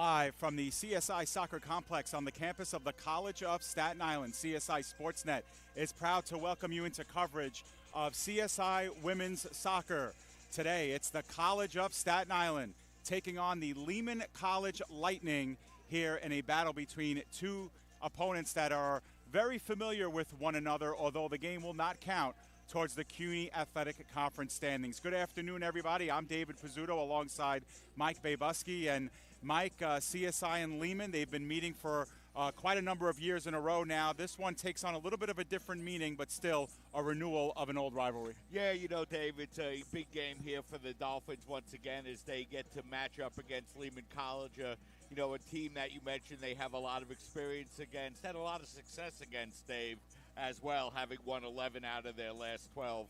Live from the CSI Soccer Complex on the campus of the College of Staten Island, CSI Sportsnet is proud to welcome you into coverage of CSI Women's Soccer. Today, it's the College of Staten Island taking on the Lehman College Lightning here in a battle between two opponents that are very familiar with one another, although the game will not count towards the CUNY Athletic Conference standings. Good afternoon, everybody. I'm David Pizzuto alongside Mike Babuski. And Mike, CSI and Lehman, they've been meeting for quite a number of years in a row now. This one takes on a little bit of a different meaning, but still a renewal of an old rivalry. Yeah, you know, Dave, it's a big game here for the Dolphins once again as they get to match up against Lehman College, you know, a team that you mentioned they have a lot of experience against, had a lot of success against, Dave, as well, having won 11 out of their last 12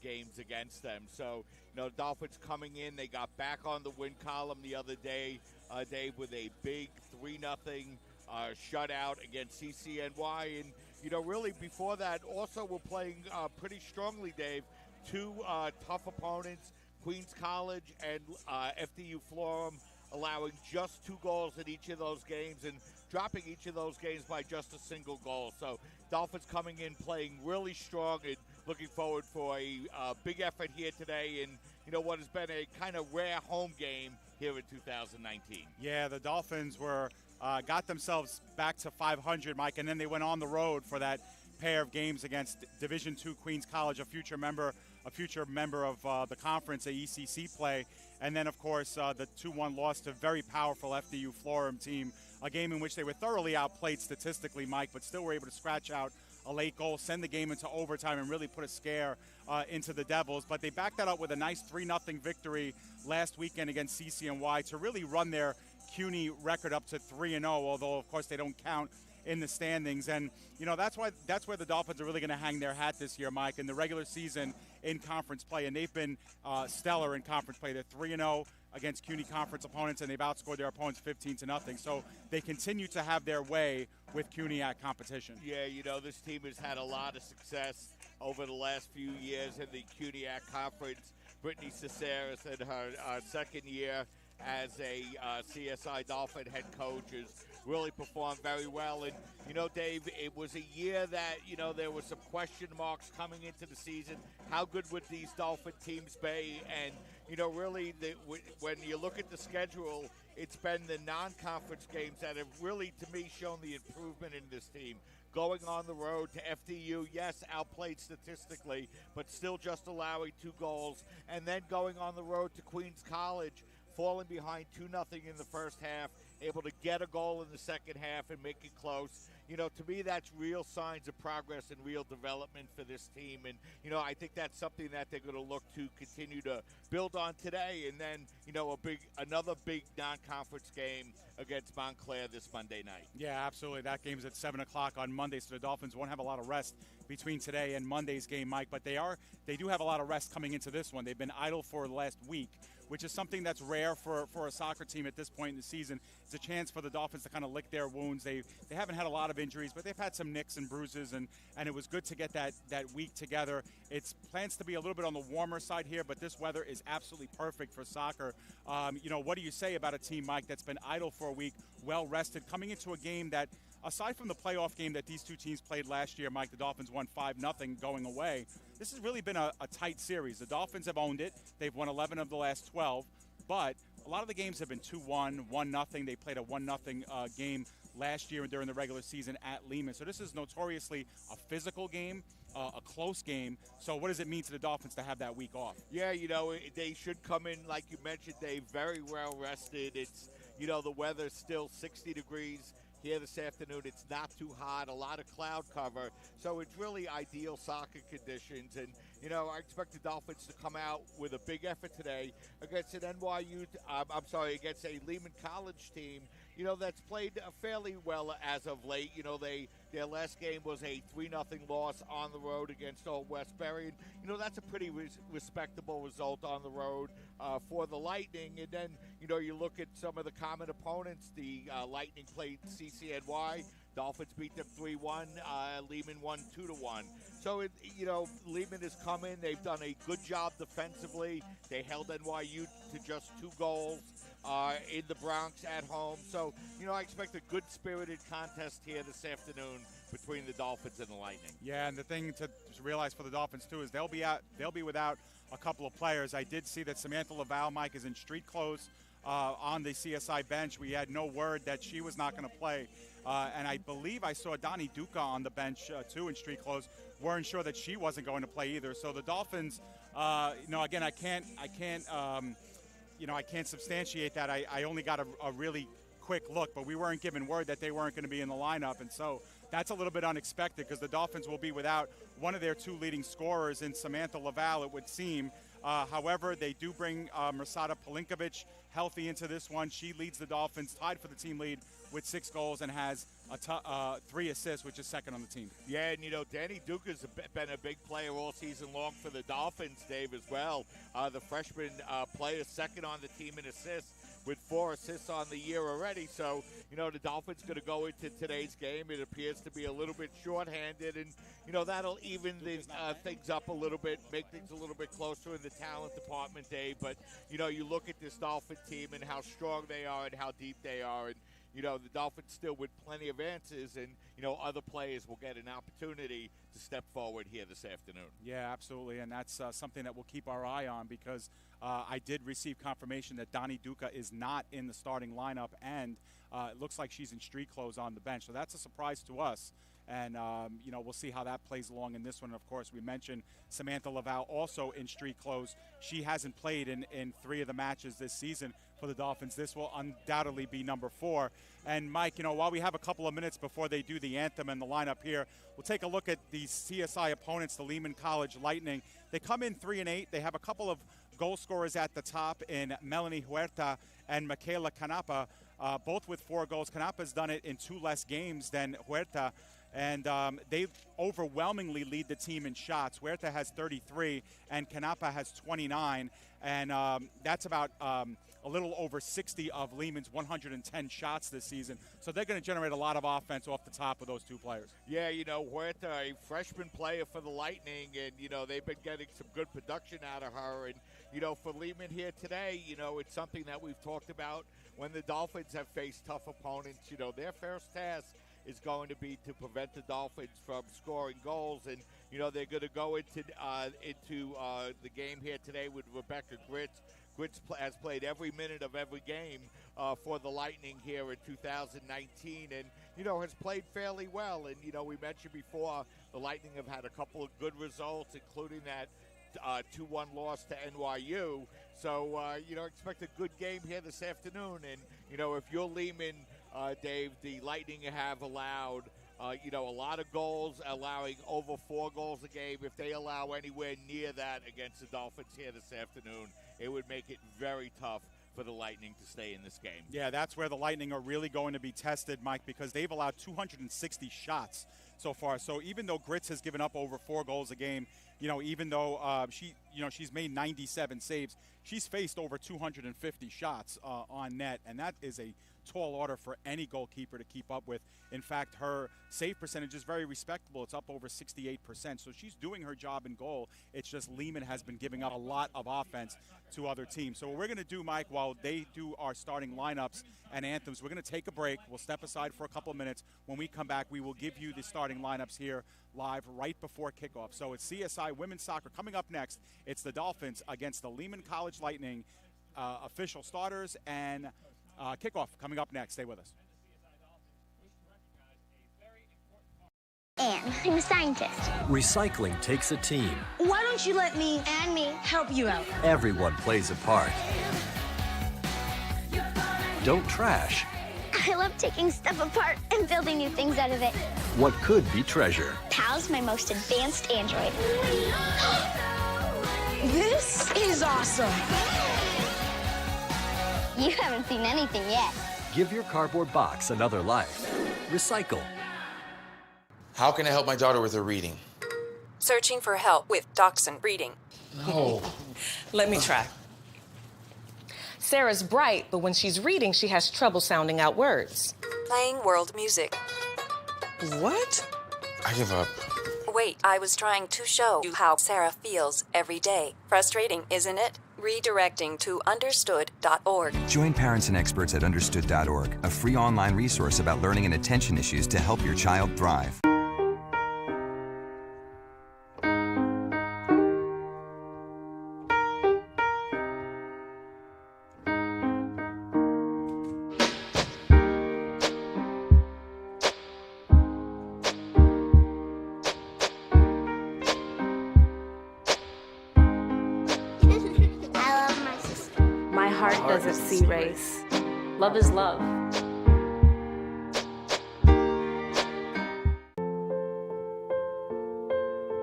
games against them. So, you know, Dolphins coming in, they got back on the win column the other day, Dave, with a big 3-0 shutout against CCNY. And, you know, really before that, also we're playing pretty strongly, Dave. Two tough opponents, Queens College and FDU Florham, allowing just 2 goals in each of those games and dropping each of those games by just a single goal. So Dolphins coming in playing really strong and looking forward for a big effort here today in, you know, what has been a kind of rare home game here in 2019. Yeah, the Dolphins were got themselves back to 500, Mike, and then they went on the road for that pair of games against Division II Queens College, a future member of the conference, a ECC play. And then, of course, the 2-1 loss to very powerful FDU Florham team, a game in which they were thoroughly outplayed statistically, Mike, but still were able to scratch out a late goal, send the game into overtime, and really put a scare into the Devils. But they backed that up with a nice 3-0 victory last weekend against CCNY to really run their CUNY record up to 3-0, although, of course, they don't count in the standings. And, you know, that's where the Dolphins are really going to hang their hat this year, Mike, in the regular season in conference play. And they've been stellar in conference play. They're 3-0 against CUNY conference opponents, and they've outscored their opponents 15-0. So they continue to have their way with CUNY at competition. Yeah, you know, this team has had a lot of success over the last few years in the CUNY Conference. Brittany Caceres in her second year as a CSI Dolphin head coach has really performed very well. And, you know, Dave, it was a year that, you know, there were some question marks coming into the season. How good would these Dolphin teams be? And, you know, really, when you look at the schedule, it's been the non-conference games that have really, to me, shown the improvement in this team. Going on the road to FDU, yes, outplayed statistically, but still just allowing 2 goals. And then going on the road to Queens College, falling behind 2-0 in the first half, able to get a goal in the second half and make it close. You know, to me, that's real signs of progress and real development for this team. And, you know, I think that's something that they're going to look to continue to build on today. And then, you know, another big non-conference game against Montclair this Monday night. Yeah, absolutely. That game's at 7 o'clock on Monday, so the Dolphins won't have a lot of rest between today and Monday's game, Mike. But they do have a lot of rest coming into this one. They've been idle for the last week, which is something that's rare for a soccer team at this point in the season. It's a chance for the Dolphins to kind of lick their wounds. They haven't had a lot of injuries, but they've had some nicks and bruises, and it was good to get that week together. It's plans to be a little bit on the warmer side here, but this weather is absolutely perfect for soccer. You know, what do you say about a team, Mike, that's been idle for a week, well-rested, coming into a game that, aside from the playoff game that these two teams played last year, Mike, the Dolphins won 5-0 going away. This has really been a tight series. The Dolphins have owned it. They've won 11 of the last 12, but a lot of the games have been 2-1, 1-0. They played a 1-0 game last year during the regular season at Lehman. So this is notoriously a physical game, a close game. So what does it mean to the Dolphins to have that week off? Yeah, you know, they should come in, like you mentioned, Dave, very well rested. It's, you know, the weather's still 60 degrees here this afternoon. It's not too hot, a lot of cloud cover. So it's really ideal soccer conditions. And, you know, I expect the Dolphins to come out with a big effort today against an against a Lehman College team, you know, that's played fairly well as of late. You know, their last game was a 3-0 loss on the road against Old Westbury. And, you know, that's a pretty respectable result on the road for the Lightning. And then, you know, you look at some of the common opponents. The Lightning played CCNY Dolphins beat them 3-1. Lehman won 2-1. So, Lehman has come in. They've done a good job defensively. They held NYU to just 2 goals in the Bronx at home. So, I expect a good spirited contest here this afternoon between the Dolphins and the Lightning. Yeah, and the thing to realize for the Dolphins too is they'll be without a couple of players. I did see that Samantha Laval, Mike, is in street clothes on the CSI bench. We had no word that she was not going to play, and I believe I saw Donnie Duca on the bench too in street clothes. Weren't sure that she wasn't going to play either. So the Dolphins, again, I can't substantiate that. I only got a really quick look, but we weren't given word that they weren't going to be in the lineup, and so that's a little bit unexpected because the Dolphins will be without one of their 2 leading scorers in Samantha Laval, it would seem. However, they do bring Mirsada Palinkovic healthy into this one. She leads the Dolphins, tied for the team lead with 6 goals and has 3 assists, which is second on the team. Yeah, and Danny Duca's been a big player all season long for the Dolphins, Dave, as well. The freshman player second on the team in assists, with 4 assists on the year already. So, the Dolphins going to go into today's game. It appears to be a little bit shorthanded, and, that'll even things up a little bit, make things a little bit closer in the talent department, Dave. But, you look at this Dolphin team and how strong they are and how deep they are, and, the Dolphins still with plenty of answers, and, other players will get an opportunity to step forward here this afternoon. Yeah, absolutely, and that's something that we'll keep our eye on because I did receive confirmation that Donnie Duca is not in the starting lineup, and it looks like she's in street clothes on the bench. So that's a surprise to us, and, we'll see how that plays along in this one. And of course, we mentioned Samantha Laval also in street clothes. She hasn't played in 3 of the matches this season for the Dolphins. This will undoubtedly be number 4. And Mike, while we have a couple of minutes before they do the anthem and the lineup here, we'll take a look at the CSI opponents, the Lehman College Lightning. They come in 3-8. They have a couple of goal scorers at the top in Melanie Huerta and Michaela Canapa, both with 4 goals. Canapa's done it in 2 less games than Huerta, and they overwhelmingly lead the team in shots. Huerta has 33, and Canapa has 29, and that's about a little over 60 of Lehman's 110 shots this season. So they're going to generate a lot of offense off the top of those 2 players. Yeah, Huerta, a freshman player for the Lightning, and, they've been getting some good production out of her. And, for Lehman here today, it's something that we've talked about when the Dolphins have faced tough opponents. Their first task is going to be to prevent the Dolphins from scoring goals. And, they're going to go into the game here today with Rebecca Gritz. Gritz has played every minute of every game for the Lightning here in 2019 and, has played fairly well. And, we mentioned before the Lightning have had a couple of good results, including that 2-1 loss to NYU. So, expect a good game here this afternoon. And, if you're Lehman, Dave, the Lightning have allowed a lot of goals, allowing over 4 goals a game. If they allow anywhere near that against the Dolphins here this afternoon, it would make it very tough for the Lightning to stay in this game. Yeah, that's where the Lightning are really going to be tested, Mike, because they've allowed 260 shots so far. So even though Gritz has given up over 4 goals a game, even though she's made 97 saves, she's faced over 250 shots on net, and that is a tall order for any goalkeeper to keep up with. In fact, her save percentage is very respectable. It's up over 68%. So she's doing her job in goal. It's just Lehman has been giving up a lot of offense to other teams. So what we're going to do, Mike, while they do our starting lineups and anthems, we're going to take a break. We'll step aside for a couple of minutes. When we come back, we will give you the starting lineups here live right before kickoff. So it's CSI Women's Soccer coming up next. It's the Dolphins against the Lehman College Lightning, official starters and kickoff coming up next. Stay with us. Anne, I'm a scientist. Recycling takes a team. Why don't you let me and me help you out? Everyone plays a part. Don't trash I love taking stuff apart and building new things out of it. what could be treasure. Pal's my most advanced android. This is awesome. You haven't seen anything yet. Give your cardboard box another life. Recycle. How can I help my daughter with her reading? Searching for help with Dachshund Reading. No. Let me try. Sarah's bright, but when she's reading, she has trouble sounding out words. Playing world music. What? I give up. Wait, I was trying to show you how Sarah feels every day. Frustrating, isn't it? Redirecting to understood.org. Join parents and experts at understood.org, a free online resource about learning and attention issues to help your child thrive. I love my sister. My heart doesn't see race. Love is love.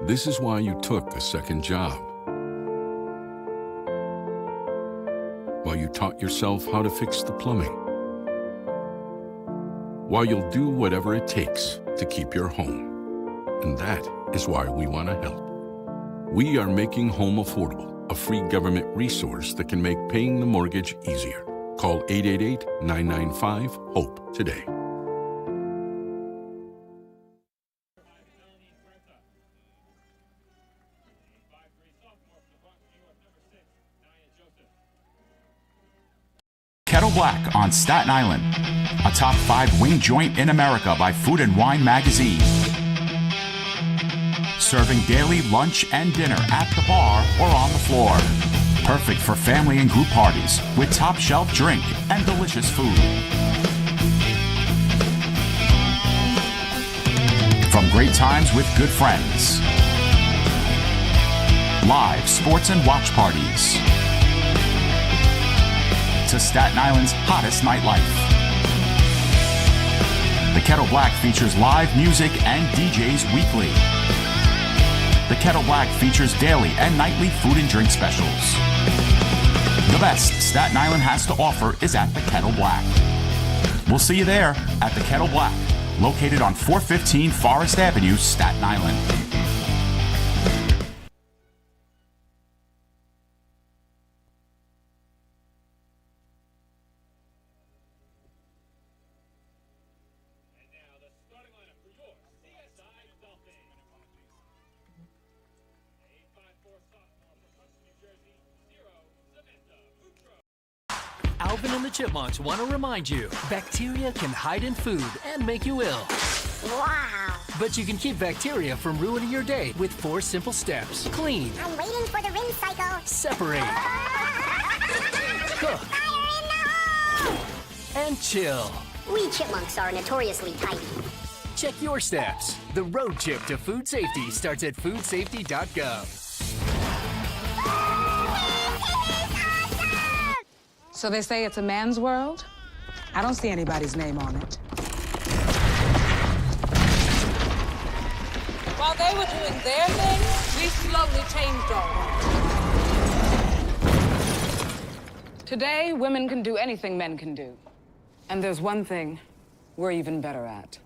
This is why you took a second job. While you taught yourself how to fix the plumbing. While you'll do whatever it takes to keep your home. And that is why we want to help. We are making home affordable, a free government resource that can make paying the mortgage easier. Call 888-995-HOPE today. Kettle Black on Staten Island, a top 5 wing joint in America by Food and Wine magazine. Serving daily lunch and dinner at the bar or on the floor. Perfect for family and group parties with top shelf drink and delicious food. From great times with good friends. Live sports and watch parties. To Staten Island's hottest nightlife. The Kettle Black features live music and DJs weekly. The Kettle Black features daily and nightly food and drink specials. The best Staten Island has to offer is at the Kettle Black. We'll see you there at the Kettle Black, located on 415 Forest Avenue, Staten Island. Alvin and the Chipmunks want to remind you, bacteria can hide in food and make you ill. Wow. But you can keep bacteria from ruining your day with 4 simple steps. Clean. I'm waiting for the rinse cycle. Separate. Cook. Fire in the hole! And chill. We chipmunks are notoriously tidy. Check your steps. The road chip to food safety starts at foodsafety.gov. So they say it's a man's world? I don't see anybody's name on it. While they were doing their thing, we slowly changed ours. Today, women can do anything men can do. And there's one thing we're even better at.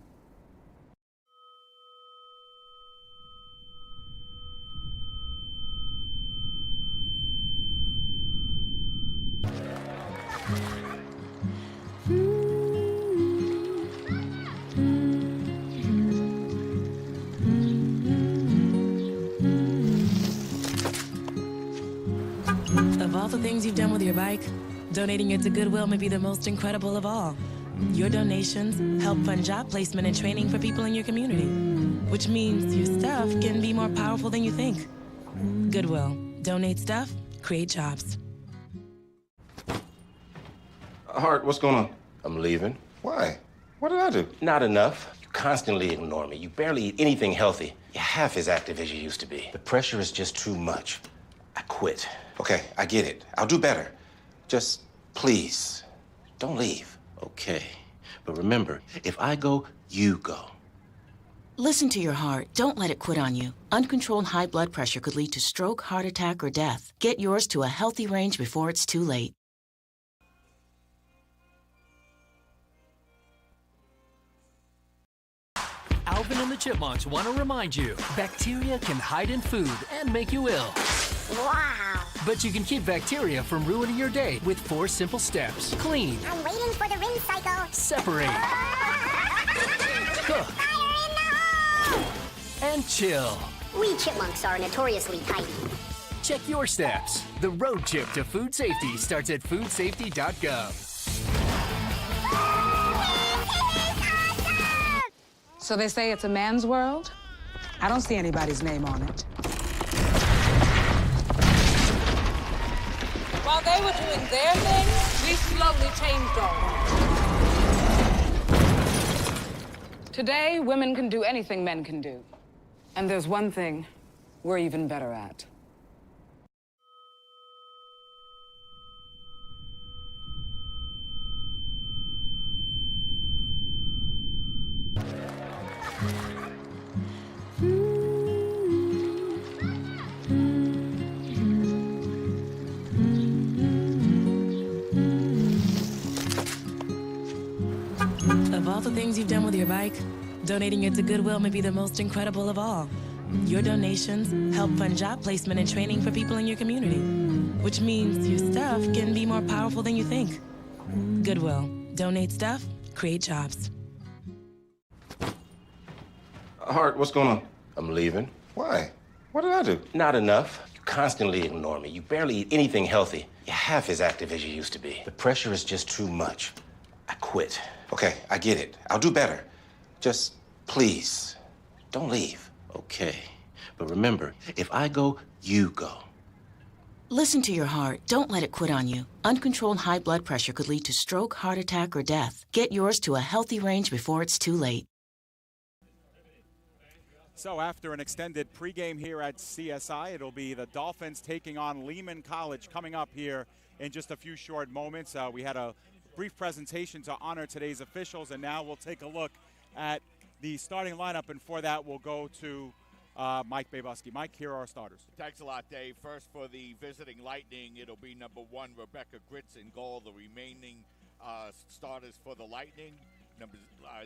Of all the things you've done with your bike, donating it to Goodwill may be the most incredible of all. Your donations help fund job placement and training for people in your community, which means your stuff can be more powerful than you think. Goodwill. Donate stuff, create jobs. Hart, what's going on? I'm leaving. Why? What did I do? Not enough. You constantly ignore me. You barely eat anything healthy. You're half as active as you used to be. The pressure is just too much. I quit. Okay, I get it. I'll do better. Just, please, don't leave. Okay. But remember, if I go, you go. Listen to your heart. Don't let it quit on you. Uncontrolled high blood pressure could lead to stroke, heart attack, or death. Get yours to a healthy range before it's too late. Alvin and the Chipmunks want to remind you, bacteria can hide in food and make you ill. Wow. But you can keep bacteria from ruining your day with 4 simple steps. Clean. I'm waiting for the rinse cycle. Separate. Cook. Fire in and chill. We chipmunks are notoriously tidy. Check your steps. The road trip to food safety starts at foodsafety.gov. So they say it's a man's world? I don't see anybody's name on it. While they were doing their thing, we slowly changed ours. Today, women can do anything men can do. And there's one thing we're even better at. Of all the things you've done with your bike, donating it to Goodwill may be the most incredible of all. Your donations help fund job placement and training for people in your community, which means your stuff can be more powerful than you think. Goodwill. Donate stuff, create jobs. Hart, what's going on? I'm leaving. Why? What did I do? Not enough. You constantly ignore me. You barely eat anything healthy. You're half as active as you used to be. The pressure is just too much. I quit. Okay, I get it. I'll do better. Just, please, don't leave. Okay. But remember, if I go, you go. Listen to your heart. Don't let it quit on you. Uncontrolled high blood pressure could lead to stroke, heart attack, or death. Get yours to a healthy range before it's too late. So after an extended pregame here at CSI, it'll be the Dolphins taking on Lehman College coming up here in just a few short moments. We had a brief presentation to honor today's officials, and now we'll take a look at the starting lineup, and for that we'll go to Mike Babusky. Mike, here are our starters. Thanks a lot, Dave. First for the visiting Lightning, it'll be number 1, Rebecca Gritz in goal. The remaining starters for the Lightning, number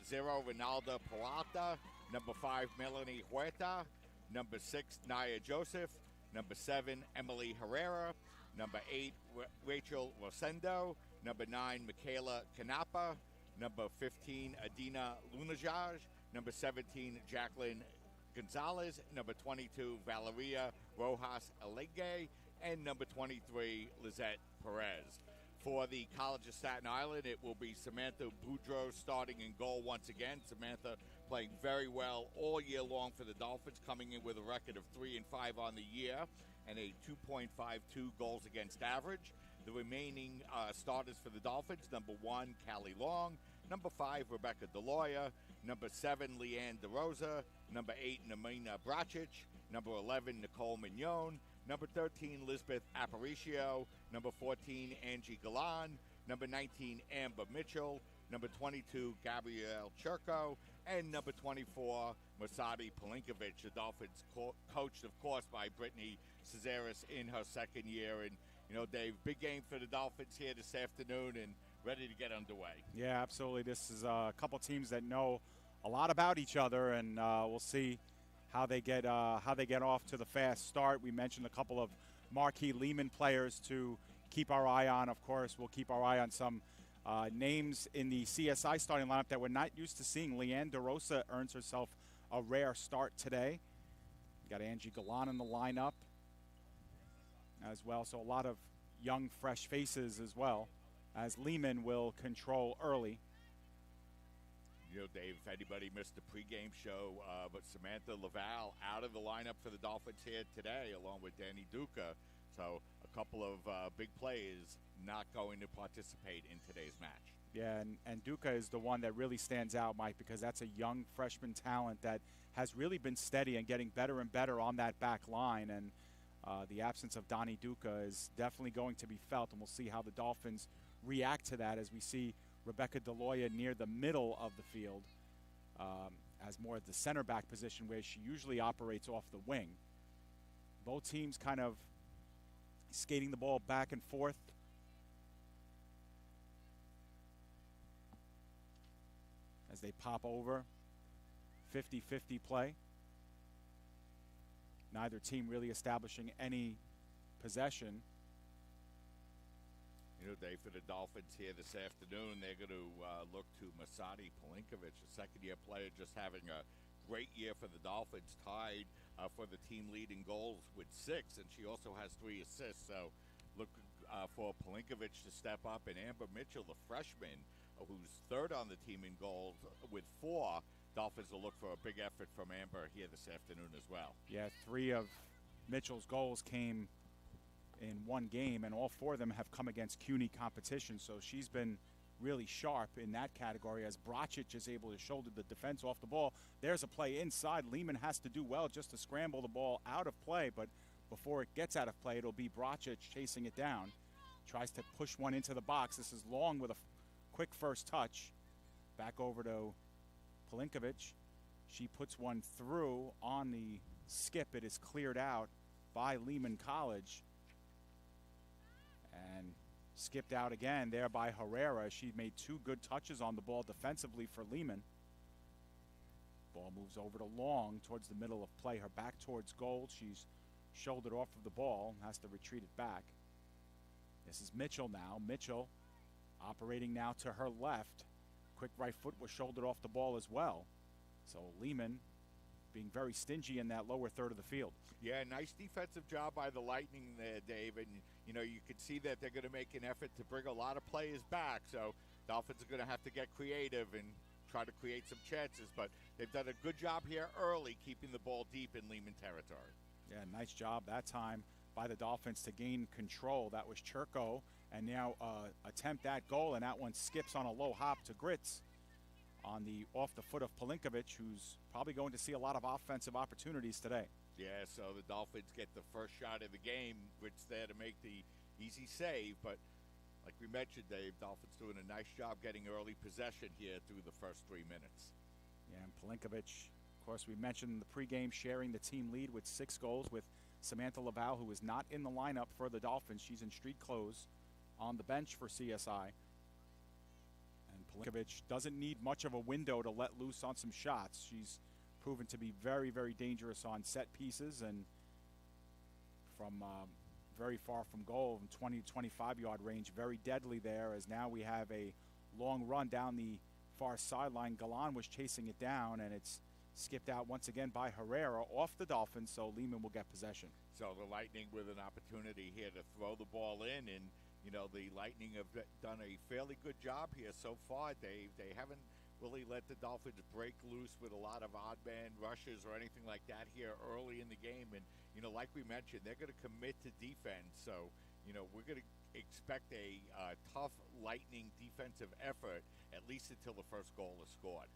0, Ronaldo Peralta, number 5, Melanie Huerta, number 6, Naya Joseph, number 7, Emily Herrera, number 8, Rachel Rosendo, number 9, Michaela Canapa, number 15, Adina Lunajaj, number 17, Jacqueline Gonzalez, number 22, Valeria Rojas Alegre, and number 23, Lizette Perez. For the College of Staten Island, it will be Samantha Boudreau starting in goal once again. Samantha playing very well all year long for the Dolphins, coming in with a record of 3-5 on the year and a 2.52 goals against average. The remaining starters for the Dolphins, number 1, Callie Long, number 5, Rebecca DeLoya, number 7, Leanne DeRosa, number 8, Namina Bracic, number 11, Nicole Mignon, number 13, Lisbeth Aparicio, number 14, Angie Galan, number 19, Amber Mitchell, number 22, Gabrielle Churko, and number 24, Masadi Palinkovich. The Dolphins coached, of course, by Brittany Cesaris in her second year. And, you know, Dave, big game for the Dolphins here this afternoon and ready to get underway. Yeah, absolutely. This is a couple teams that know a lot about each other, and we'll see how they get off to the fast start. We mentioned a couple of marquee Lehman players to keep our eye on. Of course, we'll keep our eye on some names in the CSI starting lineup that we're not used to seeing. Leanne DeRosa earns herself a rare start today. You got Angie Galan in the lineup as well, so a lot of young, fresh faces as well, as Lehman will control early. You know, Dave, if anybody missed the pregame show, but Samantha Laval out of the lineup for the Dolphins here today, along with Danny Duca. So a couple of big players not going to participate in today's match. Yeah, and Duca is the one that really stands out, Mike, because that's a young freshman talent that has really been steady and getting better and better on that back line. And the absence of Donnie Duca is definitely going to be felt, and we'll see how the Dolphins react to that as we see Rebecca DeLoya near the middle of the field as more at the center back position where she usually operates off the wing. Both teams kind of skating the ball back and forth. As they pop over, 50-50 play. Neither team really establishing any possession. You know, Dave, for the Dolphins here this afternoon, they're going to look to Masadi Palinkovich, a second-year player, just having a great year for the Dolphins, tied for the team lead in goals with 6, and she also has 3 assists. So look for Pelinkovic to step up, and Amber Mitchell, the freshman, who's 3rd on the team in goals with 4. Dolphins will look for a big effort from Amber here this afternoon as well. Yeah, 3 of Mitchell's goals came in one game, and all 4 of them have come against CUNY competition, so she's been really sharp in that category as Bracic is able to shoulder the defense off the ball. There's a play inside. Lehman has to do well just to scramble the ball out of play, but before it gets out of play, it'll be Bracic chasing it down. Tries to push one into the box. This is Long with a quick first touch. Back over to Pelinkovic. She puts one through on the skip. It is cleared out by Lehman College. And skipped out again there by Herrera. She made 2 good touches on the ball defensively for Lehman. Ball moves over to Long towards the middle of play. Her back towards goal. She's shouldered off of the ball and has to retreat it back. This is Mitchell now. Mitchell operating now to her left. Quick right foot was shouldered off the ball as well. So Lehman being very stingy in that lower third of the field. Yeah, nice defensive job by the Lightning there, Dave. And, you know, you can see that they're going to make an effort to bring a lot of players back. So Dolphins are going to have to get creative and try to create some chances. But they've done a good job here early, keeping the ball deep in Lehman territory. Yeah, nice job that time by the Dolphins to gain control. That was Churko, and now attempt that goal, and that one skips on a low hop to Gritz on the off the foot of Pelinkovic, who's probably going to see a lot of offensive opportunities today. Yeah, so the Dolphins get the first shot of the game. Gritz there to make the easy save, but like we mentioned, Dave, Dolphins doing a nice job getting early possession here through the first 3 minutes. Yeah, and Pelinkovic, of course, we mentioned in the pregame, sharing the team lead with 6 goals with Samantha Laval, who is not in the lineup for the Dolphins. She's in street clothes on the bench for CSI. And Pelinkovic doesn't need much of a window to let loose on some shots. She's proven to be very, very dangerous on set pieces and from very far from goal, from 20 to 25-yard range, very deadly there, as now we have a long run down the far sideline. Galan was chasing it down, and it's skipped out once again by Herrera off the Dolphins, so Lehman will get possession. So the Lightning with an opportunity here to throw the ball in, and you know the Lightning have done a fairly good job here so far, Dave. They haven't really let the Dolphins break loose with a lot of odd man rushes or anything like that here early in the game. And you know, like we mentioned, they're going to commit to defense, so you know we're going to expect a tough Lightning defensive effort at least until the first goal is scored.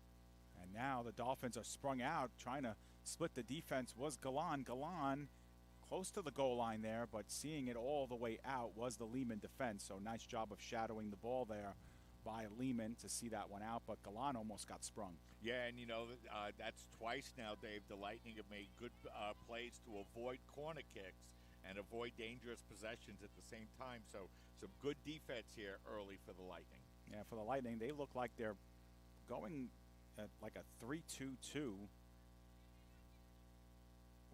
And now the Dolphins are sprung out, trying to split the defense was Galan. Galan close to the goal line there, but seeing it all the way out was the Lehman defense. So nice job of shadowing the ball there by Lehman to see that one out, but Galan almost got sprung. Yeah, and you know, that's twice now, Dave. The Lightning have made good plays to avoid corner kicks and avoid dangerous possessions at the same time. So some good defense here early for the Lightning. Yeah, for the Lightning, they look like they're going at like a 3-2-2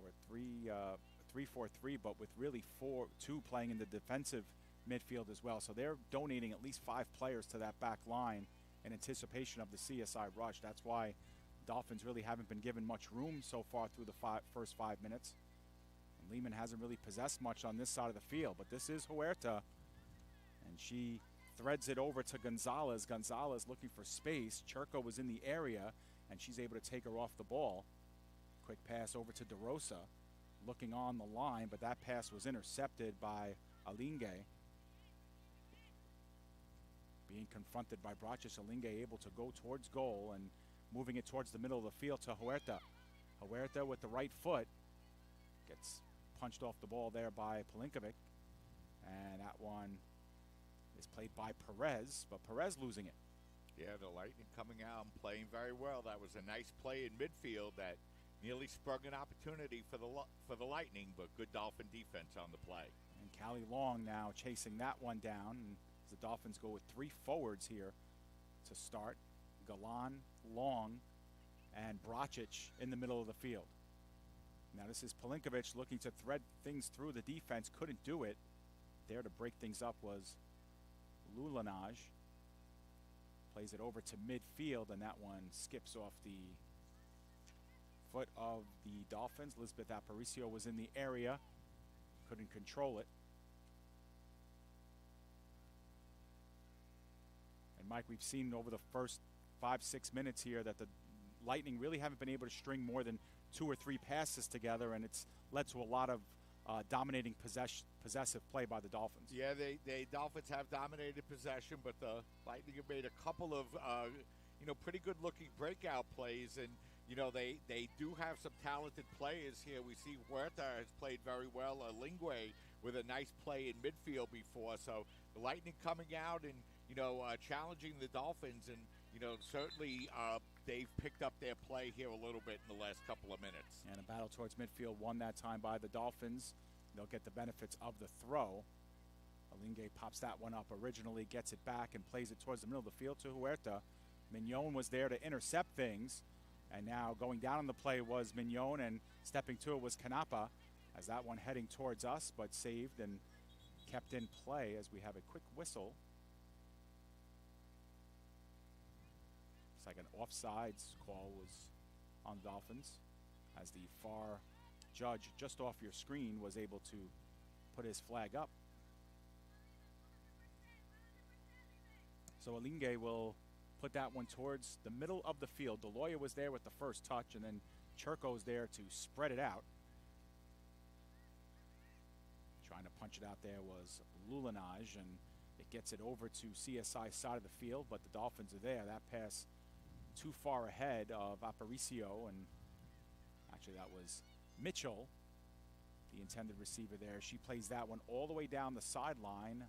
or 3-4-3, but with really 4-2 playing in the defensive midfield as well. So they're donating at least 5 players to that back line in anticipation of the CSI rush. That's why Dolphins really haven't been given much room so far through the first 5 minutes. And Lehman hasn't really possessed much on this side of the field, but this is Huerta, and she threads it over to Gonzalez. Gonzalez looking for space. Churko was in the area, and she's able to take her off the ball. Quick pass over to DeRosa, looking on the line, but that pass was intercepted by Alinge. Being confronted by Bracic, Alinge able to go towards goal and moving it towards the middle of the field to Huerta. Huerta with the right foot gets punched off the ball there by Pelinkovic, and that one is played by Perez, but Perez losing it. Yeah, the Lightning coming out and playing very well. That was a nice play in midfield that nearly sprung an opportunity for the Lightning, but good Dolphin defense on the play. And Callie Long now chasing that one down, and the Dolphins go with 3 forwards here to start. Galan, Long, and Bracic in the middle of the field. Now this is Pelinkovic looking to thread things through the defense, couldn't do it. There to break things up was Lulanaj. Plays it over to midfield, and that one skips off the foot of the Dolphins. Lisbeth Aparicio was in the area, couldn't control it. And Mike, we've seen over the first 5-6 minutes here that the Lightning really haven't been able to string more than 2 or 3 passes together, and it's led to a lot of dominating possessive play by the Dolphins. Yeah, the Dolphins have dominated possession, but the Lightning have made a couple of pretty good-looking breakout plays, and they do have some talented players here. We see Huerta has played very well. Lingwe with a nice play in midfield before. So the Lightning coming out and challenging the Dolphins, and certainly they've picked up their play here a little bit in the last couple of minutes. And a battle towards midfield won that time by the Dolphins. They'll get the benefits of the throw. Alinge pops that one up originally, gets it back, and plays it towards the middle of the field to Huerta. Mignon was there to intercept things, and now going down on the play was Mignon, and stepping to it was Canapa, as that one heading towards us, but saved and kept in play as we have a quick whistle. It's like an offsides call was on the Dolphins, as the far judge just off your screen was able to put his flag up. So Alinge will put that one towards the middle of the field. DeLoya was there with the first touch, and then Churko's there to spread it out. Trying to punch it out there was Lulinage, and it gets it over to CSI side of the field, but the Dolphins are there. That pass too far ahead of Aparicio, and actually that was Mitchell, the intended receiver there. She plays that one all the way down the sideline.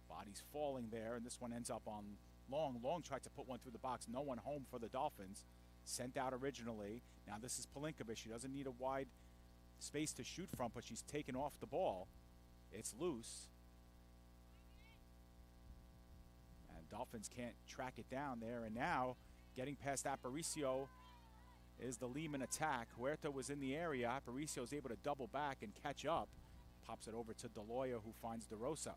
Body's falling there, and this one ends up on Long. Long tried to put one through the box. No one home for the Dolphins. Sent out originally. Now this is Pelinkovic. She doesn't need a wide space to shoot from, but she's taken off the ball. It's loose. And Dolphins can't track it down there. And now getting past Aparicio is the Lehman attack. Huerta was in the area. Aparicio is able to double back and catch up. Pops it over to DeLoya, who finds DeRosa.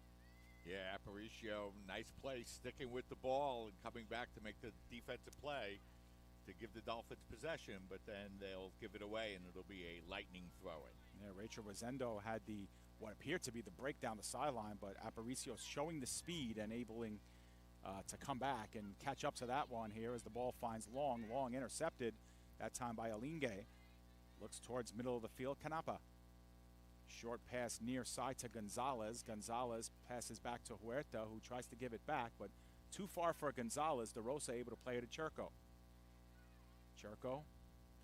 Yeah, Aparicio, nice play, sticking with the ball and coming back to make the defensive play to give the Dolphins possession, but then they'll give it away and it'll be a Lightning throw-in. Yeah, Rachel Rosendo had what appeared to be the break down the sideline, but Aparicio showing the speed and enabling to come back and catch up to that one here as the ball finds Long. Long intercepted, that time by Alinge. Looks towards middle of the field, Canapa. Short pass near side to Gonzalez. Gonzalez passes back to Huerta, who tries to give it back, but too far for Gonzalez. DeRosa able to play it to Churko. Churko,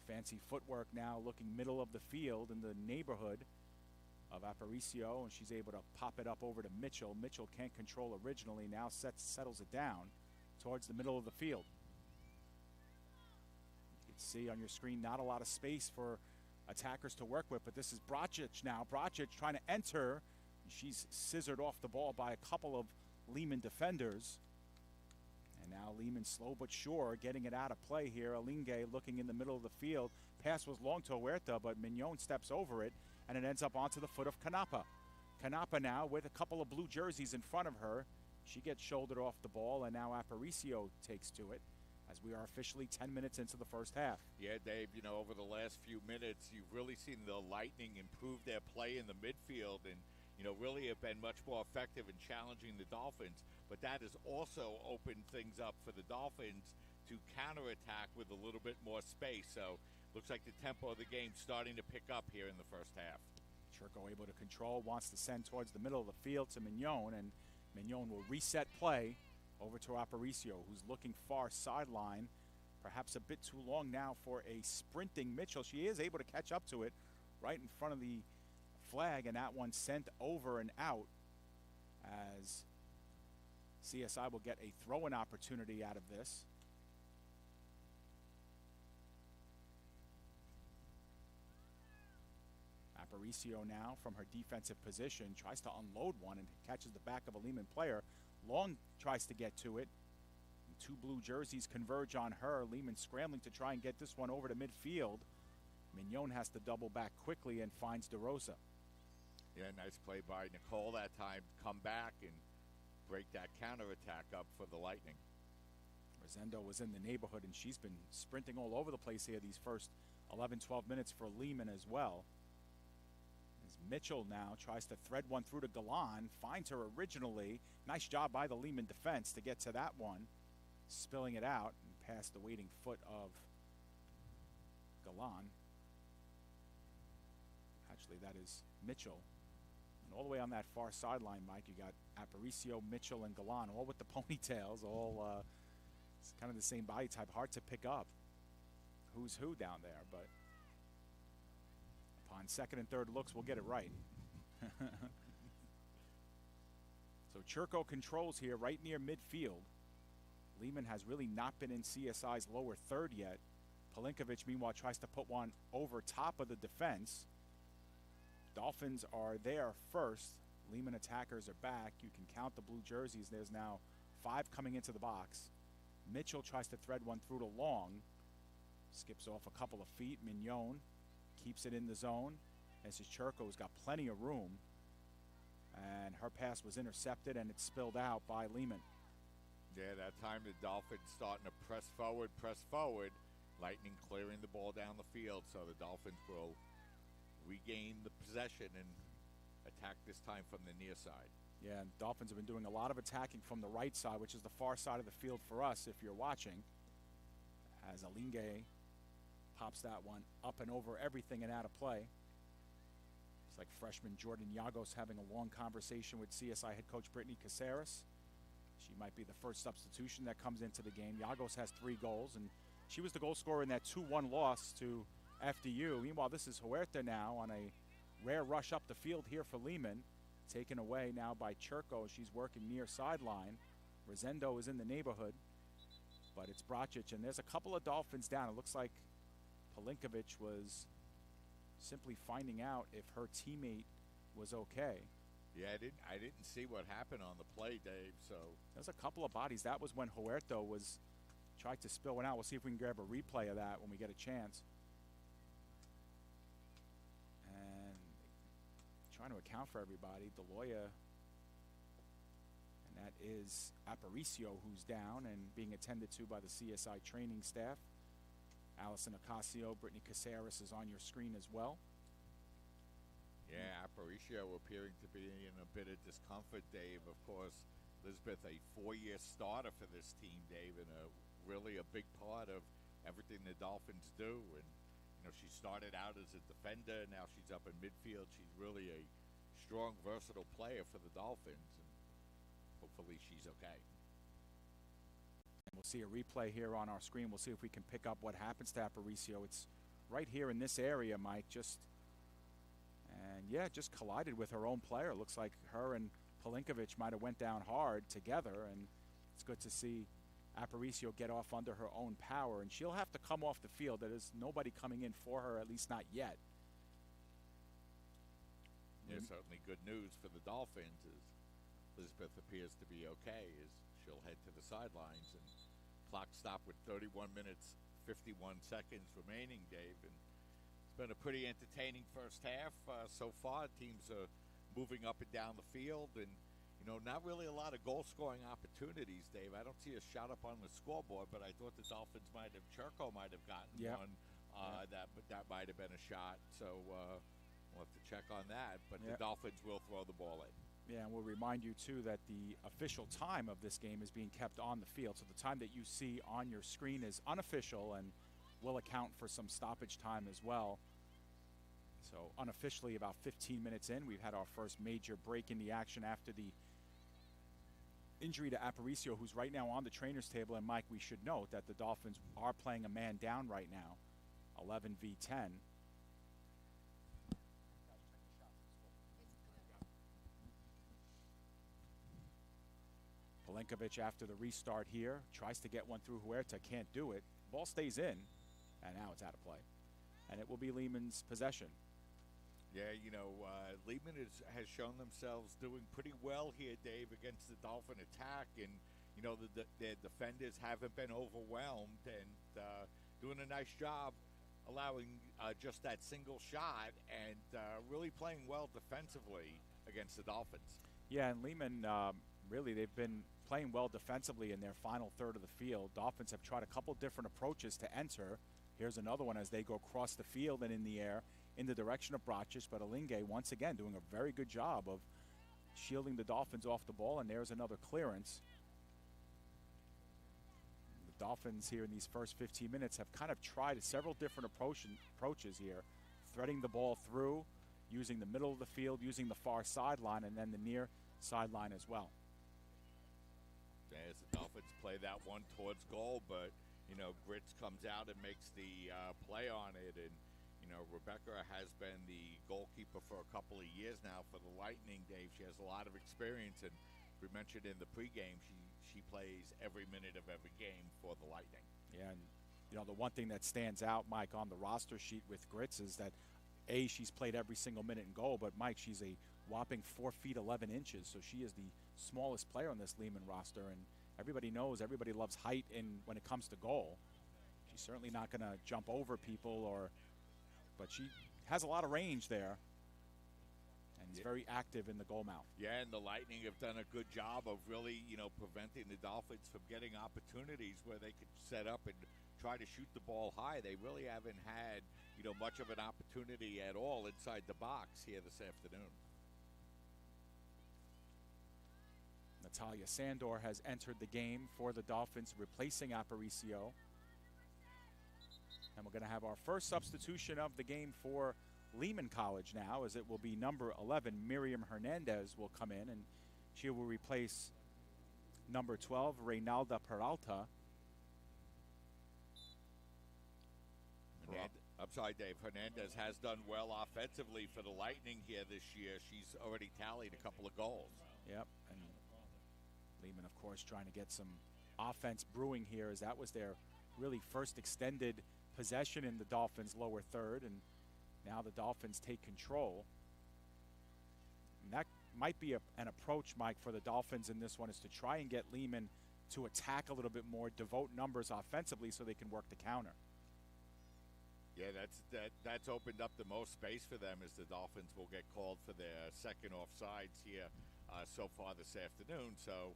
fancy footwork now, looking middle of the field in the neighborhood of Aparicio, and she's able to pop it up over to Mitchell. Mitchell can't control originally, now settles it down towards the middle of the field. You can see on your screen not a lot of space for attackers to work with, but this is Bracic now. Bracic trying to enter. She's scissored off the ball by a couple of Lehman defenders. And now Lehman, slow but sure, getting it out of play here. Alinge looking in the middle of the field. Pass was long to Huerta, but Mignon steps over it, and it ends up onto the foot of Canapa. Canapa now with a couple of blue jerseys in front of her. She gets shouldered off the ball, and now Aparicio takes to it, as we are officially 10 minutes into the first half. Yeah, Dave, over the last few minutes, you've really seen the Lightning improve their play in the midfield and, really have been much more effective in challenging the Dolphins. But that has also opened things up for the Dolphins to counterattack with a little bit more space. So looks like the tempo of the game starting to pick up here in the first half. Churko able to control, wants to send towards the middle of the field to Mignon, and Mignon will reset play over to Aparicio, who's looking far sideline. Perhaps a bit too long now for a sprinting Mitchell. She is able to catch up to it right in front of the flag, and that one sent over and out as CSI will get a throw-in opportunity out of this. Aparicio now from her defensive position tries to unload one and catches the back of a Lehman player. Long tries to get to it. And two blue jerseys converge on her. Lehman scrambling to try and get this one over to midfield. Mignon has to double back quickly and finds DeRosa. Yeah, nice play by Nicole that time. Come back and break that counterattack up for the Lightning. Rosendo was in the neighborhood, and she's been sprinting all over the place here these first 11, 12 minutes for Lehman as well. As Mitchell now tries to thread one through to Galan, finds her originally. Nice job by the Lehman defense to get to that one, spilling it out and past the waiting foot of Galan. Actually, that is Mitchell. And all the way on that far sideline, Mike, you got Aparicio, Mitchell, and Galan, all with the ponytails, all it's kind of the same body type. Hard to pick up who's who down there, but upon second and third looks, we'll get it right. So Churko controls here right near midfield. Lehman has really not been in CSI's lower third yet. Pelinkovic, meanwhile, tries to put one over top of the defense. Dolphins are there first. Lehman attackers are back. You can count the blue jerseys. There's now 5 coming into the box. Mitchell tries to thread one through to Long. Skips off a couple of feet. Mignon keeps it in the zone. As his Churko's got plenty of room. And her pass was intercepted and it's spilled out by Lehman. Yeah, that time the Dolphins starting to press forward. Lightning clearing the ball down the field, so the Dolphins will regain the possession and attack this time from the near side. Yeah, and Dolphins have been doing a lot of attacking from the right side, which is the far side of the field for us if you're watching. As Alinge pops that one up and over everything and out of play. It's like freshman Jordan Yagos having a long conversation with CSI head coach Brittany Caceres. She might be the first substitution that comes into the game. Yagos has 3 goals, and she was the goal scorer in that 2-1 loss to FDU. Meanwhile, this is Huerta now on a rare rush up the field here for Lehman. Taken away now by Churko. She's working near sideline. Rosendo is in the neighborhood, but it's Bracic, and there's a couple of Dolphins down. It looks like Pelinkovic was simply finding out if her teammate was okay. Yeah, I didn't see what happened on the play, Dave, so. There's a couple of bodies. That was when Huerta was tried to spill one out. We'll see if we can grab a replay of that when we get a chance. And trying to account for everybody, Deloya, and that is Aparicio, who's down and being attended to by the CSI training staff. Allison Ocasio, Brittany Caceres is on your screen as well. Yeah, Aparicio appearing to be in a bit of discomfort, Dave. Of course, Elizabeth, a 4-year starter for this team, Dave, and really a big part of everything the Dolphins do. And, you know, she started out as a defender. Now she's up in midfield. She's really a strong, versatile player for the Dolphins. And hopefully she's okay. And we'll see a replay here on our screen. We'll see if we can pick up what happens to Aparicio. It's right here in this area, Mike. And yeah, just collided with her own player. Looks like her and Pelinkovic might have went down hard together, and it's good to see Aparicio get off under her own power, and she'll have to come off the field. There is nobody coming in for her, at least not yet. Yeah, certainly good news for the Dolphins as Elizabeth appears to be okay as she'll head to the sidelines, and clock stop with 31 minutes, 51 seconds remaining, Dave. And it's been a pretty entertaining first half so far. Teams are moving up and down the field, and you know, not really a lot of goal-scoring opportunities, Dave. I don't see a shot up on the scoreboard, but I thought the Dolphins Churko might have gotten one. That might have been a shot. So we'll have to check on that. But the Dolphins will throw the ball in. Yeah, and we'll remind you, too, that the official time of this game is being kept on the field. So the time that you see on your screen is unofficial and will account for some stoppage time as well. So unofficially, about 15 minutes in, we've had our first major break in the action after the injury to Aparicio, who's right now on the trainer's table. And, Mike, we should note that the Dolphins are playing a man down right now, 11 v 10. Pelinkovic, after the restart here, tries to get one through Huerta, can't do it. Ball stays in, and now it's out of play. And it will be Lehman's possession. Yeah, you know, Lehman has shown themselves doing pretty well here, Dave, against the Dolphin attack. And, you know, their defenders haven't been overwhelmed and doing a nice job allowing just that single shot and really playing well defensively against the Dolphins. Yeah, and Lehman, really, they've been playing well defensively in their final third of the field. Dolphins have tried a couple different approaches to enter. Here's another one as they go across the field and in the air in the direction of Brocic, but Alinge once again doing a very good job of shielding the Dolphins off the ball, and there's another clearance. The Dolphins here in these first 15 minutes have kind of tried several different approaches here, threading the ball through, using the middle of the field, using the far sideline, and then the near sideline as well. As the Dolphins play that one towards goal, but, you know, Grits comes out and makes the play on it. And, you know, Rebecca has been the goalkeeper for a couple of years now for the Lightning, Dave. She has a lot of experience, and we mentioned in the pregame she plays every minute of every game for the Lightning. Yeah, and, you know, the one thing that stands out, Mike, on the roster sheet with Grits is that, A, she's played every single minute in goal, but, Mike, she's a whopping 4 feet 11 inches, so she is the smallest player on this Lehman roster, and everybody knows, everybody loves height when it comes to goal. She's certainly not going to jump over people, but she has a lot of range there, and is very active in the goal mouth. Yeah, and the Lightning have done a good job of really, you know, preventing the Dolphins from getting opportunities where they could set up and try to shoot the ball high. They really haven't had, you know, much of an opportunity at all inside the box here this afternoon. Natalia Sandor has entered the game for the Dolphins, replacing Aparicio. And we're going to have our first substitution of the game for Lehman College now, as it will be number 11, Miriam Hernandez, will come in, and she will replace number 12, Reynalda Peralta. I'm sorry, Dave. Hernandez has done well offensively for the Lightning here this year. She's already tallied a couple of goals. Yep, and Lehman, of course, trying to get some offense brewing here, as that was their really first extended possession in the Dolphins' lower third, and now the Dolphins take control. And that might be an approach, Mike, for the Dolphins in this one, is to try and get Lehman to attack a little bit more, devote numbers offensively so they can work the counter. Yeah, that's opened up the most space for them, as the Dolphins will get called for their second offsides here so far this afternoon. So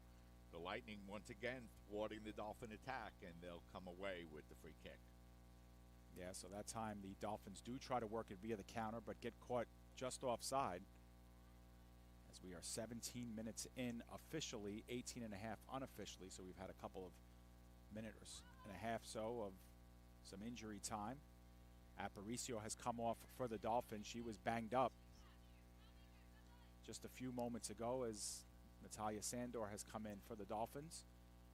the Lightning once again thwarting the Dolphin attack, and they'll come away with the free kick. Yeah, so that time the Dolphins do try to work it via the counter, but get caught just offside, as we are 17 minutes in officially, 18 and a half unofficially, so we've had a couple of minutes and a half so of some injury time. Aparicio has come off for the Dolphins. She was banged up just a few moments ago, as Natalia Sandor has come in for the Dolphins.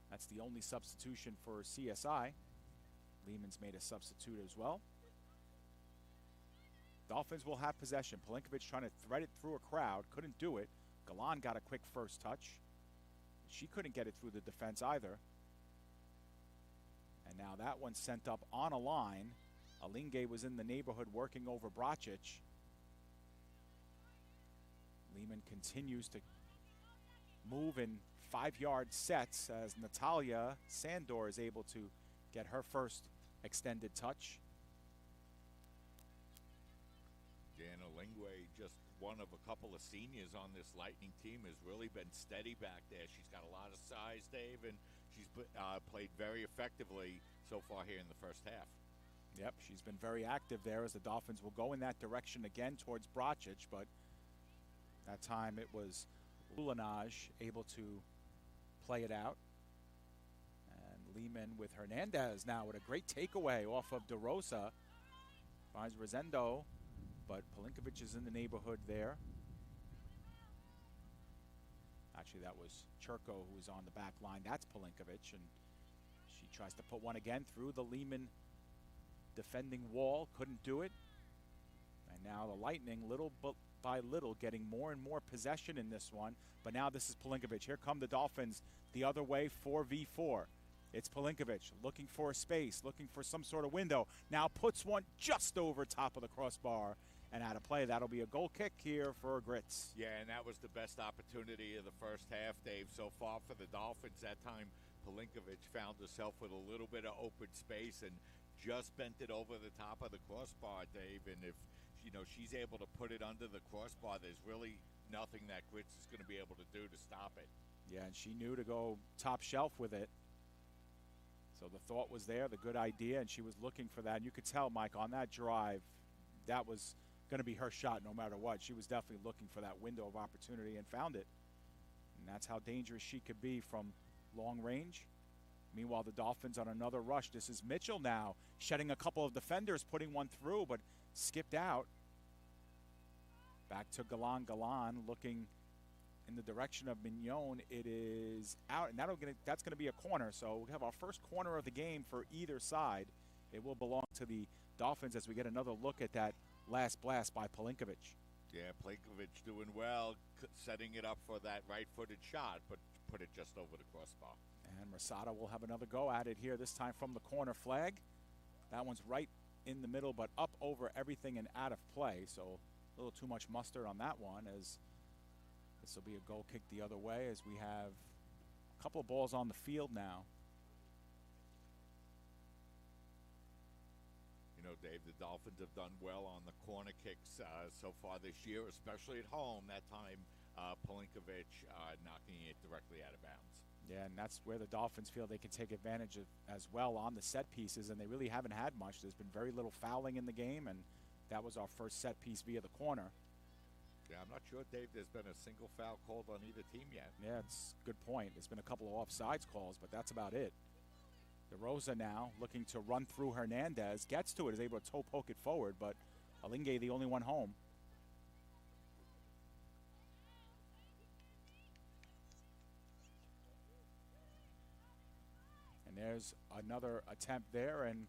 That's the only substitution for CSI. Lehman's made a substitute as well. Dolphins will have possession. Pelinkovic trying to thread it through a crowd. Couldn't do it. Galan got a quick first touch. She couldn't get it through the defense either. And now that one's sent up on a line. Alinge was in the neighborhood working over Brocic. Lehman continues to move in 5-yard sets as Natalia Sandor is able to get her first extended touch. Dan Alingwe, just one of a couple of seniors on this Lightning team, has really been steady back there. She's got a lot of size, Dave, and she's played very effectively so far here in the first half. Yep, she's been very active there, as the Dolphins will go in that direction again towards Brocic, but that time it was Ulanaj able to play it out. And Lehman with Hernandez now with a great takeaway off of DeRosa. Finds Rosendo, but Pelinkovic is in the neighborhood there. Actually, that was Churko who was on the back line. That's Pelinkovic, and she tries to put one again through the Lehman defending wall. Couldn't do it. And now the Lightning, little by little, getting more and more possession in this one. But now this is Pelinkovic. Here come the Dolphins the other way, 4v4. It's Pelinkovic looking for a space, looking for some sort of window. Now puts one just over top of the crossbar and out of play. That'll be a goal kick here for Grits. Yeah, and that was the best opportunity of the first half, Dave, so far for the Dolphins. That time Pelinkovic found herself with a little bit of open space and just bent it over the top of the crossbar, Dave. And if, you know, she's able to put it under the crossbar, there's really nothing that Grits is going to be able to do to stop it. Yeah, and she knew to go top shelf with it. So the thought was there, the good idea, and she was looking for that. And you could tell, Mike, on that drive, that was going to be her shot no matter what. She was definitely looking for that window of opportunity and found it. And that's how dangerous she could be from long range. Meanwhile, the Dolphins on another rush. This is Mitchell now, shedding a couple of defenders, putting one through, but skipped out. Back to Galan. Galan looking in the direction of Mignon. It is out, and that's going to be a corner. So we have our first corner of the game for either side. It will belong to the Dolphins as we get another look at that last blast by Pelinkovic. Yeah, Pelinkovic doing well, setting it up for that right-footed shot, but put it just over the crossbar. And Rosada will have another go at it here, this time from the corner flag. That one's right in the middle, but up over everything and out of play. So a little too much mustard on that one, as this will be a goal kick the other way, as we have a couple of balls on the field now. You know, Dave, the Dolphins have done well on the corner kicks so far this year, especially at home. That time, Pelinkovic knocking it directly out of bounds. Yeah, and that's where the Dolphins feel they can take advantage of as well on the set pieces, and they really haven't had much. There's been very little fouling in the game, and that was our first set piece via the corner. Yeah, I'm not sure, Dave, there's been a single foul called on either team yet. Yeah, it's a good point. There's been a couple of offsides calls, but that's about it. DeRosa now looking to run through Hernandez. Gets to it, is able to toe poke it forward, but Alinge the only one home. And there's another attempt there, and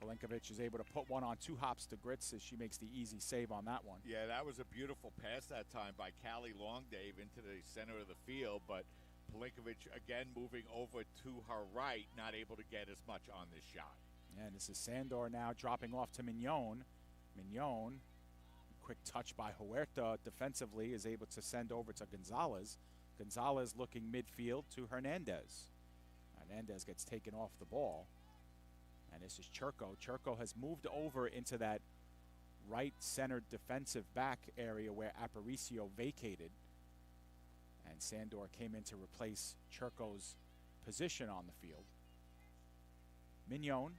Pelinkovic is able to put one on 2 hops to Grits as she makes the easy save on that one. Yeah, that was a beautiful pass that time by Callie Long, Dave, into the center of the field, but Pelinkovic again moving over to her right, not able to get as much on this shot. Yeah, and this is Sandor now dropping off to Mignon. Mignon, quick touch by Huerta defensively, is able to send over to Gonzalez. Gonzalez looking midfield to Hernandez. Hernandez gets taken off the ball. And this is Churko. Churko has moved over into that right-centered defensive back area where Aparicio vacated. And Sandor came in to replace Churko's position on the field. Mignon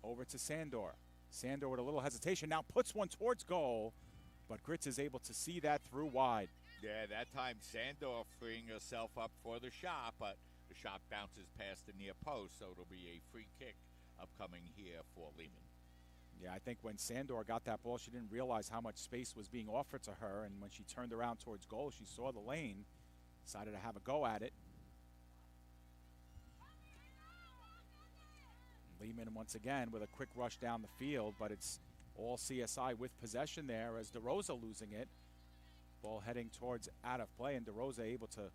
over to Sandor. Sandor with a little hesitation now puts one towards goal, but Grits is able to see that through wide. Yeah, that time Sandor freeing herself up for the shot, but the shot bounces past the near post, so it'll be a free kick upcoming here for Lehman. Yeah, I think when Sandor got that ball, she didn't realize how much space was being offered to her, and when she turned around towards goal, she saw the lane, decided to have a go at it. Lehman once again with a quick rush down the field, but it's all CSI with possession there as DeRosa losing it. Ball heading towards out of play, and DeRosa able to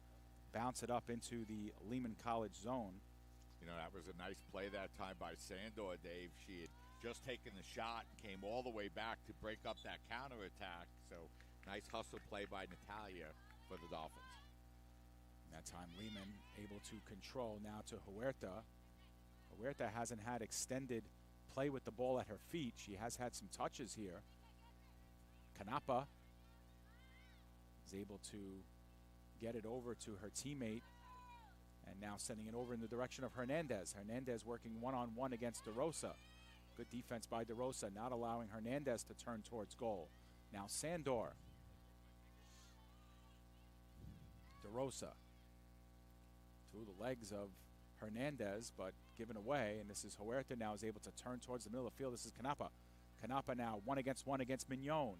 bounce it up into the Lehman College zone. You know, that was a nice play that time by Sandor, Dave. She had just taken the shot and came all the way back to break up that counterattack. So nice hustle play by Natalia for the Dolphins. That time Lehman able to control now to Huerta. Huerta hasn't had extended play with the ball at her feet. She has had some touches here. Canapa is able to get it over to her teammate, and now sending it over in the direction of Hernandez. Hernandez working one-on-one against DeRosa. Good defense by DeRosa, not allowing Hernandez to turn towards goal. Now Sandor. DeRosa through the legs of Hernandez, but given away, and this is Huerta now is able to turn towards the middle of the field. This is Canapa. Canapa now one against Mignon.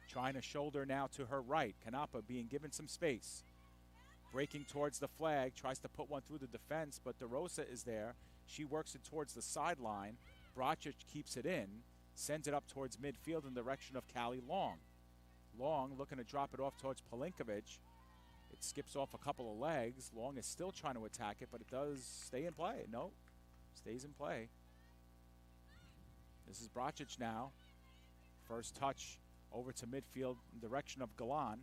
Trying to shoulder now to her right. Canapa being given some space. Breaking towards the flag, tries to put one through the defense, but DeRosa is there. She works it towards the sideline. Bracic keeps it in, sends it up towards midfield in the direction of Callie Long. Long looking to drop it off towards Pelinkovic. It skips off a couple of legs. Long is still trying to attack it, but it does stay in play. No, stays in play. This is Bracic now. First touch over to midfield in the direction of Galan.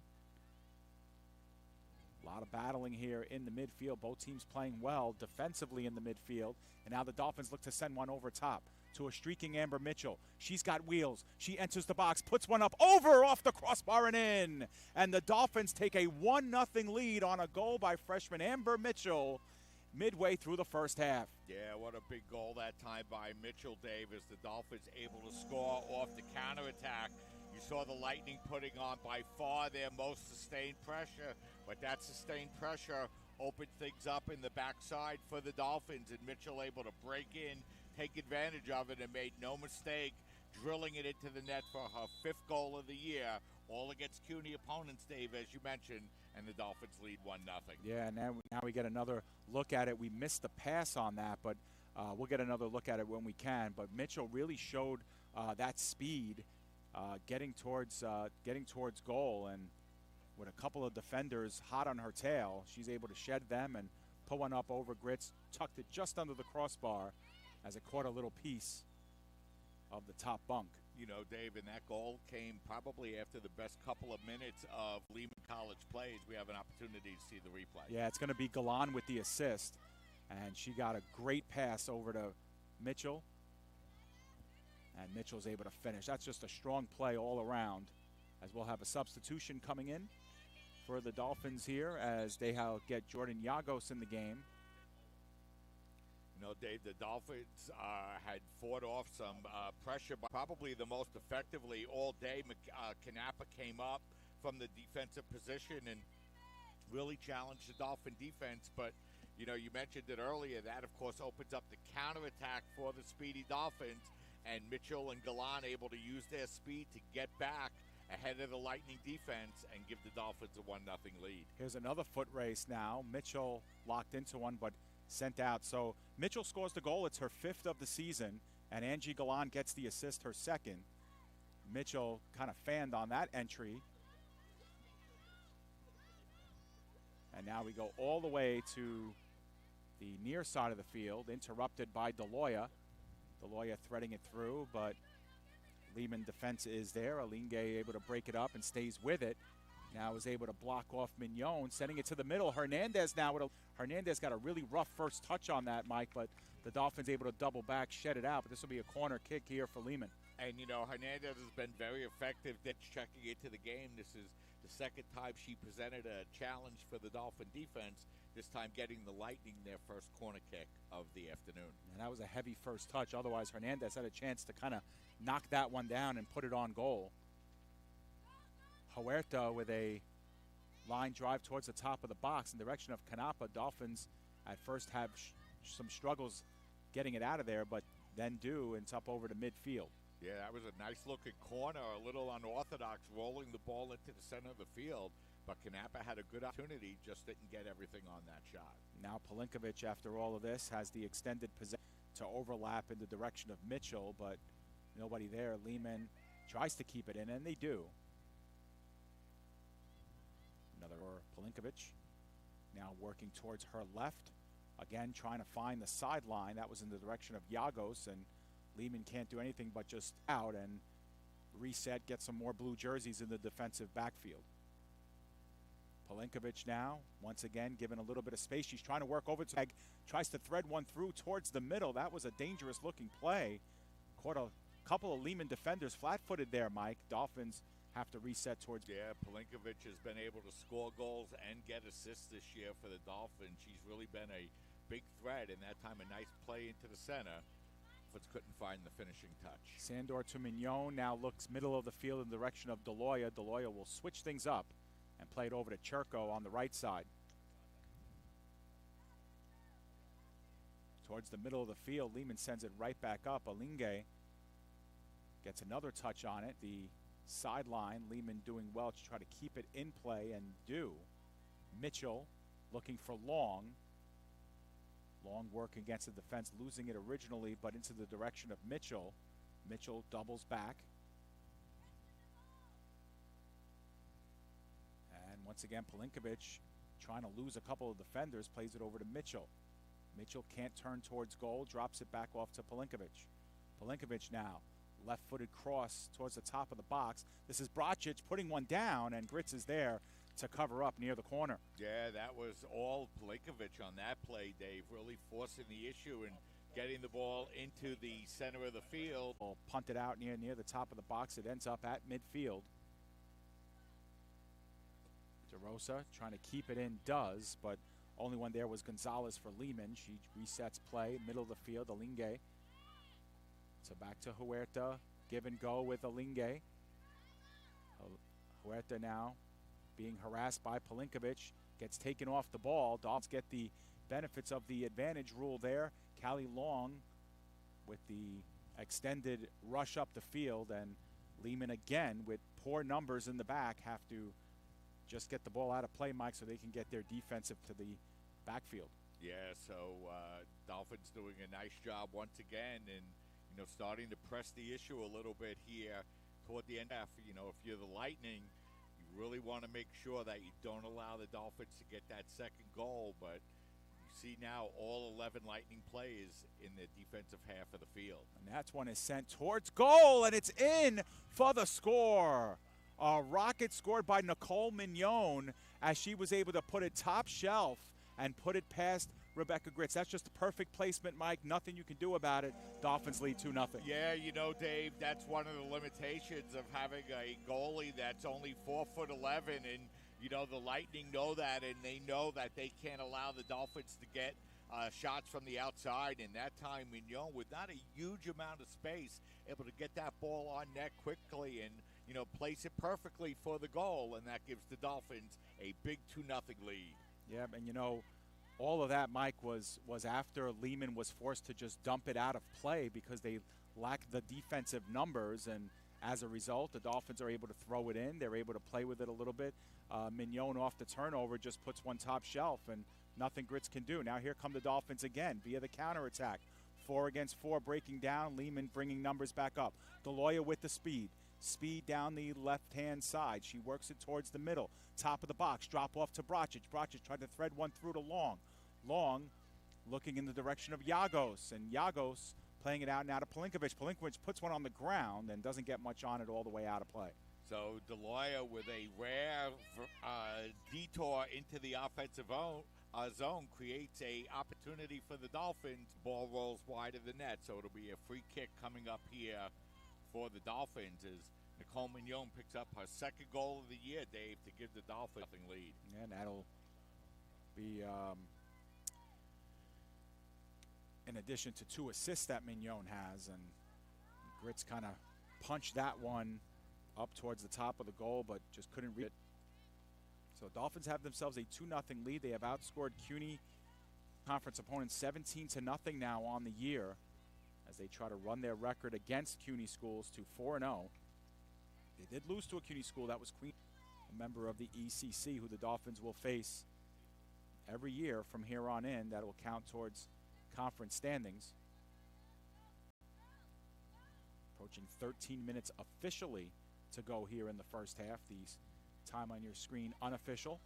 A lot of battling here in the midfield. Both teams playing well defensively in the midfield. And now the Dolphins look to send one over top to a streaking Amber Mitchell. She's got wheels. She enters the box, puts one up over off the crossbar and in. And the Dolphins take a 1-0 lead on a goal by freshman Amber Mitchell. midway through the first half. Yeah, what a big goal that time by Mitchell Davis. The Dolphins able to score off the counterattack. You saw the Lightning putting on by far their most sustained pressure, but that sustained pressure opened things up in the backside for the Dolphins, and Mitchell able to break in, take advantage of it, and made no mistake drilling it into the net for her 5th goal of the year, all against CUNY opponents, Dave, as you mentioned, and the Dolphins lead 1-0. Yeah, now we get another look at it. We missed the pass on that, but we'll get another look at it when we can. But Mitchell really showed that speed getting towards goal, and with a couple of defenders hot on her tail, she's able to shed them and put one up over Grits, tucked it just under the crossbar as it caught a little piece of the top bunk. You know, Dave, and that goal came probably after the best couple of minutes of Lehman College plays. We have an opportunity to see the replay. Yeah, it's going to be Galan with the assist, and she got a great pass over to Mitchell, and Mitchell's able to finish. That's just a strong play all around, as we'll have a substitution coming in for the Dolphins here as they get Jordan Yagos in the game. You know, Dave, the Dolphins had fought off some pressure, but probably the most effectively all day. Canapa came up from the defensive position and really challenged the Dolphin defense. But, you know, you mentioned it earlier. That, of course, opens up the counterattack for the speedy Dolphins. And Mitchell and Galan able to use their speed to get back ahead of the Lightning defense and give the Dolphins a 1-0 lead. Here's another foot race now. Mitchell locked into one, but sent out. So Mitchell scores the goal. It's her 5th of the season, and Angie Galan gets the assist, her 2nd. Mitchell kind of fanned on that entry. And now we go all the way to the near side of the field, interrupted by Deloya. Deloya threading it through, but Lehman defense is there. Alinge able to break it up and stays with it. Now is able to block off Mignon, sending it to the middle. Hernandez now Hernandez got a really rough first touch on that, Mike, but the Dolphins able to double back, shed it out. But this will be a corner kick here for Lehman. And, you know, Hernandez has been very effective checking into the game. This is the 2nd time she presented a challenge for the Dolphin defense, this time getting the Lightning their first corner kick of the afternoon. And that was a heavy first touch. Otherwise, Hernandez had a chance to kind of knock that one down and put it on goal. Huerta with a line drive towards the top of the box in the direction of Canapa. Dolphins at first have some struggles getting it out of there, but then do, and it's up over to midfield. Yeah, that was a nice-looking corner, a little unorthodox, rolling the ball into the center of the field. But Canapa had a good opportunity, just didn't get everything on that shot. Now Pelinkovic, after all of this, has the extended possession to overlap in the direction of Mitchell, but nobody there. Lehman tries to keep it in, and they do. Another Pelinkovic, now working towards her left. Again, trying to find the sideline. That was in the direction of Yagos, and Lehman can't do anything but just out and reset, get some more blue jerseys in the defensive backfield. Pelinkovic now, once again, given a little bit of space. She's trying to work over to tries to thread one through towards the middle. That was a dangerous-looking play. Caught a couple of Lehman defenders flat-footed there, Mike. Dolphins have to reset towards. Yeah, Pelinkovic has been able to score goals and get assists this year for the Dolphins. She's really been a big threat, and that time a nice play into the center. But couldn't find the finishing touch. Sandor to Mignon now looks middle of the field in the direction of Deloya. Deloya will switch things up and play it over to Cherko on the right side. Towards the middle of the field, Lehman sends it right back up. Alinge gets another touch on it. The sideline, Lehman doing well to try to keep it in play, and do. Mitchell looking for Long. Long work against the defense, losing it originally, but into the direction of Mitchell. Mitchell doubles back. And once again, Pelinkovic trying to lose a couple of defenders, plays it over to Mitchell. Mitchell can't turn towards goal, drops it back off to Pelinkovic. Pelinkovic now, left-footed cross towards the top of the box. This is Bracic putting one down, and Grits is there to cover up near the corner. Yeah, that was all Pelinkovic on that play, Dave, really forcing the issue and getting the ball into the center of the field. Punted out near the top of the box. It ends up at midfield. DeRosa trying to keep it in, does, but Only one there was Gonzalez for Lehman. She resets play, middle of the field, Alinge. So back to Huerta, give and go with Alinge. Huerta now being harassed by Pelinkovic, gets taken off the ball. Dolphins get the benefits of the advantage rule there. Callie Long with the extended rush up the field, and Lehman again with poor numbers in the back have to just get the ball out of play, Mike, so they can get their defensive to the backfield. Yeah, so Dolphins doing a nice job once again, and starting to press the issue a little bit here toward the end. If you're the Lightning, you really want to make sure that you don't allow the Dolphins to get that second goal. But you see now all 11 Lightning plays in the defensive half of the field. And that one is sent towards goal, and it's in for the score. A rocket scored by Nicole Mignon as she was able to put it top shelf and put it past Rebecca Gritz. That's just a perfect placement, Mike. Nothing you can do about it. Dolphins lead 2-0. Yeah, Dave, that's one of the limitations of having a goalie that's only 4'11", and the Lightning know that, and they know that they can't allow the Dolphins to get shots from the outside. And that time, Mignon, with not a huge amount of space, able to get that ball on net quickly and place it perfectly for the goal, and that gives the Dolphins a big 2-0 lead. Yeah, and all of that, Mike, was after Lehman was forced to just dump it out of play because they lacked the defensive numbers, and as a result, the Dolphins are able to throw it in. They're able to play with it a little bit. Mignon off the turnover just puts one top shelf, and nothing Gritz can do. Now here come the Dolphins again via the counterattack. 4 against 4 breaking down. Lehman bringing numbers back up. Deloya with the speed. Speed down the left-hand side. She works it towards the middle. Top of the box. Drop off to Bracic. Bracic tried to thread one through to Long. Long looking in the direction of Yagos. And Yagos playing it out now to Pelinkovic. Pelinkovic puts one on the ground and doesn't get much on it all the way out of play. So Deloya with a rare detour into the offensive zone creates a opportunity for the Dolphins. Ball rolls wide of the net, so it'll be a free kick coming up here for the Dolphins as Nicole Mignon picks up her second goal of the year, Dave, to give the Dolphins a lead. And that'll be in addition to 2 assists that Mignon has, and Gritz kind of punched that one up towards the top of the goal, but just couldn't reach it. So Dolphins have themselves a 2-0 lead. They have outscored CUNY conference opponents 17-0 now on the year, as they try to run their record against CUNY schools to 4-0. They did lose to a CUNY school. That was Queen, a member of the ECC, who the Dolphins will face every year from here on in. That will count towards conference standings. Approaching 13 minutes officially to go here in the first half. The time on your screen unofficial.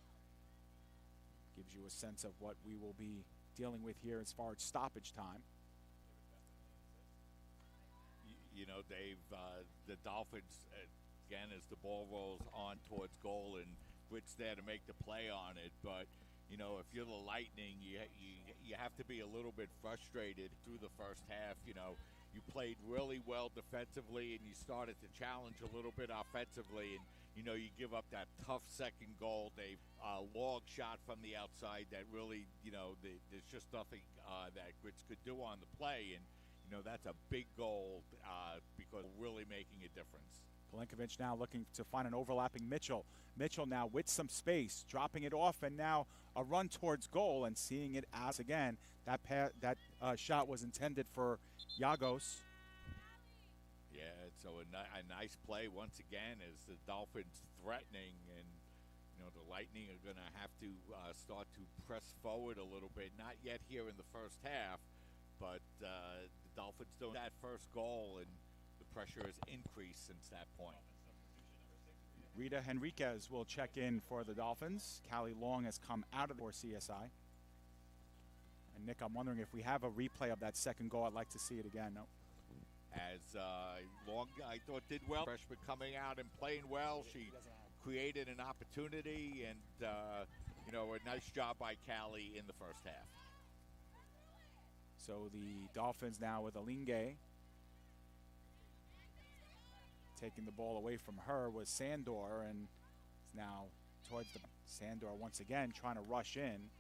Gives you a sense of what we will be dealing with here as far as stoppage time. Dave, the Dolphins, again, as the ball rolls on towards goal, and Gritz there to make the play on it. But, if you're the Lightning, you have to be a little bit frustrated through the first half. You played really well defensively, and you started to challenge a little bit offensively, and, you give up that tough second goal. They've long shot from the outside that really, there's just nothing that Gritz could do on the play, and that's a big goal because really making a difference. Pelinkovic now looking to find an overlapping Mitchell. Mitchell now with some space, dropping it off, and now a run towards goal and seeing it as again. That shot was intended for Yagos. Yeah, so a nice play once again as the Dolphins threatening, and the Lightning are going to have to start to press forward a little bit. Not yet here in the first half, but the Dolphins doing that first goal, and the pressure has increased since that point. Rita Henriquez will check in for the Dolphins. Callie Long has come out of the CSI. And Nick, I'm wondering if we have a replay of that second goal. I'd like to see it again. No. As Long, I thought, did well. Freshman coming out and playing well. She created an opportunity, and a nice job by Callie in the first half. So the Dolphins now with Alinge. Taking the ball away from her was Sandor, and now towards the Sandor once again trying to rush in.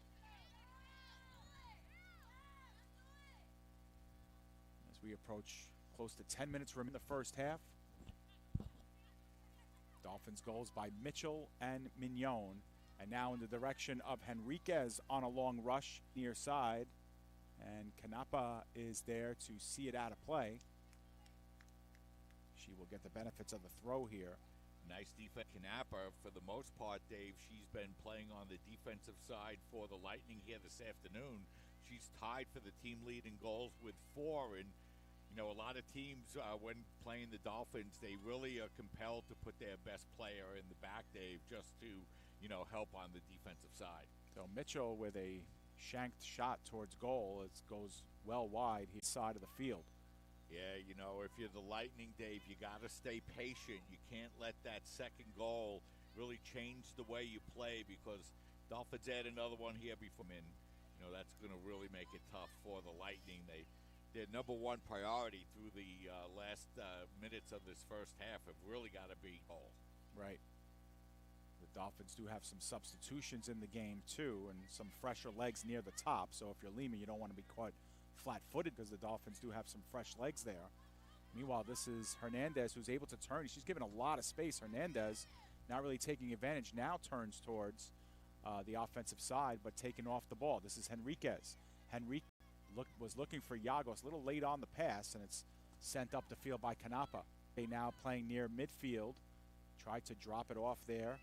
we approach close to 10 minutes remaining in the first half. Dolphins goals by Mitchell and Mignon. And now in the direction of Henriquez on a long rush near side. And Canapa is there to see it out of play. She will get the benefits of the throw here. Nice defense. Canapa, for the most part, Dave, she's been playing on the defensive side for the Lightning here this afternoon. She's tied for the team lead in goals with 4. And, you know, a lot of teams, when playing the Dolphins, they really are compelled to put their best player in the back, Dave, just to, you know, help on the defensive side. So Mitchell with a shanked shot towards goal. It goes well wide his side of the field. Yeah, you know, if you're the Lightning, Dave, you got to stay patient. You can't let that second goal really change the way you play, because Dolphins add another one here before in. You know, that's going to really make it tough for the Lightning. Their number one priority through the last minutes of this first half have really got to be goal. Right. The Dolphins do have some substitutions in the game, too, and some fresher legs near the top. So if you're Lehman, you don't want to be caught flat-footed, because the Dolphins do have some fresh legs there. Meanwhile, this is Hernandez, who's able to turn. She's given a lot of space. Hernandez not really taking advantage. Now turns towards the offensive side, but taking off the ball. This is Henriquez. Henriquez was looking for Yagos, a little late on the pass, and it's sent up the field by Canapa. They now playing near midfield. Tried to drop it off there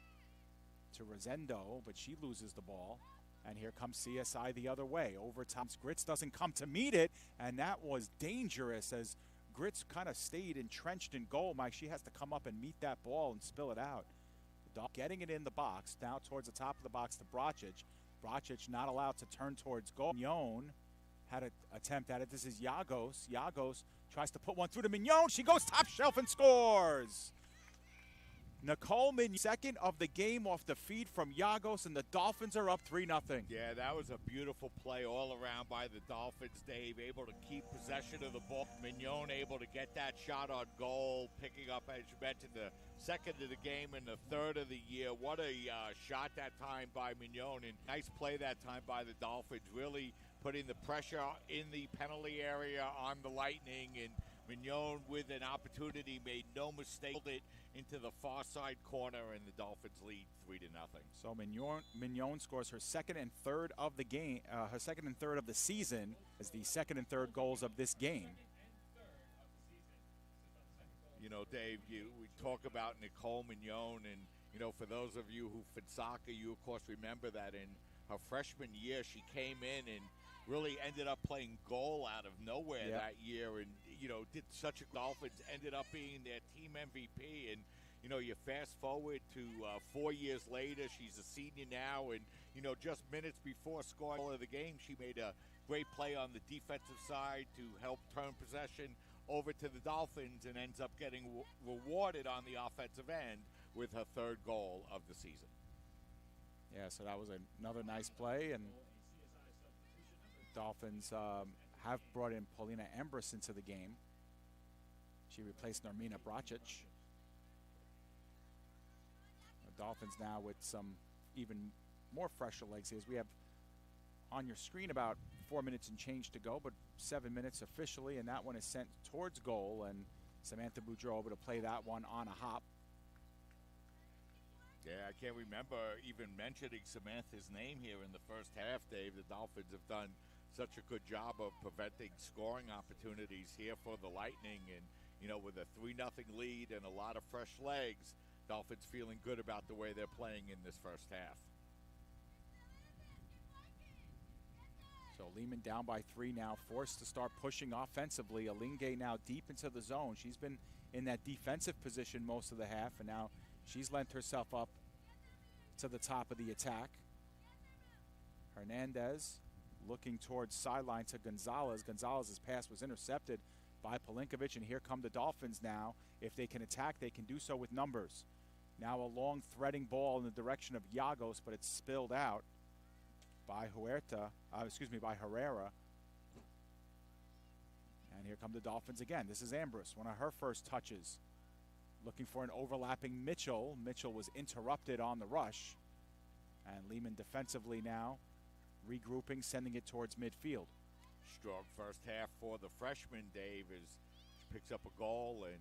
to Rosendo, but she loses the ball. And here comes CSI the other way. Overtime. Grits doesn't come to meet it, and that was dangerous as Grits kind of stayed entrenched in goal. Mike, she has to come up and meet that ball and spill it out. Getting it in the box, now towards the top of the box to Bracic. Bracic not allowed to turn towards goal. Mignon had an attempt at it. This is Yagos. Yagos tries to put one through to Mignon. She goes top shelf and scores. Nicole Mignon, second of the game off the feed from Yagos, and the Dolphins are up 3-0. Yeah, that was a beautiful play all around by the Dolphins, Dave. Able to keep possession of the ball. Mignon able to get that shot on goal, picking up, as you mentioned, the second of the game and the third of the year. What a shot that time by Mignon, and nice play that time by the Dolphins, really putting the pressure in the penalty area on the Lightning, and Mignon with an opportunity made no mistake, it into the far side corner, and the Dolphins lead 3-0. So Mignon scores her second and third of the game, her second and third of the season, as the second and third goals of this game. You know, Dave, we talk about Nicole Mignon, and you know, for those of you who fit soccer, you of course remember that in her freshman year, she came in and really ended up playing goal out of nowhere that year, and you know, did such a Dolphins, ended up being their team MVP. And you know, you fast forward to 4 years later, she's a senior now, and you know, just minutes before scoring of the game, she made a great play on the defensive side to help turn possession over to the Dolphins, and ends up getting rewarded on the offensive end with her third goal of the season. Yeah, so that was another nice play, and Dolphins have brought in Paulina Ambrose into the game. She replaced Normina Bracic. The Dolphins now with some even more fresher legs here. As we have on your screen about 4 minutes and change to go, but 7 minutes officially, and that one is sent towards goal, and Samantha Boudreau able to play that one on a hop. Yeah, I can't remember even mentioning Samantha's name here in the first half, Dave. The Dolphins have done such a good job of preventing scoring opportunities here for the Lightning, and you know, with a 3-0 lead and a lot of fresh legs, Dolphins feeling good about the way they're playing in this first half. So Lehman down by 3 now, forced to start pushing offensively. Alinge now deep into the zone. She's been in that defensive position most of the half, and now she's lent herself up to the top of the attack. Hernandez looking towards sideline to Gonzalez. Gonzalez's pass was intercepted by Pelinkovic, and here come the Dolphins now. If they can attack, they can do so with numbers. Now a long threading ball in the direction of Yagos, but it's spilled out by by Herrera. And here come the Dolphins again. This is Ambrose, one of her first touches. Looking for an overlapping Mitchell. Mitchell was interrupted on the rush. And Lehman defensively now regrouping, sending it towards midfield. Strong first half for the freshman, Dave, as she picks up a goal and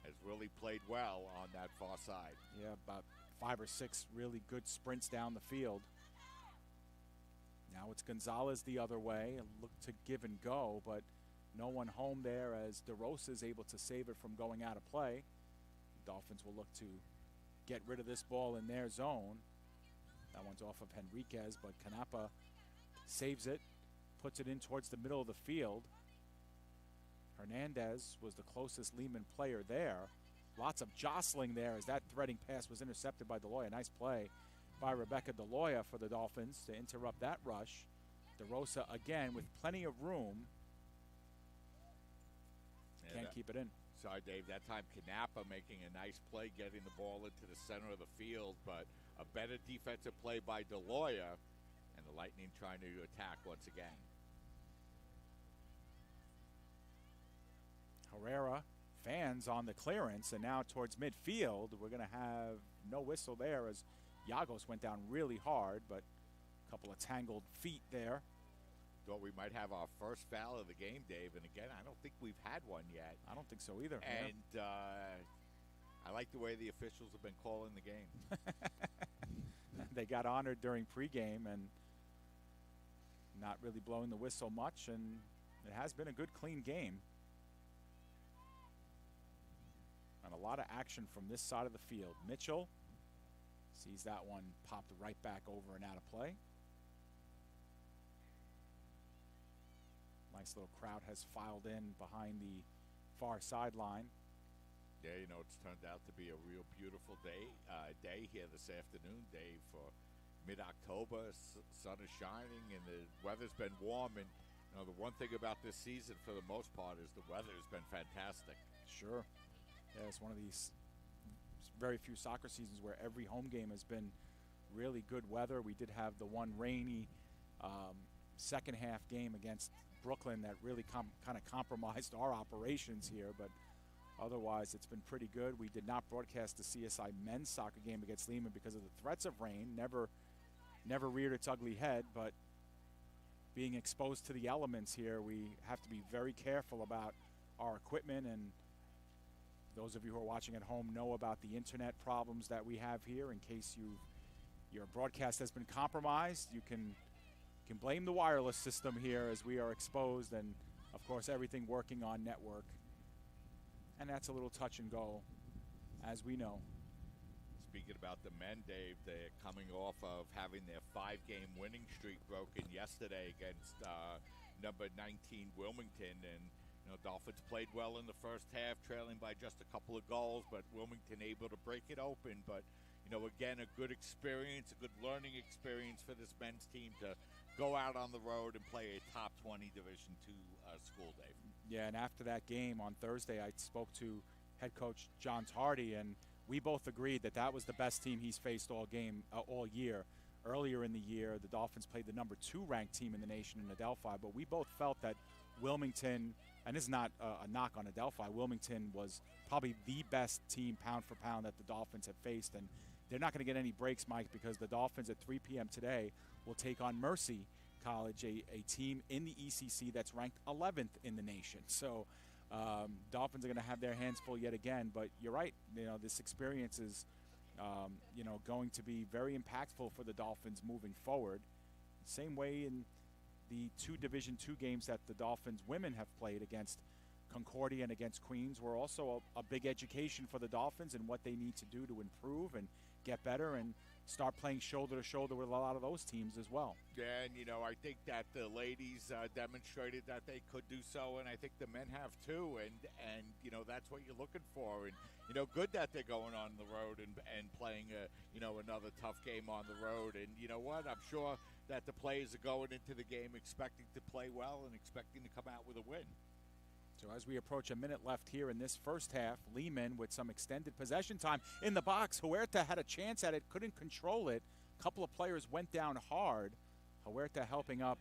has really played well on that far side. Yeah, about 5 or 6 really good sprints down the field. Now it's Gonzalez the other way, and look to give and go, but no one home there as DeRosa is able to save it from going out of play. The Dolphins will look to get rid of this ball in their zone. That one's off of Henriquez, but Canapa saves it, puts it in towards the middle of the field. Hernandez was the closest Lehman player there. Lots of jostling there as that threading pass was intercepted by DeLoya. Nice play by Rebecca DeLoya for the Dolphins to interrupt that rush. DeRosa again with plenty of room. Can't keep it in. Sorry, Dave, that time Canapa making a nice play, getting the ball into the center of the field, but a better defensive play by DeLoya, and the Lightning trying to attack once again. Herrera fans on the clearance, and now towards midfield. We're going to have no whistle there as Yagos went down really hard, but a couple of tangled feet there. Thought we might have our first foul of the game, Dave, and again, I don't think we've had one yet. I don't think so either. And I like the way the officials have been calling the game. They got honored during pregame and not really blowing the whistle much, and it has been a good, clean game. And a lot of action from this side of the field. Mitchell sees that one popped right back over and out of play. Nice little crowd has filed in behind the far sideline. Yeah, you know, it's turned out to be a real beautiful day here this afternoon, Dave, for mid-October. Sun is shining and the weather's been warm. And, you know, the one thing about this season for the most part is the weather has been fantastic. Sure. Yeah, it's one of these very few soccer seasons where every home game has been really good weather. We did have the one rainy second half game against Brooklyn that really kind of compromised our operations here, but otherwise it's been pretty good. We did not broadcast the CSI men's soccer game against Lehman because of the threats of rain. Never reared its ugly head, but being exposed to the elements here, we have to be very careful about our equipment. And those of you who are watching at home know about the internet problems that we have here. In case your broadcast has been compromised, you can blame the wireless system here as we are exposed, and of course everything working on network. And that's a little touch and go, as we know. Speaking about the men, Dave, they're coming off of having their 5-game winning streak broken yesterday against number 19 Wilmington, and you know, Dolphins played well in the first half, trailing by just a couple of goals, but Wilmington able to break it open. But you know, again, a good experience, a good learning experience for this men's team to go out on the road and play a top 20 Division II school, Dave. Yeah, and after that game on Thursday, I spoke to head coach John Tardy, and we both agreed that that was the best team he's faced all year. Earlier in the year, the Dolphins played the number 2 ranked team in the nation in Adelphi, but we both felt that Wilmington, and this is not a knock on Adelphi, Wilmington was probably the best team pound for pound that the Dolphins have faced, and they're not going to get any breaks, Mike, because the Dolphins at 3 p.m. today will take on Mercy College, a team in the ECC that's ranked 11th in the nation. So Dolphins are going to have their hands full yet again. But you're right, you know, this experience is, you know, going to be very impactful for the Dolphins moving forward. Same way in the 2 Division II games that the Dolphins women have played against Concordia and against Queens were also a big education for the Dolphins and what they need to do to improve and get better and start playing shoulder to shoulder with a lot of those teams as well. Yeah, and you know, I think that the ladies demonstrated that they could do so, and I think the men have too, and you know, that's what you're looking for. And you know, good that they're going on the road and playing you know, another tough game on the road. And you know what, I'm sure that the players are going into the game expecting to play well and expecting to come out with a win. So as we approach a minute left here in this first half, Lehman with some extended possession time in the box. Huerta had a chance at it, couldn't control it. A couple of players went down hard. Huerta helping up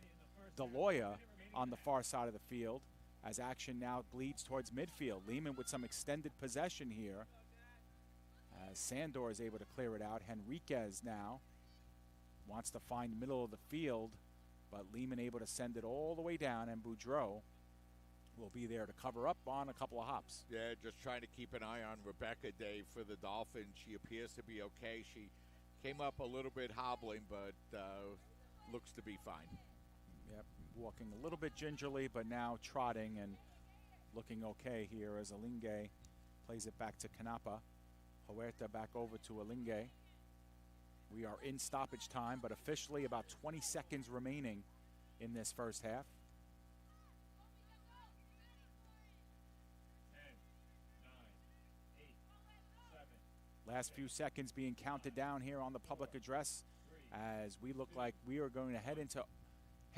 DeLoya on the far side of the field as action now bleeds towards midfield. Lehman with some extended possession here as Sandor is able to clear it out. Henriquez now wants to find middle of the field but Lehman able to send it all the way down, and Boudreaux will be there to cover up on a couple of hops. Yeah, just trying to keep an eye on Rebecca, Dave, for the Dolphins. She appears to be okay. She came up a little bit hobbling, but looks to be fine. Yep, walking a little bit gingerly, but now trotting and looking okay here as Alinge plays it back to Canapa. Huerta back over to Alinge. We are in stoppage time, but officially about 20 seconds remaining in this first half. 10, 9, 8, 7. Last few seconds being counted down here on the public address as we look like we are going to head into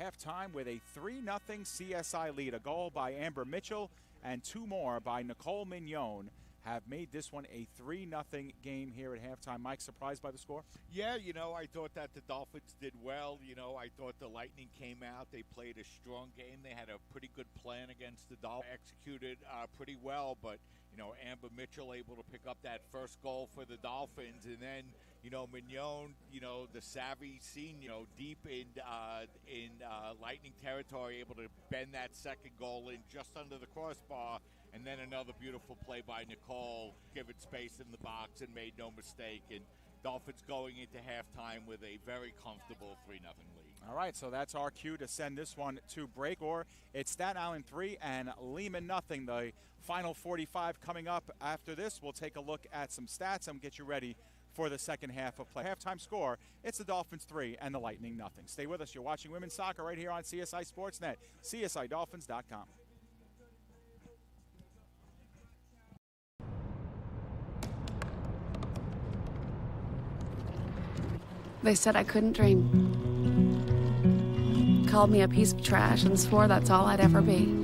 halftime with a 3-0 CSI lead. A goal by Amber Mitchell and 2 more by Nicole Mignon have made this one a 3-0 game here at halftime. Mike, surprised by the score? Yeah, I thought that the Dolphins did well. I thought the Lightning came out. They played a strong game. They had a pretty good plan against the Dolphins. Executed pretty well, but, Amber Mitchell able to pick up that first goal for the Dolphins. And then, Mignon, the savvy senior, deep in Lightning territory, able to bend that second goal in just under the crossbar. And then another beautiful play by Nicole, given space in the box and made no mistake. And Dolphins going into halftime with a very comfortable 3-0 lead. All right, so that's our cue to send this one to break. Or it's Staten Island 3 and Lehman 0. The final 45 coming up after this. We'll take a look at some stats and get you ready for the second half of play. Halftime score, it's the Dolphins 3 and the Lightning 0. Stay with us. You're watching women's soccer right here on CSI Sportsnet, CSIDolphins.com. They said I couldn't dream. Called me a piece of trash and swore that's all I'd ever be.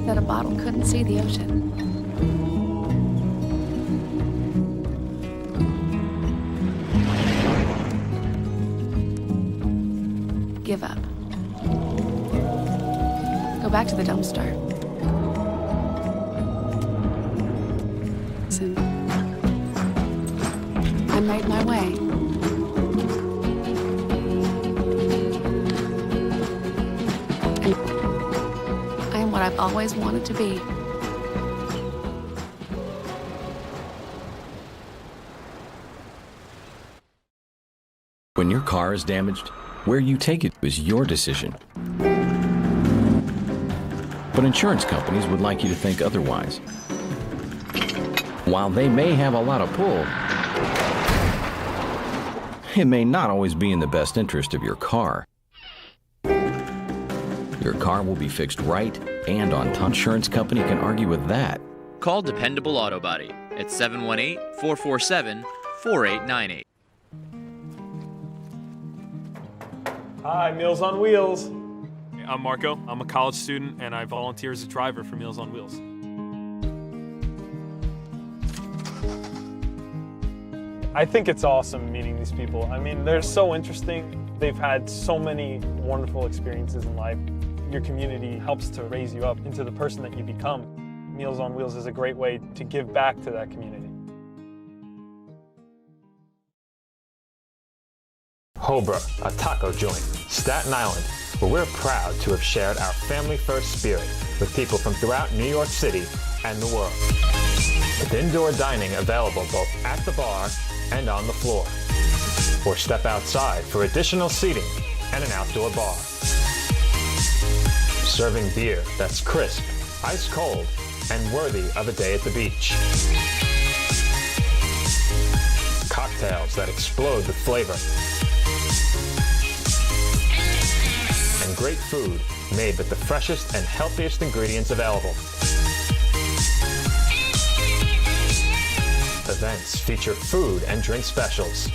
That a bottle couldn't see the ocean. Give up. Go back to the dumpster. I made my way. I am what I've always wanted to be. When your car is damaged, where you take it is your decision. But insurance companies would like you to think otherwise. While they may have a lot of pull, it may not always be in the best interest of your car. Your car will be fixed right and on time. Insurance company can argue with that. Call Dependable Auto Body at 718-447-4898. Hi, Meals on Wheels. I'm Marco. I'm a college student, and I volunteer as a driver for Meals on Wheels. I think it's awesome meeting these people. I mean, they're so interesting. They've had so many wonderful experiences in life. Your community helps to raise you up into the person that you become. Meals on Wheels is a great way to give back to that community. Hobra, a taco joint, Staten Island, where we're proud to have shared our family-first spirit with people from throughout New York City and the world. With indoor dining available both at the bar and on the floor. Or step outside for additional seating and an outdoor bar. Serving beer that's crisp, ice cold, and worthy of a day at the beach. Cocktails that explode with flavor. And great food made with the freshest and healthiest ingredients available. Events feature food and drink specials.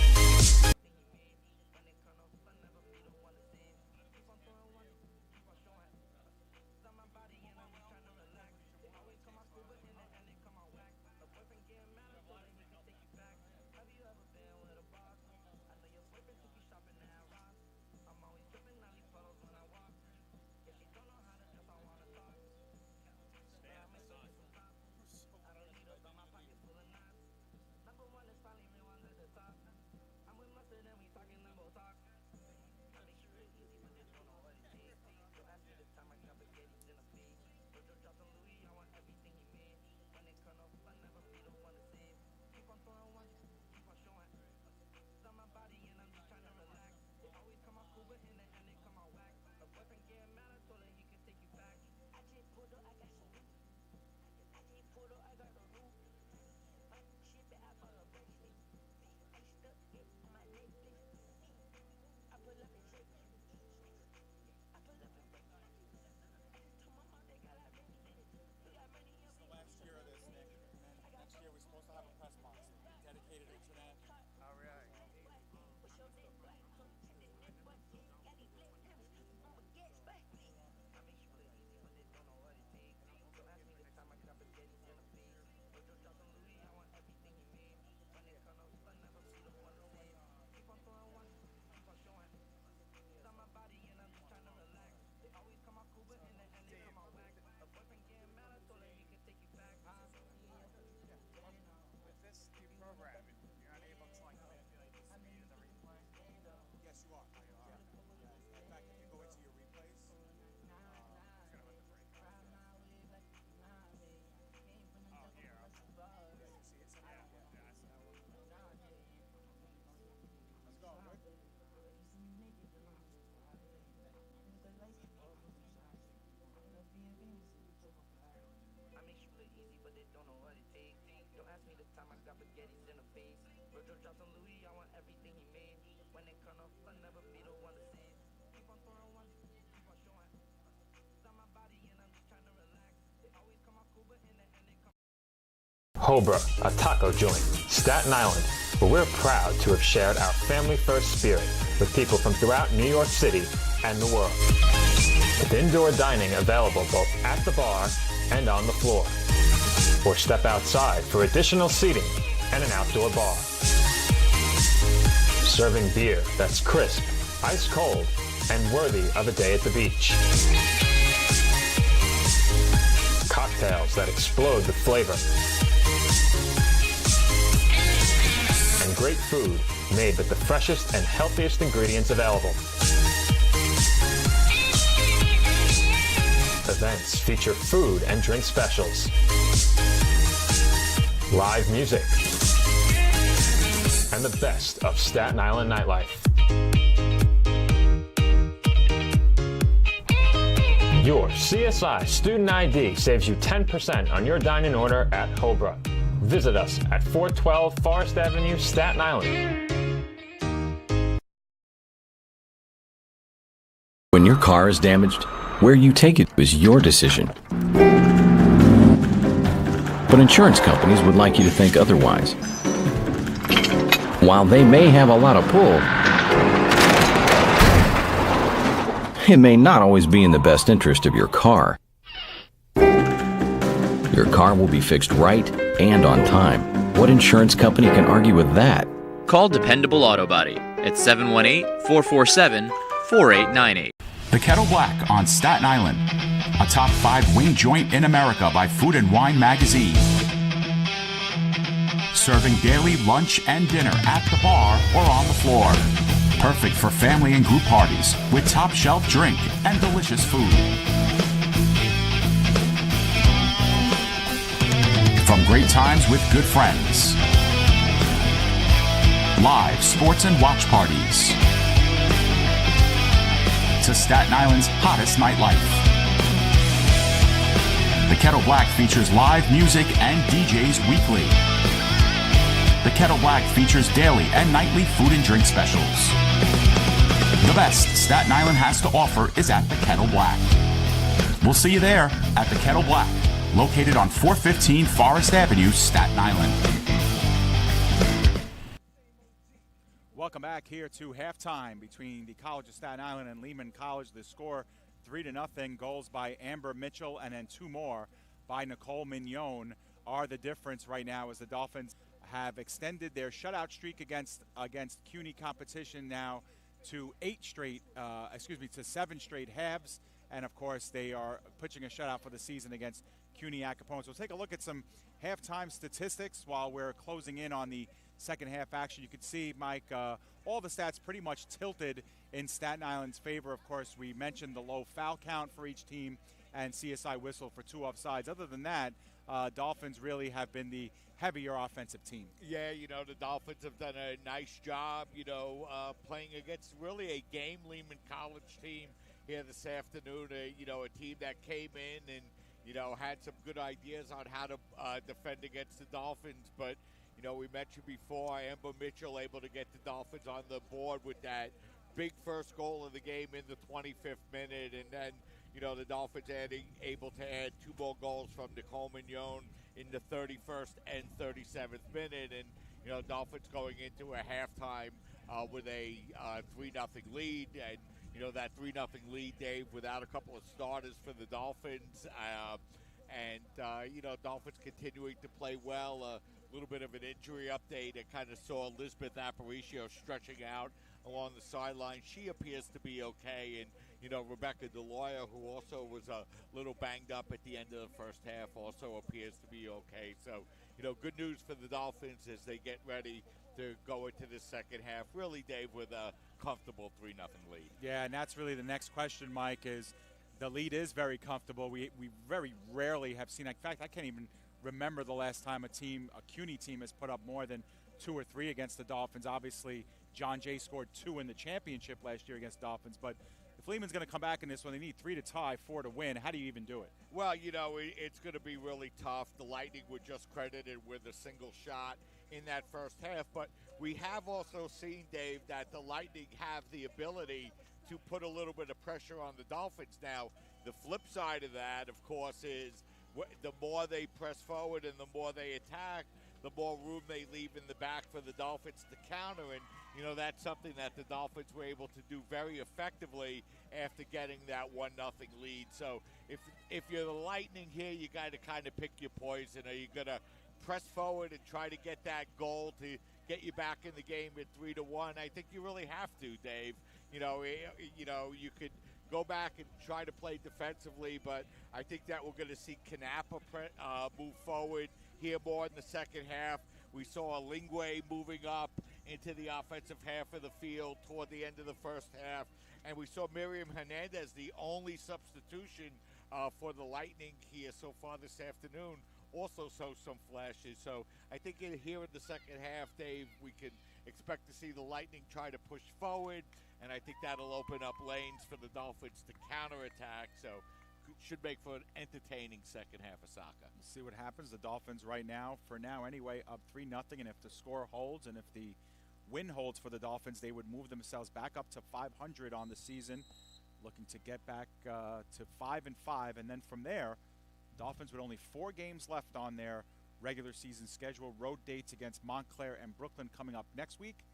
Hobra, a taco joint, Staten Island, where we're proud to have shared our family-first spirit with people from throughout New York City and the world. With indoor dining available both at the bar and on the floor. Or step outside for additional seating and an outdoor bar. Serving beer that's crisp, ice cold, and worthy of a day at the beach. Cocktails that explode with flavor. And great food made with the freshest and healthiest ingredients available. Events feature food and drink specials, live music, and the best of Staten Island nightlife. Your CSI Student ID saves you 10% on your dining order at Hobra. Visit us at 412 Forest Avenue, Staten Island. When your car is damaged, where you take it is your decision. But insurance companies would like you to think otherwise. While they may have a lot of pull, it may not always be in the best interest of your car. Your car will be fixed right and on time. What insurance company can argue with that? Call Dependable Auto Body at 718-447-4898. The Kettle Black on Staten Island, a top 5 wing joint in America by Food and Wine magazine. Serving daily lunch and dinner at the bar or on the floor. Perfect for family and group parties with top shelf drink and delicious food. From great times with good friends. Live sports and watch parties. To Staten Island's hottest nightlife. The Kettle Black features live music and DJs weekly. The Kettle Black features daily and nightly food and drink specials. The best Staten Island has to offer is at the Kettle Black. We'll see you there at the Kettle Black, located on 415 Forest Avenue, Staten Island. Welcome back here to halftime between the College of Staten Island and Lehman College. The score 3-0. Goals by Amber Mitchell and then 2 more by Nicole Mignon are the difference right now as the Dolphins have extended their shutout streak against CUNY competition now to 7 straight halves. And of course, they are pitching a shutout for the season against CUNY opponents. We'll take a look at some halftime statistics while we're closing in on the second half action. You can see, Mike, all the stats pretty much tilted in Staten Island's favor. Of course, we mentioned the low foul count for each team and CSI whistle for 2 offsides. Other than that, Dolphins really have been the heavier offensive team. Yeah, the Dolphins have done a nice job, playing against really a game Lehman College team here this afternoon. A team that came in and, had some good ideas on how to defend against the Dolphins. But, we mentioned before, Amber Mitchell able to get the Dolphins on the board with that big first goal of the game in the 25th minute. And then, the Dolphins able to add 2 more goals from Nicole Mignon in the 31st and 37th minute. And, Dolphins going into a halftime with a 3-0 lead. And, that 3-0 lead, Dave, without a couple of starters for the Dolphins. Dolphins continuing to play well. A little bit of an injury update. I kind of saw Elizabeth Aparicio stretching out along the sideline. She appears to be okay. And, Rebecca DeLoya, who also was a little banged up at the end of the first half, also appears to be okay. So, good news for the Dolphins as they get ready to go into the second half. Really, Dave, with a comfortable 3-0 lead. Yeah, and that's really the next question, Mike, is the lead is very comfortable. We very rarely have seen, in fact, I can't even remember the last time a CUNY team has put up more than 2 or 3 against the Dolphins. Obviously, John Jay scored 2 in the championship last year against Dolphins, but if Lehman's going to come back in this one, they need 3 to tie, 4 to win. How do you even do it? Well, you know, it's going to be really tough. The Lightning were just credited with a single shot in that first half, but we have also seen, Dave, that the Lightning have the ability to put a little bit of pressure on the Dolphins. Now, the flip side of that, of course, is the more they press forward and the more they attack, the more room they leave in the back for the Dolphins to counter. And, you know, that's something that the Dolphins were able to do very effectively after getting that 1-0 lead. So if you're the Lightning here, you got to kind of pick your poison. Are you going to press forward and try to get that goal to get you back in the game at 3-1? I think you really have to, Dave. You know, you could go back and try to play defensively, but I think that we're going to see Kanapa move forward here more in the second half. We saw Lingway moving up into the offensive half of the field toward the end of the first half, and we saw Miriam Hernandez, the only substitution for the Lightning here so far this afternoon, also show some flashes. So I think here in the second half, Dave, we can expect to see the Lightning try to push forward, and I think that'll open up lanes for the Dolphins to counterattack. So should make for an entertaining second half of soccer. We'll see what happens. The Dolphins right now, for now anyway, up 3-0, and if the score holds and if the win holds for the Dolphins, they would move themselves back up to 500 on the season, looking to get back to 5-5, and then from there, Dolphins with only 4 games left on their regular season schedule. Road dates against Montclair and Brooklyn coming up next week,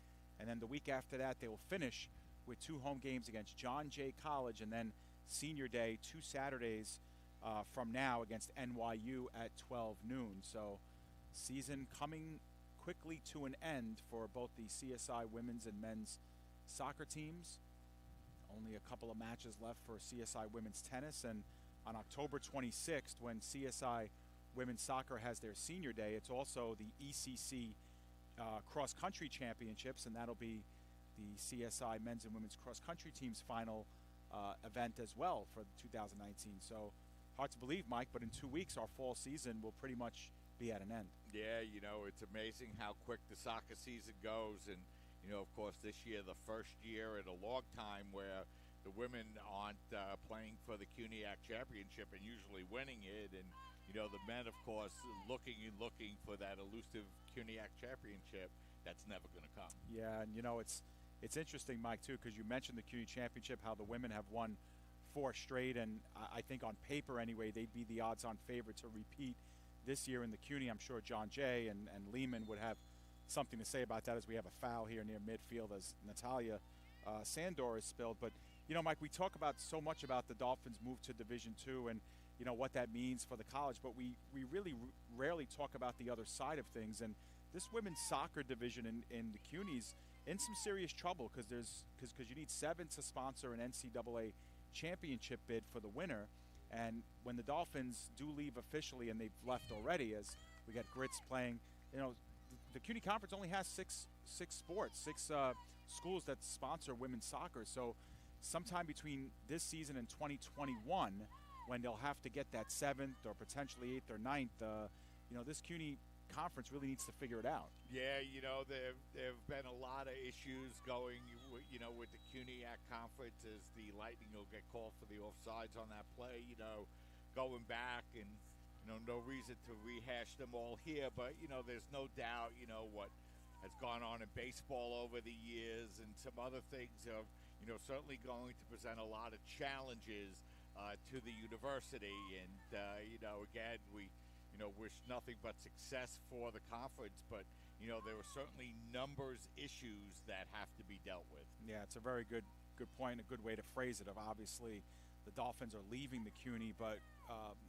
and then the week after that, they will finish with 2 home games against John Jay College, and then Senior Day, 2 Saturdays from now against NYU at 12 noon. So season coming quickly to an end for both the CSI women's and men's soccer teams. Only a couple of matches left for CSI women's tennis, and on October 26th, when CSI women's soccer has their Senior Day, it's also the ECC cross-country championships, and that'll be the CSI men's and women's cross-country team's final event as well for 2019. So hard to believe, Mike, but in 2 weeks our fall season will pretty much be at an end. Yeah, you know, it's amazing how quick the soccer season goes, and you know, of course, this year the first year in a long time where the women aren't playing for the CUNYAC championship and usually winning it, and you know, the men, of course, looking for that elusive CUNYAC championship. That's never going to come. Yeah, and you know, it's interesting, Mike, too, because you mentioned the CUNY Championship, how the women have won 4 straight, and I think on paper anyway, they'd be the odds-on favorite to repeat this year in the CUNY. I'm sure John Jay and Lehman would have something to say about that, as we have a foul here near midfield as Natalia Sandor is spilled. But, you know, Mike, we talk about so much about the Dolphins' move to Division II and, you know, what that means for the college, but we really rarely talk about the other side of things. And this women's soccer division in the CUNY's in some serious trouble because you need 7 to sponsor an NCAA championship bid for the winner. And when the Dolphins do leave officially, and they've left already, as we got Grits playing, you know, the CUNY Conference only has six sports, 6 schools that sponsor women's soccer. So sometime between this season and 2021, when they'll have to get that 7th or potentially 8th or 9th, you know, this CUNY Conference really needs to figure it out. Yeah, you know, there have been a lot of issues going, you know, with the CUNYAC Conference, as the Lightning will get called for the offsides on that play, you know, going back, and, you know, no reason to rehash them all here, but, you know, there's no doubt, you know, what has gone on in baseball over the years and some other things are, you know, certainly going to present a lot of challenges to the university. And, you know, again, we, you know, wish nothing but success for the conference, but, you know, there are certainly numbers issues that have to be dealt with. Yeah, it's a very good point, a good way to phrase it. Of obviously, the Dolphins are leaving the CUNY, but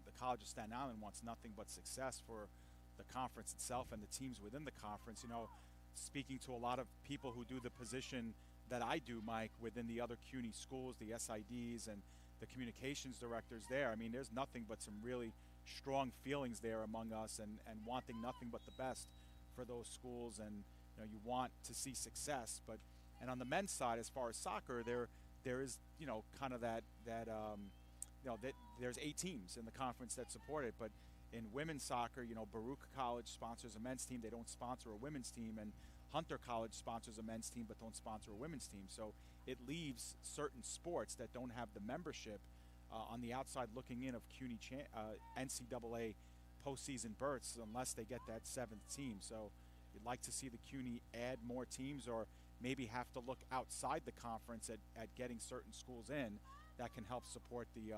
the College of Staten Island wants nothing but success for the conference itself and the teams within the conference. You know, speaking to a lot of people who do the position that I do, Mike, within the other CUNY schools, the SIDs and the communications directors there, I mean, there's nothing but some really strong feelings there among us, and wanting nothing but the best for those schools. And, you know, you want to see success, but, and on the men's side, as far as soccer, there is, you know, kind of that you know, that there's 8 teams in the conference that support it, but in women's soccer, you know, Baruch College sponsors a men's team. They don't sponsor a women's team. And Hunter College sponsors a men's team but don't sponsor a women's team. So it leaves certain sports that don't have the membership on the outside looking in of CUNY NCAA postseason berths unless they get that 7th team. So you'd like to see the CUNY add more teams, or maybe have to look outside the conference at getting certain schools in that can help support the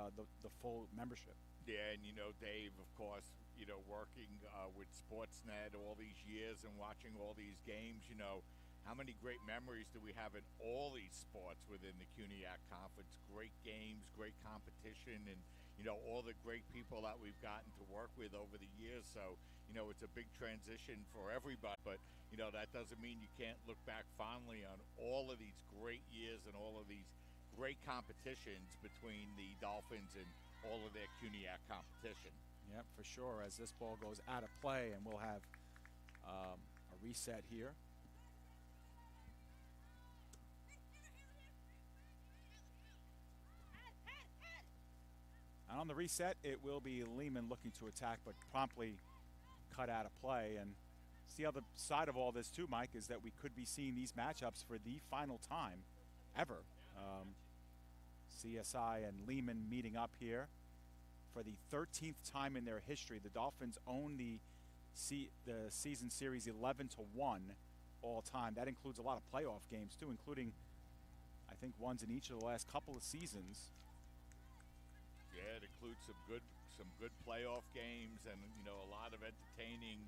full membership. Yeah, and you know, Dave, of course, you know, working with Sportsnet all these years and watching all these games, you know, how many great memories do we have in all these sports within the CUNYAC Conference? Great games, great competition, and, you know, all the great people that we've gotten to work with over the years. So, you know, it's a big transition for everybody. But, you know, that doesn't mean you can't look back fondly on all of these great years and all of these great competitions between the Dolphins and all of their CUNYAC competition. Yep, for sure, as this ball goes out of play, and we'll have a reset here. And on the reset, it will be Lehman looking to attack, but promptly cut out of play. And it's the other side of all this, too, Mike, is that we could be seeing these matchups for the final time ever. CSI and Lehman meeting up here for the 13th time in their history. The Dolphins own the season series 11-1 all time. That includes a lot of playoff games, too, including, I think, ones in each of the last couple of seasons. Yeah, it includes some good playoff games, and you know, a lot of entertaining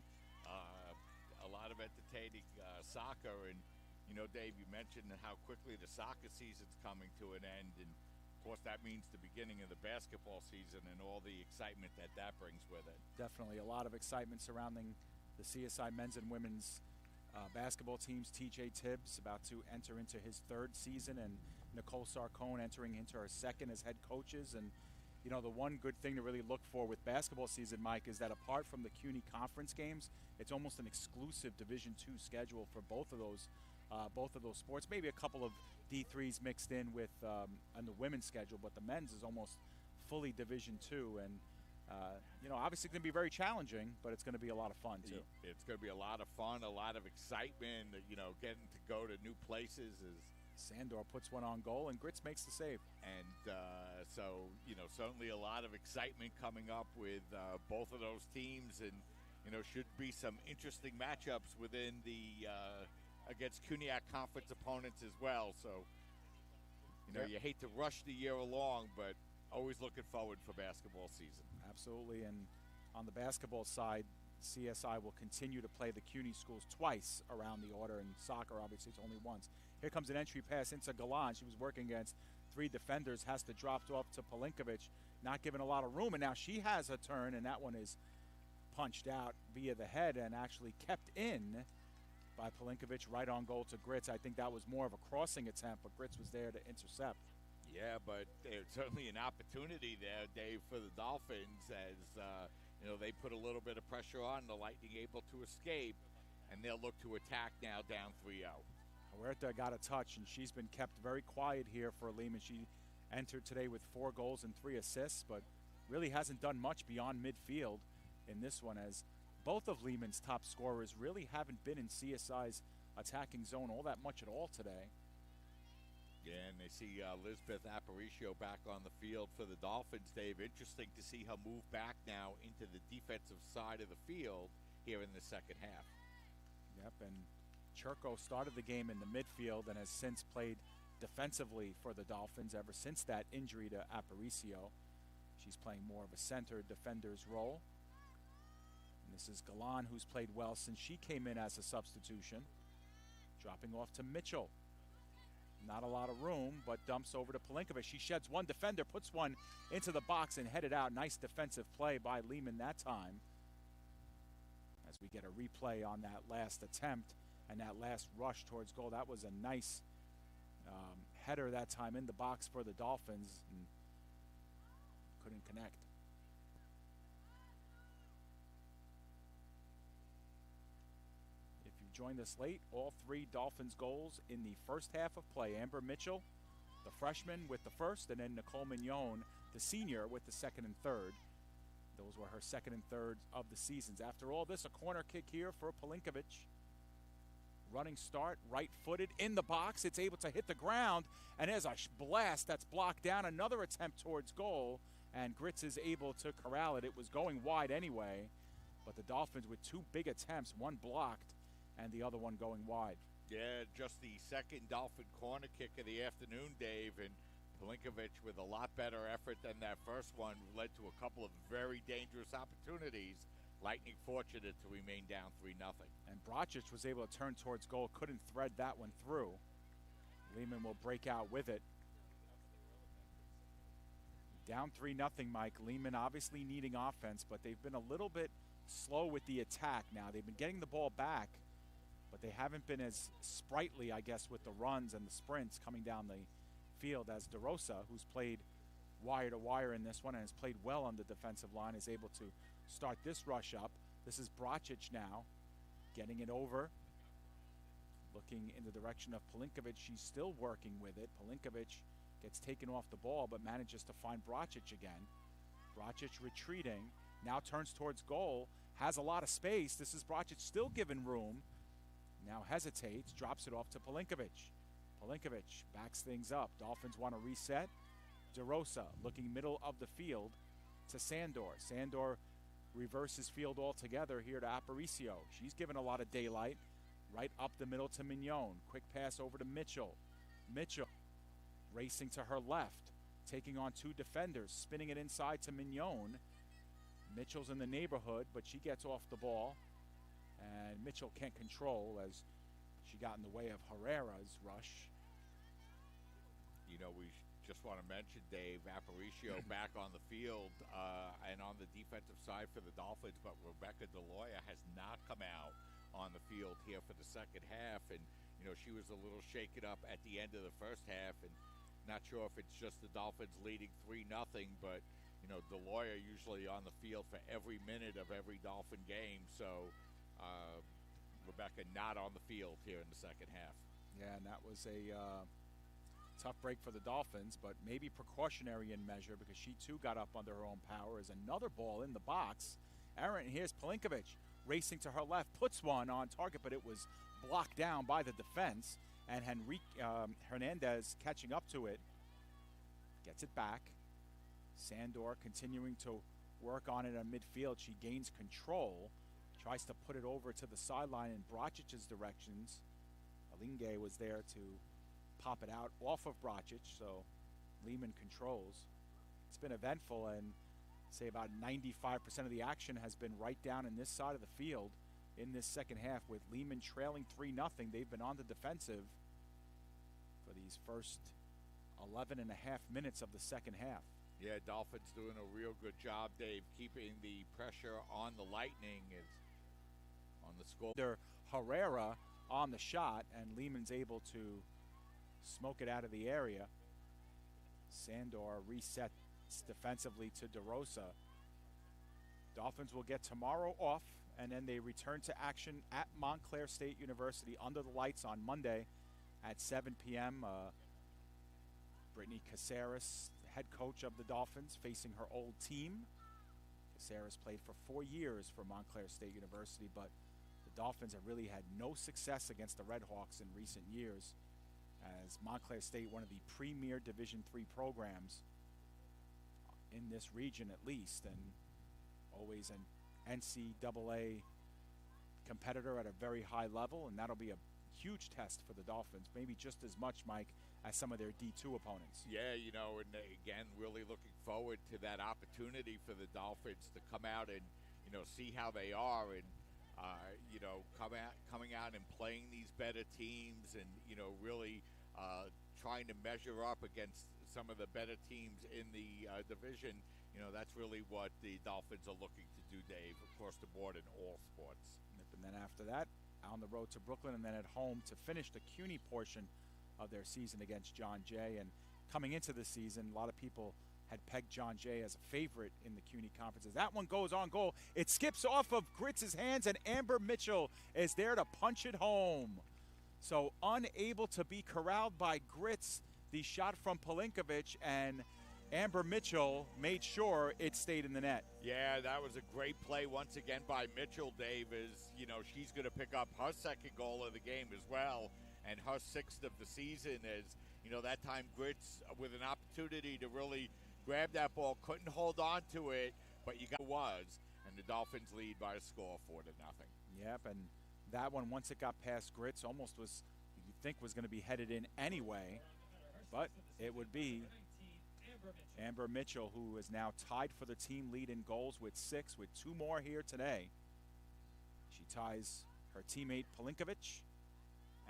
soccer. And you know, Dave, you mentioned how quickly the soccer season's coming to an end, and of course that means the beginning of the basketball season and all the excitement that brings with it. Definitely a lot of excitement surrounding the CSI men's and women's basketball teams. TJ Tibbs about to enter into his 3rd season, and Nicole Sarcone entering into her 2nd as head coaches. And you know, the one good thing to really look for with basketball season, Mike, is that apart from the CUNY conference games, it's almost an exclusive Division II schedule for both of those sports. Maybe a couple of D3s mixed in with on the women's schedule, but the men's is almost fully Division II. And you know, obviously it's going to be very challenging, but it's going to be a lot of fun too. It's going to be a lot of fun, a lot of excitement. You know, getting to go to new places is. Sandor puts one on goal, and Gritz makes the save. And so, you know, certainly a lot of excitement coming up with both of those teams, and, you know, should be some interesting matchups within the against CUNYAC conference opponents as well. So, you know, you hate to rush the year along, but always looking forward for basketball season. Absolutely. And on the basketball side, CSI will continue to play the CUNY schools twice around the order. In soccer, obviously, it's only once. Here comes an entry pass into Galan. She was working against 3 defenders, has to drop off to Pelinkovic, not given a lot of room. And now she has a turn, and that one is punched out via the head and actually kept in by Pelinkovic right on goal to Gritz. I think that was more of a crossing attempt, but Gritz was there to intercept. Yeah, but there's certainly an opportunity there, Dave, for the Dolphins as, you know, they put a little bit of pressure on, the Lightning able to escape, and they'll look to attack now down 3-0. Huerta got a touch, and she's been kept very quiet here for Lehman. She entered today with 4 goals and 3 assists, but really hasn't done much beyond midfield in this one, as both of Lehman's top scorers really haven't been in CSI's attacking zone all that much at all today. Yeah, and they see Lisbeth Aparicio back on the field for the Dolphins, Dave. Interesting to see her move back now into the defensive side of the field here in the second half. Yep, and Churko started the game in the midfield and has since played defensively for the Dolphins ever since that injury to Aparicio. She's playing more of a center defender's role. And this is Galan, who's played well since she came in as a substitution. Dropping off to Mitchell. Not a lot of room, but dumps over to Pelinkovic. She sheds one defender, puts one into the box and headed out. Nice defensive play by Lehman that time. As we get a replay on that last attempt and that last rush towards goal. That was a nice header that time in the box for the Dolphins, and couldn't connect. If you joined us late, all 3 Dolphins goals in the first half of play. Amber Mitchell, the freshman, with the first, and then Nicole Mignon, the senior, with the second and third. Those were her second and third of the seasons. After all this, a corner kick here for Pelinkovic. Running start, right-footed in the box. It's able to hit the ground, and there's a blast that's blocked down. Another attempt towards goal, and Gritz is able to corral it. It was going wide anyway, but the Dolphins with two big attempts, one blocked and the other one going wide. Yeah, just the second Dolphin corner kick of the afternoon, Dave, and Pelinkovic with a lot better effort than that first one led to a couple of very dangerous opportunities. Lightning fortunate to remain down 3-0. And Brocic was able to turn towards goal, couldn't thread that one through. Lehman will break out with it. Down 3-0, Mike. Lehman obviously needing offense, but they've been a little bit slow with the attack now. They've been getting the ball back, but they haven't been as sprightly, I guess, with the runs and the sprints coming down the field as DeRosa, who's played wire to wire in this one and has played well on the defensive line, is able to start this rush up. This is Brocic now, getting it over, looking in the direction of Pelinkovic. She's still working with it. Pelinkovic gets taken off the ball but manages to find Brocic again. Brocic retreating, now turns towards goal, has a lot of space. This is Brocic still given room, now hesitates, drops it off to Pelinkovic. Pelinkovic backs things up. Dolphins want to reset. DeRosa looking middle of the field to Sandor. Sandor reverses field altogether here to Aparicio. She's given a lot of daylight. Right up the middle to Mignon. Quick pass over to Mitchell. Mitchell racing to her left, taking on two defenders, spinning it inside to Mignon. Mitchell's in the neighborhood, but she gets off the ball, and Mitchell can't control as she got in the way of Herrera's rush. You know, we just want to mention, Dave, Aparicio back on the field and on the defensive side for the Dolphins, but Rebecca DeLoya has not come out on the field here for the second half. And, you know, she was a little shaken up at the end of the first half, and not sure if it's just the Dolphins leading 3-0, but, you know, DeLoya usually on the field for every minute of every Dolphin game. So Rebecca not on the field here in the second half. Yeah, and that was a tough break for the Dolphins, but maybe precautionary in measure because she too got up under her own power. As another ball in the box. Aaron, here's Pelinkovic racing to her left, puts one on target, but it was blocked down by the defense, and Hernandez catching up to it, gets it back. Sandor continuing to work on it on midfield. She gains control, tries to put it over to the sideline in Brocic's directions. Alinge was there to pop it out off of Brocic, so Lehman controls. It's been eventful, and say about 95% of the action has been right down in this side of the field in this second half, with Lehman trailing 3-0. They've been on the defensive for these first 11 and a half minutes of the second half. Yeah, Dolphins doing a real good job, Dave, keeping the pressure on the Lightning on the score. Herrera on the shot, and Lehman's able to smoke it out of the area. Sandor resets defensively to DeRosa. Dolphins will get tomorrow off, and then they return to action at Montclair State University under the lights on Monday at 7 p.m. Brittany Caceres, the head coach of the Dolphins, facing her old team. Caceres played for 4 years for Montclair State University, but the Dolphins have really had no success against the Red Hawks in recent years, as Montclair State, one of the premier Division III programs in this region at least, and always an NCAA competitor at a very high level, and that'll be a huge test for the Dolphins, maybe just as much, Mike, as some of their D2 opponents. Yeah, you know, and again, really looking forward to that opportunity for the Dolphins to come out and, you know, see how they are, and you know, coming out and playing these better teams, and, you know, really trying to measure up against some of the better teams in the division. You know, that's really what the Dolphins are looking to do, Dave, across the board in all sports. And then after that, on the road to Brooklyn, and then at home to finish the CUNY portion of their season against John Jay. And coming into the season, a lot of people had pegged John Jay as a favorite in the CUNY conferences. That one goes on goal. It skips off of Gritz's hands, and Amber Mitchell is there to punch it home. So unable to be corralled by Gritz, the shot from Pelinkovic, and Amber Mitchell made sure it stayed in the net. Yeah, that was a great play once again by Mitchell, Dave. She's going to pick up her second goal of the game as well, and her sixth of the season. That time Grits with an opportunity to really grab that ball, couldn't hold on to it, but you got was, and the Dolphins lead by a score of 4-0. Yep, and that one, once it got past Grits, almost was, you'd think was going to be headed in anyway, but it would be Amber Mitchell, who is now tied for the team lead in goals with 6, with 2 more here today. She ties her teammate Pelinkovic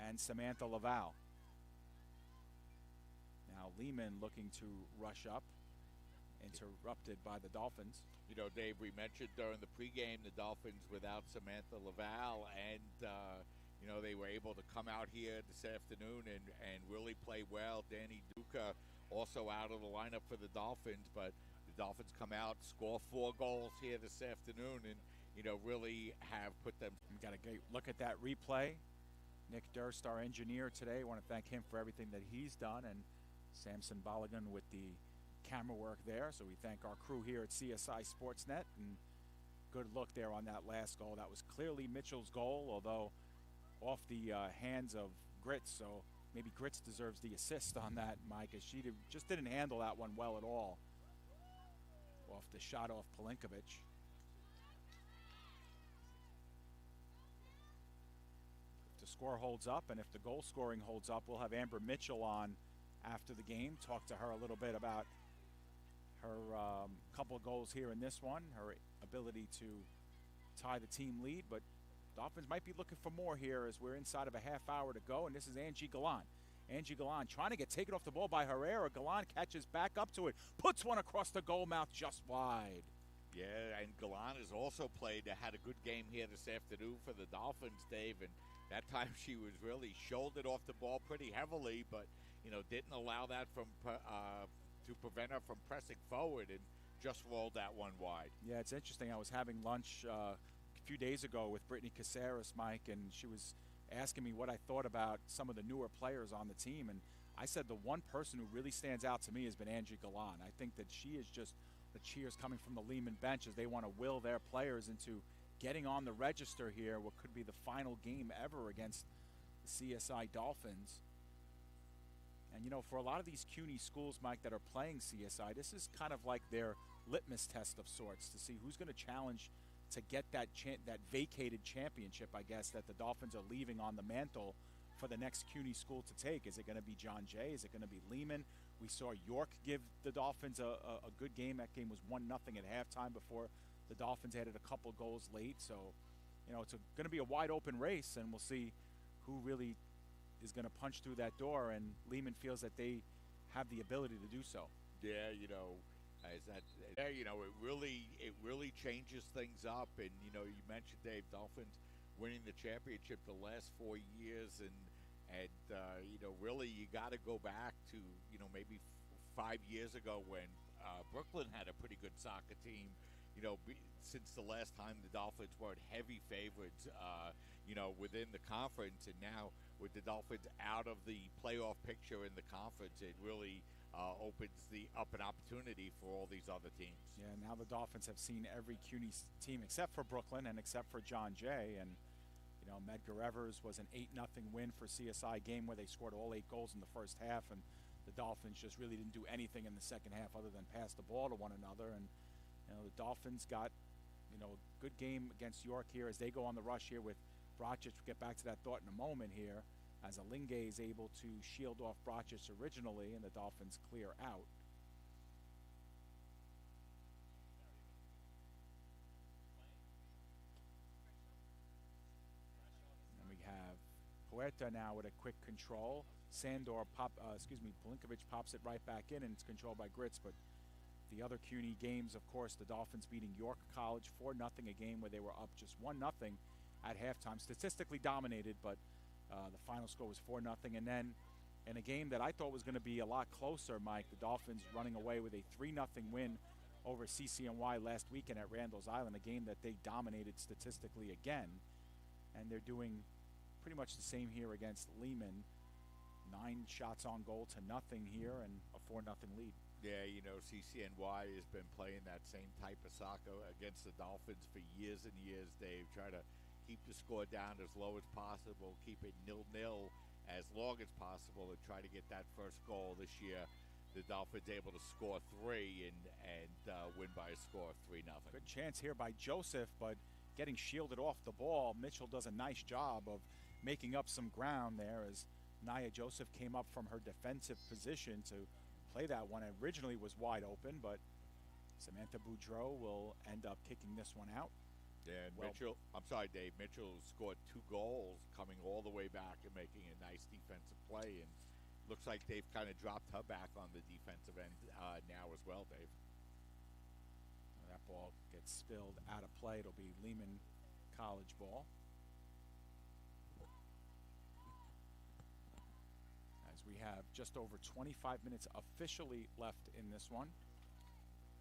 and Samantha Laval. Now Lehman looking to rush up, interrupted by the Dolphins. Dave, we mentioned during the pregame the Dolphins without Samantha Laval, and they were able to come out here this afternoon and really play well. Danny Duca also out of the lineup for the Dolphins, but the Dolphins come out, score 4 goals here this afternoon, and really have put them. We've got a great look at that replay. Nick Durst, our engineer today, I want to thank him for everything that he's done, and Samson Balogun with the camera work there. So we thank our crew here at CSI Sportsnet, and good look there on that last goal. That was clearly Mitchell's goal, although off the hands of Grits, so maybe Grits deserves the assist on that, Mike, as she just didn't handle that one well at all. Off the shot off Pelinkovic. If the score holds up, and if the goal scoring holds up, we'll have Amber Mitchell on after the game, talk to her a little bit about her couple of goals here in this one, her ability to tie the team lead, but Dolphins might be looking for more here as we're inside of a half hour to go, and this is Angie Gallant. Angie Gallant trying to get taken off the ball by Herrera. Gallant catches back up to it, puts one across the goal mouth just wide. Yeah, and Gallant has also had a good game here this afternoon for the Dolphins, Dave, and that time she was really shouldered off the ball pretty heavily, but didn't allow that to prevent her from pressing forward, and just rolled that one wide. Yeah, it's interesting. I was having lunch a few days ago with Brittany Caceres, Mike, and she was asking me what I thought about some of the newer players on the team, and I said the one person who really stands out to me has been Angie Gallant. I think that she is just the cheers coming from the Lehman bench as they want to will their players into getting on the register here, what could be the final game ever against the CSI Dolphins. And for a lot of these CUNY schools, Mike, that are playing CSI, this is kind of like their litmus test of sorts to see who's going to challenge to get that vacated championship, I guess, that the Dolphins are leaving on the mantle for the next CUNY school to take. Is it going to be John Jay? Is it going to be Lehman? We saw York give the Dolphins a good game. That game was 1-0 at halftime before the Dolphins added a couple goals late. So, it's going to be a wide open race, and we'll see who really is going to punch through that door, and Lehman feels that they have the ability to do so. Yeah, it really changes things up, and you mentioned, Dave, Dolphins winning the championship the last 4 years, and really you got to go back to maybe 5 years ago when Brooklyn had a pretty good soccer team. Since the last time the Dolphins weren't heavy favorites, within the conference, and now with the Dolphins out of the playoff picture in the conference, it really opens up an opportunity for all these other teams. Yeah, now the Dolphins have seen every CUNY team except for Brooklyn and except for John Jay, and Medgar Evers was an 8-0 win for CSI game where they scored all 8 goals in the first half, and the Dolphins just really didn't do anything in the second half other than pass the ball to one another. And the Dolphins got a good game against York here as they go on the rush here with Brocic. We'll get back to that thought in a moment here, as Alinge is able to shield off Brocic originally, and the Dolphins clear out. And we have Puerta now with a quick control. Pelinkovic pops it right back in, and it's controlled by Grits. But the other CUNY games, of course, the Dolphins beating York College 4-0, a game where they were up just 1-0 at halftime, statistically dominated, but the final score was 4-0. And then in a game that I thought was going to be a lot closer, Mike, the Dolphins running away with a 3-0 win over CCNY last weekend at Randall's Island, a game that they dominated statistically again. And they're doing pretty much the same here against Lehman. 9 shots on goal to nothing here, and a 4-0 lead. Yeah, you know, CCNY has been playing that same type of soccer against the Dolphins for years and years, Dave. Try to keep the score down as low as possible, keep it 0-0 as long as possible, and try to get that first goal this year. The Dolphins able to score 3 and win by a score of 3-0. Good chance here by Joseph, but getting shielded off the ball. Mitchell does a nice job of making up some ground there as Nia Joseph came up from her defensive position to play that one. It originally was wide open, but Samantha Boudreau will end up kicking this one out. Yeah, and Dave. Mitchell scored 2 goals coming all the way back and making a nice defensive play, and looks like they've kind of dropped her back on the defensive end now as well, Dave. That ball gets spilled out of play. It'll be Lehman College ball. As we have just over 25 minutes officially left in this one.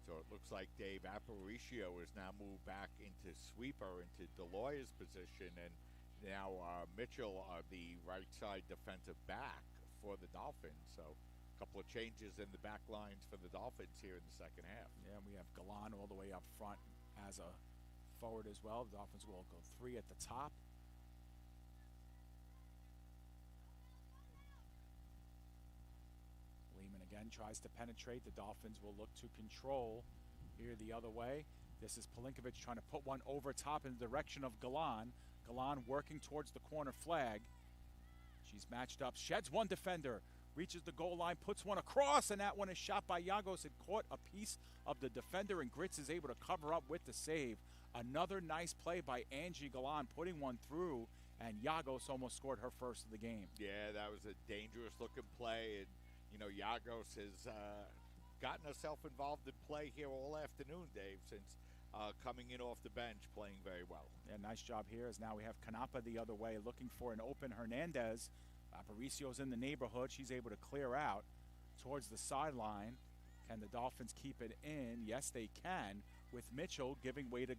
So it looks like Dave Aparicio has now moved back into sweeper, into Deloya's position, and now Mitchell are the right side defensive back for the Dolphins. So a couple of changes in the back lines for the Dolphins here in the second half. Yeah, we have Galan all the way up front as a forward as well. The Dolphins will go 3 at the top. Lehman again tries to penetrate. The Dolphins will look to control here the other way. This is Pelinkovic trying to put one over top in the direction of Galan. Galan working towards the corner flag. She's matched up, sheds one defender, reaches the goal line, puts one across, and that one is shot by Yagos. It caught a piece of the defender, and Gritz is able to cover up with the save. Another nice play by Angie Galan, putting one through, and Yagos almost scored her first of the game. Yeah, that was a dangerous-looking play, and, you know, Yagos has gotten herself involved in play here all afternoon, Dave, since coming in off the bench, playing very well. Yeah, nice job here as now we have Canapa the other way looking for an open Hernandez. Aparicio's in the neighborhood. She's able to clear out towards the sideline. Can the Dolphins keep it in? Yes, they can, with Mitchell giving way to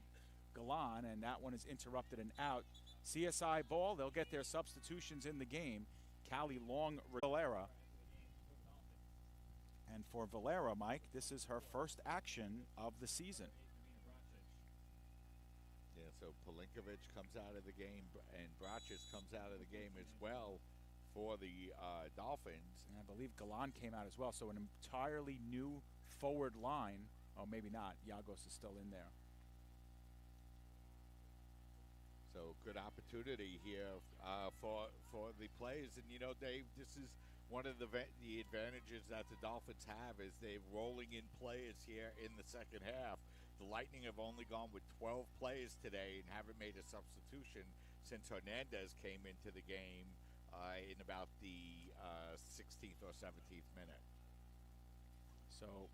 Galan, and that one is interrupted and out. CSI ball, they'll get their substitutions in the game. Callie Long, Valera. And for Valera, Mike, this is her first action of the season. Yeah, so Pelinkovic comes out of the game, and Brachis comes out of the game as well for the Dolphins. And I believe Galan came out as well, so an entirely new forward line. Oh, maybe not. Yagos is still in there. So good opportunity here for the players. And, you know, Dave, this is one of the advantages that the Dolphins have is they're rolling in players here in the second half. The Lightning have only gone with 12 players today and haven't made a substitution since Hernandez came into the game in about the 16th or 17th minute. So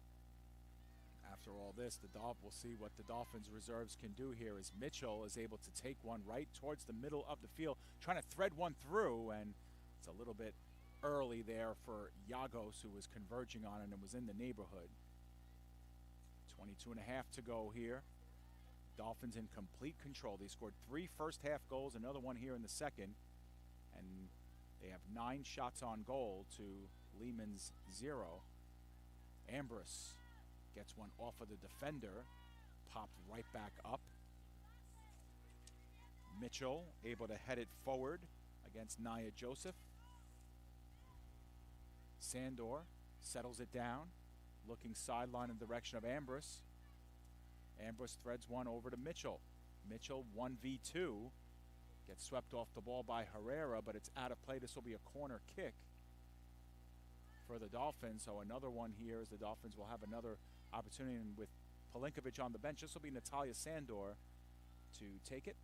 after all this, we'll see what the Dolphins reserves can do here as Mitchell is able to take one right towards the middle of the field, trying to thread one through, and it's a little bit early there for Yagos, who was converging on it and was in the neighborhood. 22 and a half to go here. Dolphins in complete control. They scored 3 first-half goals, another one here in the second, and they have 9 shots on goal to Lehman's 0. Ambrose gets one off of the defender, popped right back up. Mitchell able to head it forward against Nia Joseph. Sandor settles it down, looking sideline in the direction of Ambrose. Ambrose threads one over to Mitchell. Mitchell 1v2. Gets swept off the ball by Herrera, but it's out of play. This will be a corner kick for the Dolphins. So another one here as the Dolphins will have another opportunity. And with Pelinkovic on the bench, this will be Natalia Sandor to take it.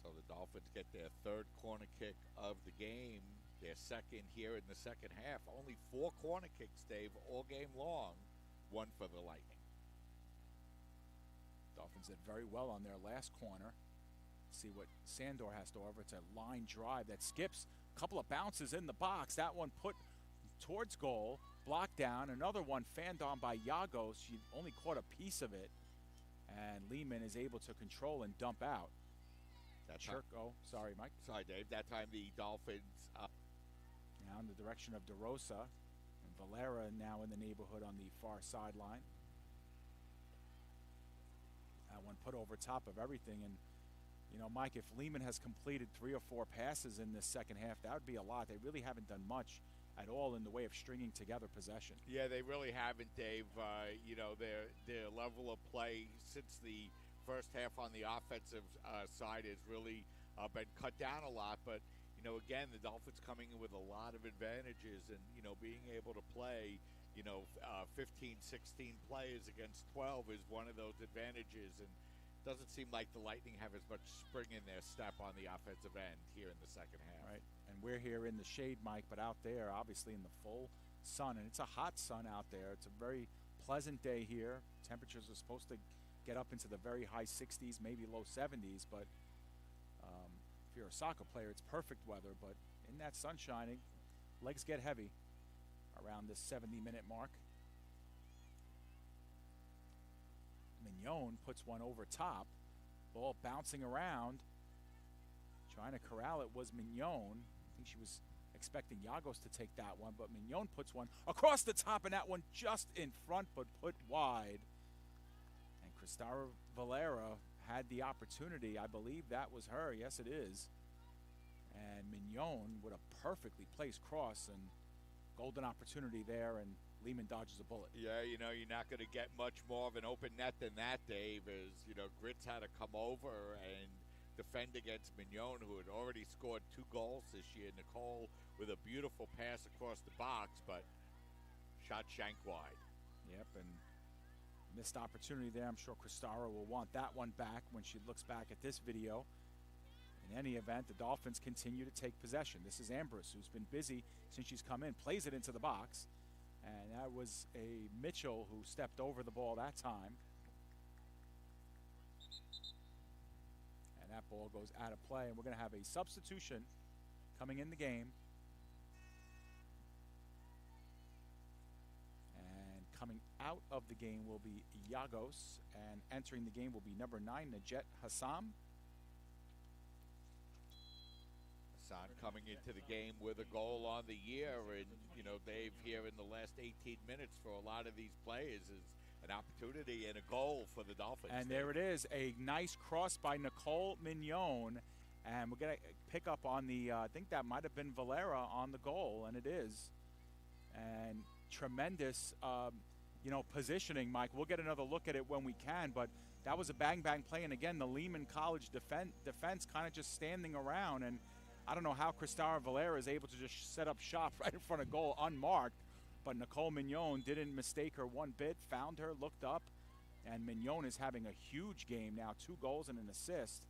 So the Dolphins get their 3rd corner kick of the game. Their second here in the second half. Only 4 corner kicks, Dave, all game long. 1 for the Lightning. Dolphins did very well on their last corner. See what Sandor has to offer. It's a line drive that skips a couple of bounces in the box. That one put towards goal, blocked down. Another one fanned on by Yagos. She only caught a piece of it. And Lehman is able to control and dump out. Oh, sorry, Mike. Sorry, Dave. That time the Dolphins... now in the direction of DeRosa. And Valera now in the neighborhood on the far sideline. That one put over top of everything. And, you know, Mike, if Lehman has completed 3 or 4 passes in this second half, that would be a lot. They really haven't done much at all in the way of stringing together possession. Yeah, they really haven't, Dave. You know, their level of play since the first half on the offensive side has really been cut down a lot. But, you know, again, the Dolphins coming in with a lot of advantages and, you know, being able to play, you know, 15, 16 players against 12 is one of those advantages. And it doesn't seem like the Lightning have as much spring in their step on the offensive end here in the second half. Right. And we're here in the shade, Mike, but out there, obviously in the full sun. And it's a hot sun out there. It's a very pleasant day here. Temperatures are supposed to get up into the very high 60s, maybe low 70s. But if you're a soccer player, it's perfect weather. But in that sun shining, legs get heavy around this 70-minute mark. Mignon puts one over top. Ball bouncing around. Trying to corral it was Mignon. I think she was expecting Yagos to take that one, but Mignon puts one across the top, and that one just in front, but put wide. And Cristara Valera had the opportunity. I believe that was her. Yes, it is. And Mignon with a perfectly placed cross, and golden opportunity there, and Lehman dodges a bullet. Yeah, you know, you're not going to get much more of an open net than that, Dave, as, you know, Grits had to come over and defend against Mignon, who had already scored 2 goals this year. Nicole with a beautiful pass across the box, but shot shanked wide. Yep, and missed opportunity there. I'm sure Cristara will want that one back when she looks back at this video. In any event, the Dolphins continue to take possession. This is Ambrose, who's been busy since she's come in, plays it into the box. And that was a Mitchell who stepped over the ball that time. And that ball goes out of play, and we're going to have a substitution coming in the game. And coming out of the game will be Yagos, and entering the game will be number 9, Najet Hassam. Hassan coming into the game with a goal on the year, and, you know, Dave, here in the last 18 minutes for a lot of these players is an opportunity and a goal for the Dolphins. And there it is, a nice cross by Nicole Mignon. And we're going to pick up on the, I think that might have been Valera on the goal, and it is. And tremendous, you know, positioning, Mike. We'll get another look at it when we can, but that was a bang-bang play. And again, the Lehman College defense kind of just standing around. And I don't know how Cristara Valera is able to just set up shop right in front of goal unmarked. But Nicole Mignon didn't mistake her one bit, found her, looked up, and Mignon is having a huge game now, 2 goals and an assist.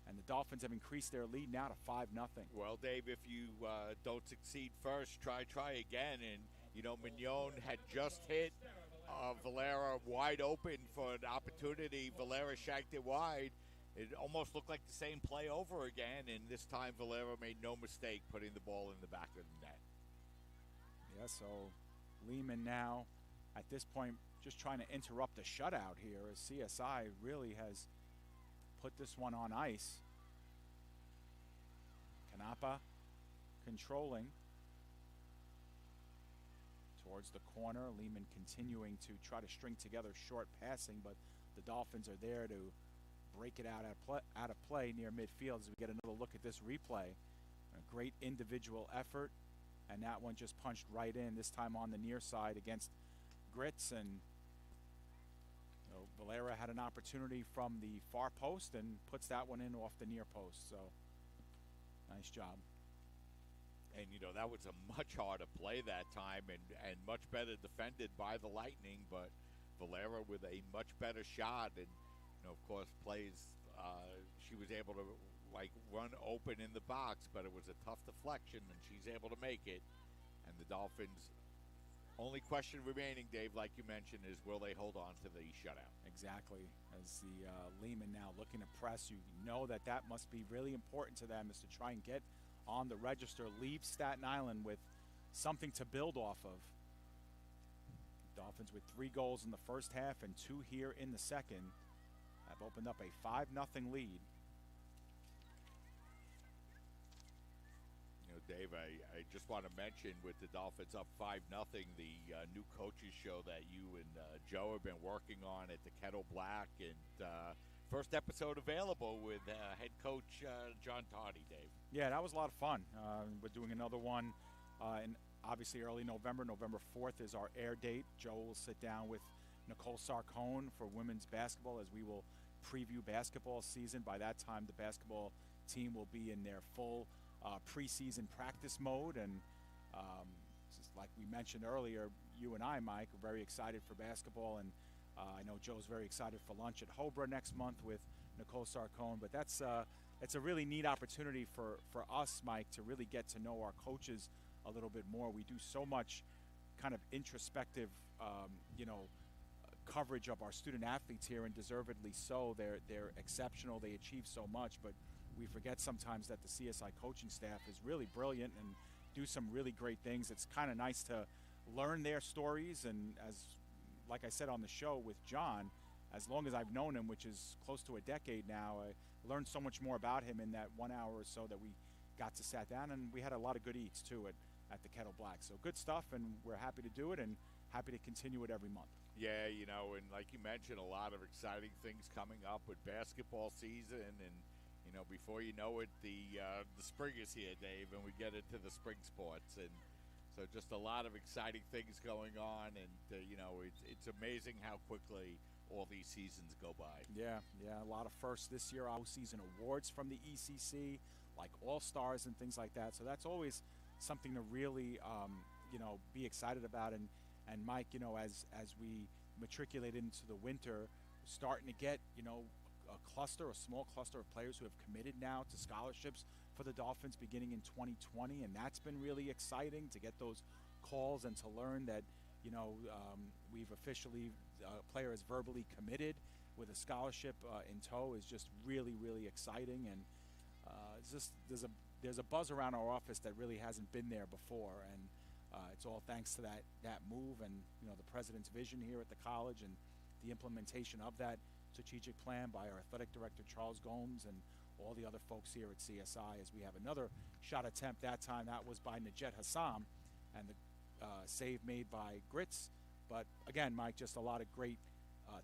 And the Dolphins have increased their lead now to 5-0. Well, Dave, if you don't succeed first, try again. And, you know, Mignon had just hit Valera wide open for an opportunity. Valera shanked it wide. It almost looked like the same play over again, and this time Valera made no mistake putting the ball in the back of the net. Yeah, so Lehman now, at this point, just trying to interrupt the shutout here as CSI really has put this one on ice. Canapa controlling towards the corner. Lehman continuing to try to string together short passing, but the Dolphins are there to break it out of play near midfield as we get another look at this replay. A great individual effort, and that one just punched right in, this time on the near side against Grits. And you know, Valera had an opportunity from the far post and puts that one in off the near post. So nice job. And, you know, that was a much harder play that time and much better defended by the Lightning, but Valera with a much better shot. And, you know, of course, plays, she was able to, like, run open in the box, but it was a tough deflection, and she's able to make it. And the Dolphins, only question remaining, Dave, like you mentioned, is will they hold on to the shutout? Exactly. As the Lehman now looking to press, you know that must be really important to them, is to try and get on the register, leave Staten Island with something to build off of. Dolphins with 3 goals in the first half and 2 here in the second have opened up a 5-0 lead. You know, Dave, I just want to mention with the Dolphins up 5-0, the new coaches show that you and Joe have been working on at the Kettle Black, and first episode available with head coach John Tardy, Dave. Yeah, that was a lot of fun. We're doing another one in obviously early November. November 4th is our air date. Joe will sit down with Nicole Sarcone for women's basketball as we will preview basketball season. By that time, the basketball team will be in their full preseason practice mode. And just like we mentioned earlier, you and I, Mike, are very excited for basketball. And I know Joe's very excited for lunch at Hobra next month with Nicole Sarcone. But that's it's a really neat opportunity for us, Mike, to really get to know our coaches a little bit more. We do so much kind of introspective, coverage of our student athletes here, and deservedly so. They're exceptional. They achieve so much, but we forget sometimes that the CSI coaching staff is really brilliant and do some really great things. It's kind of nice to learn their stories, and like I said on the show with John, as long as I've known him, which is close to a decade now, I learned so much more about him in that 1 hour or so that we got to sat down, and we had a lot of good eats too at the Kettle Black. So good stuff, and we're happy to do it and happy to continue it every month. Yeah, and like you mentioned, a lot of exciting things coming up with basketball season, and before you know it, the spring is here, Dave, and we get into the spring sports, and so just a lot of exciting things going on, and it's amazing how quickly all these seasons go by. Yeah, a lot of firsts this year. Our season awards from the ECC, like All-Stars and things like that. So that's always something to really, be excited about. And Mike, as we matriculate into the winter, starting to get, a small cluster of players who have committed now to scholarships for the Dolphins beginning in 2020. And that's been really exciting to get those calls and to learn that, we've officially, a player is verbally committed with a scholarship in tow is just really, really exciting. And it's just, there's a buzz around our office that really hasn't been there before. And it's all thanks to that move and the president's vision here at the college and the implementation of that strategic plan by our athletic director Charles Gomes and all the other folks here at CSI. As we have another shot attempt, that time that was by Najet Hassam, and the save made by Gritz. But again, Mike, just a lot of great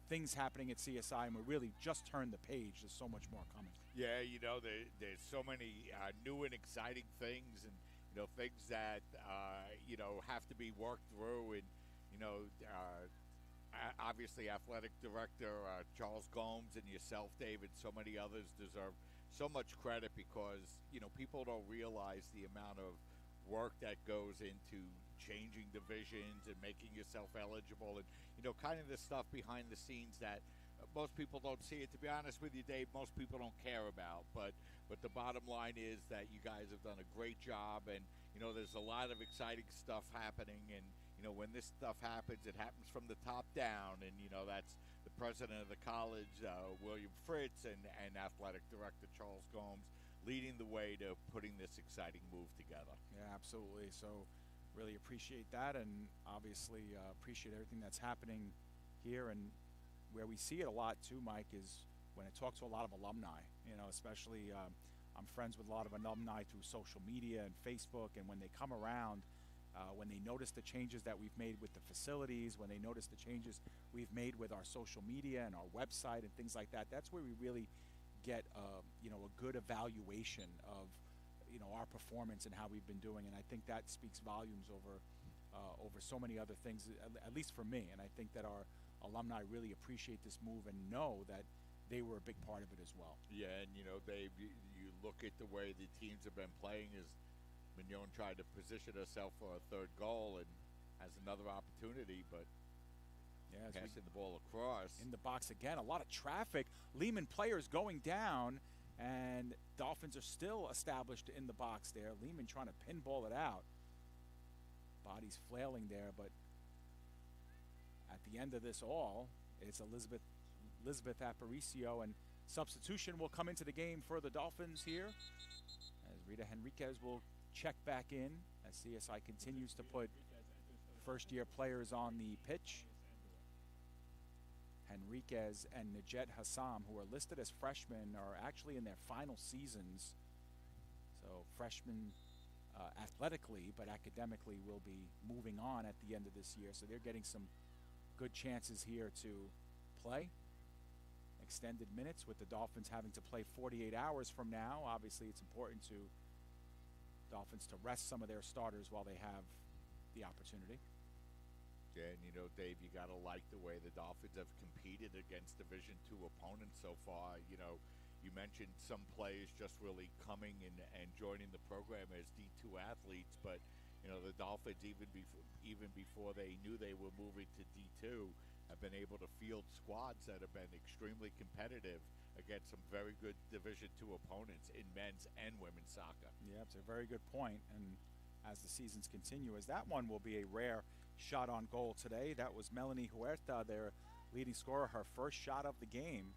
things happening at CSI, and we really just turned the page. There's so much more coming. Yeah, there's so many new and exciting things, and things that have to be worked through, and obviously athletic director Charles Gomes and yourself, David, so many others deserve so much credit, because people don't realize the amount of work that goes into changing divisions and making yourself eligible, and kind of the stuff behind the scenes that most people don't see it. To be honest with you, Dave, most people don't care about, but the bottom line is that you guys have done a great job, and there's a lot of exciting stuff happening, and when this stuff happens, it happens from the top down, and that's the president of the college, William Fritz, and athletic director Charles Gomes leading the way to putting this exciting move together. Yeah, absolutely. So really appreciate that, and obviously appreciate everything that's happening here. And where we see it a lot too, Mike, is when I talk to a lot of alumni, especially I'm friends with a lot of alumni through social media and Facebook, and when they come around, when they notice the changes that we've made with the facilities, when they notice the changes we've made with our social media and our website and things like that, that's where we really get a good evaluation of our performance and how we've been doing. And I think that speaks volumes over so many other things, at least for me. And I think that our alumni really appreciate this move and know that they were a big part of it as well. Yeah, and Dave, you look at the way the teams have been playing as Mignon tried to position herself for a third goal and has another opportunity, but passing the ball across. In the box again, a lot of traffic. Lehman players going down, and Dolphins are still established in the box there. Lehman trying to pinball it out. Body's flailing there, but at the end of this all, it's Elizabeth Aparicio, and substitution will come into the game for the Dolphins here, as Rita Henriquez will check back in as CSI continues to put first-year players on the pitch. Henriquez and Najet Hassam, who are listed as freshmen, are actually in their final seasons. So freshman athletically, but academically will be moving on at the end of this year. So they're getting some good chances here to play. Extended minutes with the Dolphins having to play 48 hours from now. Obviously, it's important to Dolphins to rest some of their starters while they have the opportunity. Yeah, and you know, Dave, you got to like the way the Dolphins have competed against Division II opponents so far. You know, you mentioned some players just really coming and joining the program as D2 athletes, but you know, the Dolphins, even before they knew they were moving to D2, have been able to field squads that have been extremely competitive against some very good Division II opponents in men's and women's soccer. Yeah, it's a very good point. And as the seasons continue, as that one will be a rare shot on goal today. That was Melanie Huerta, their leading scorer, her first shot of the game.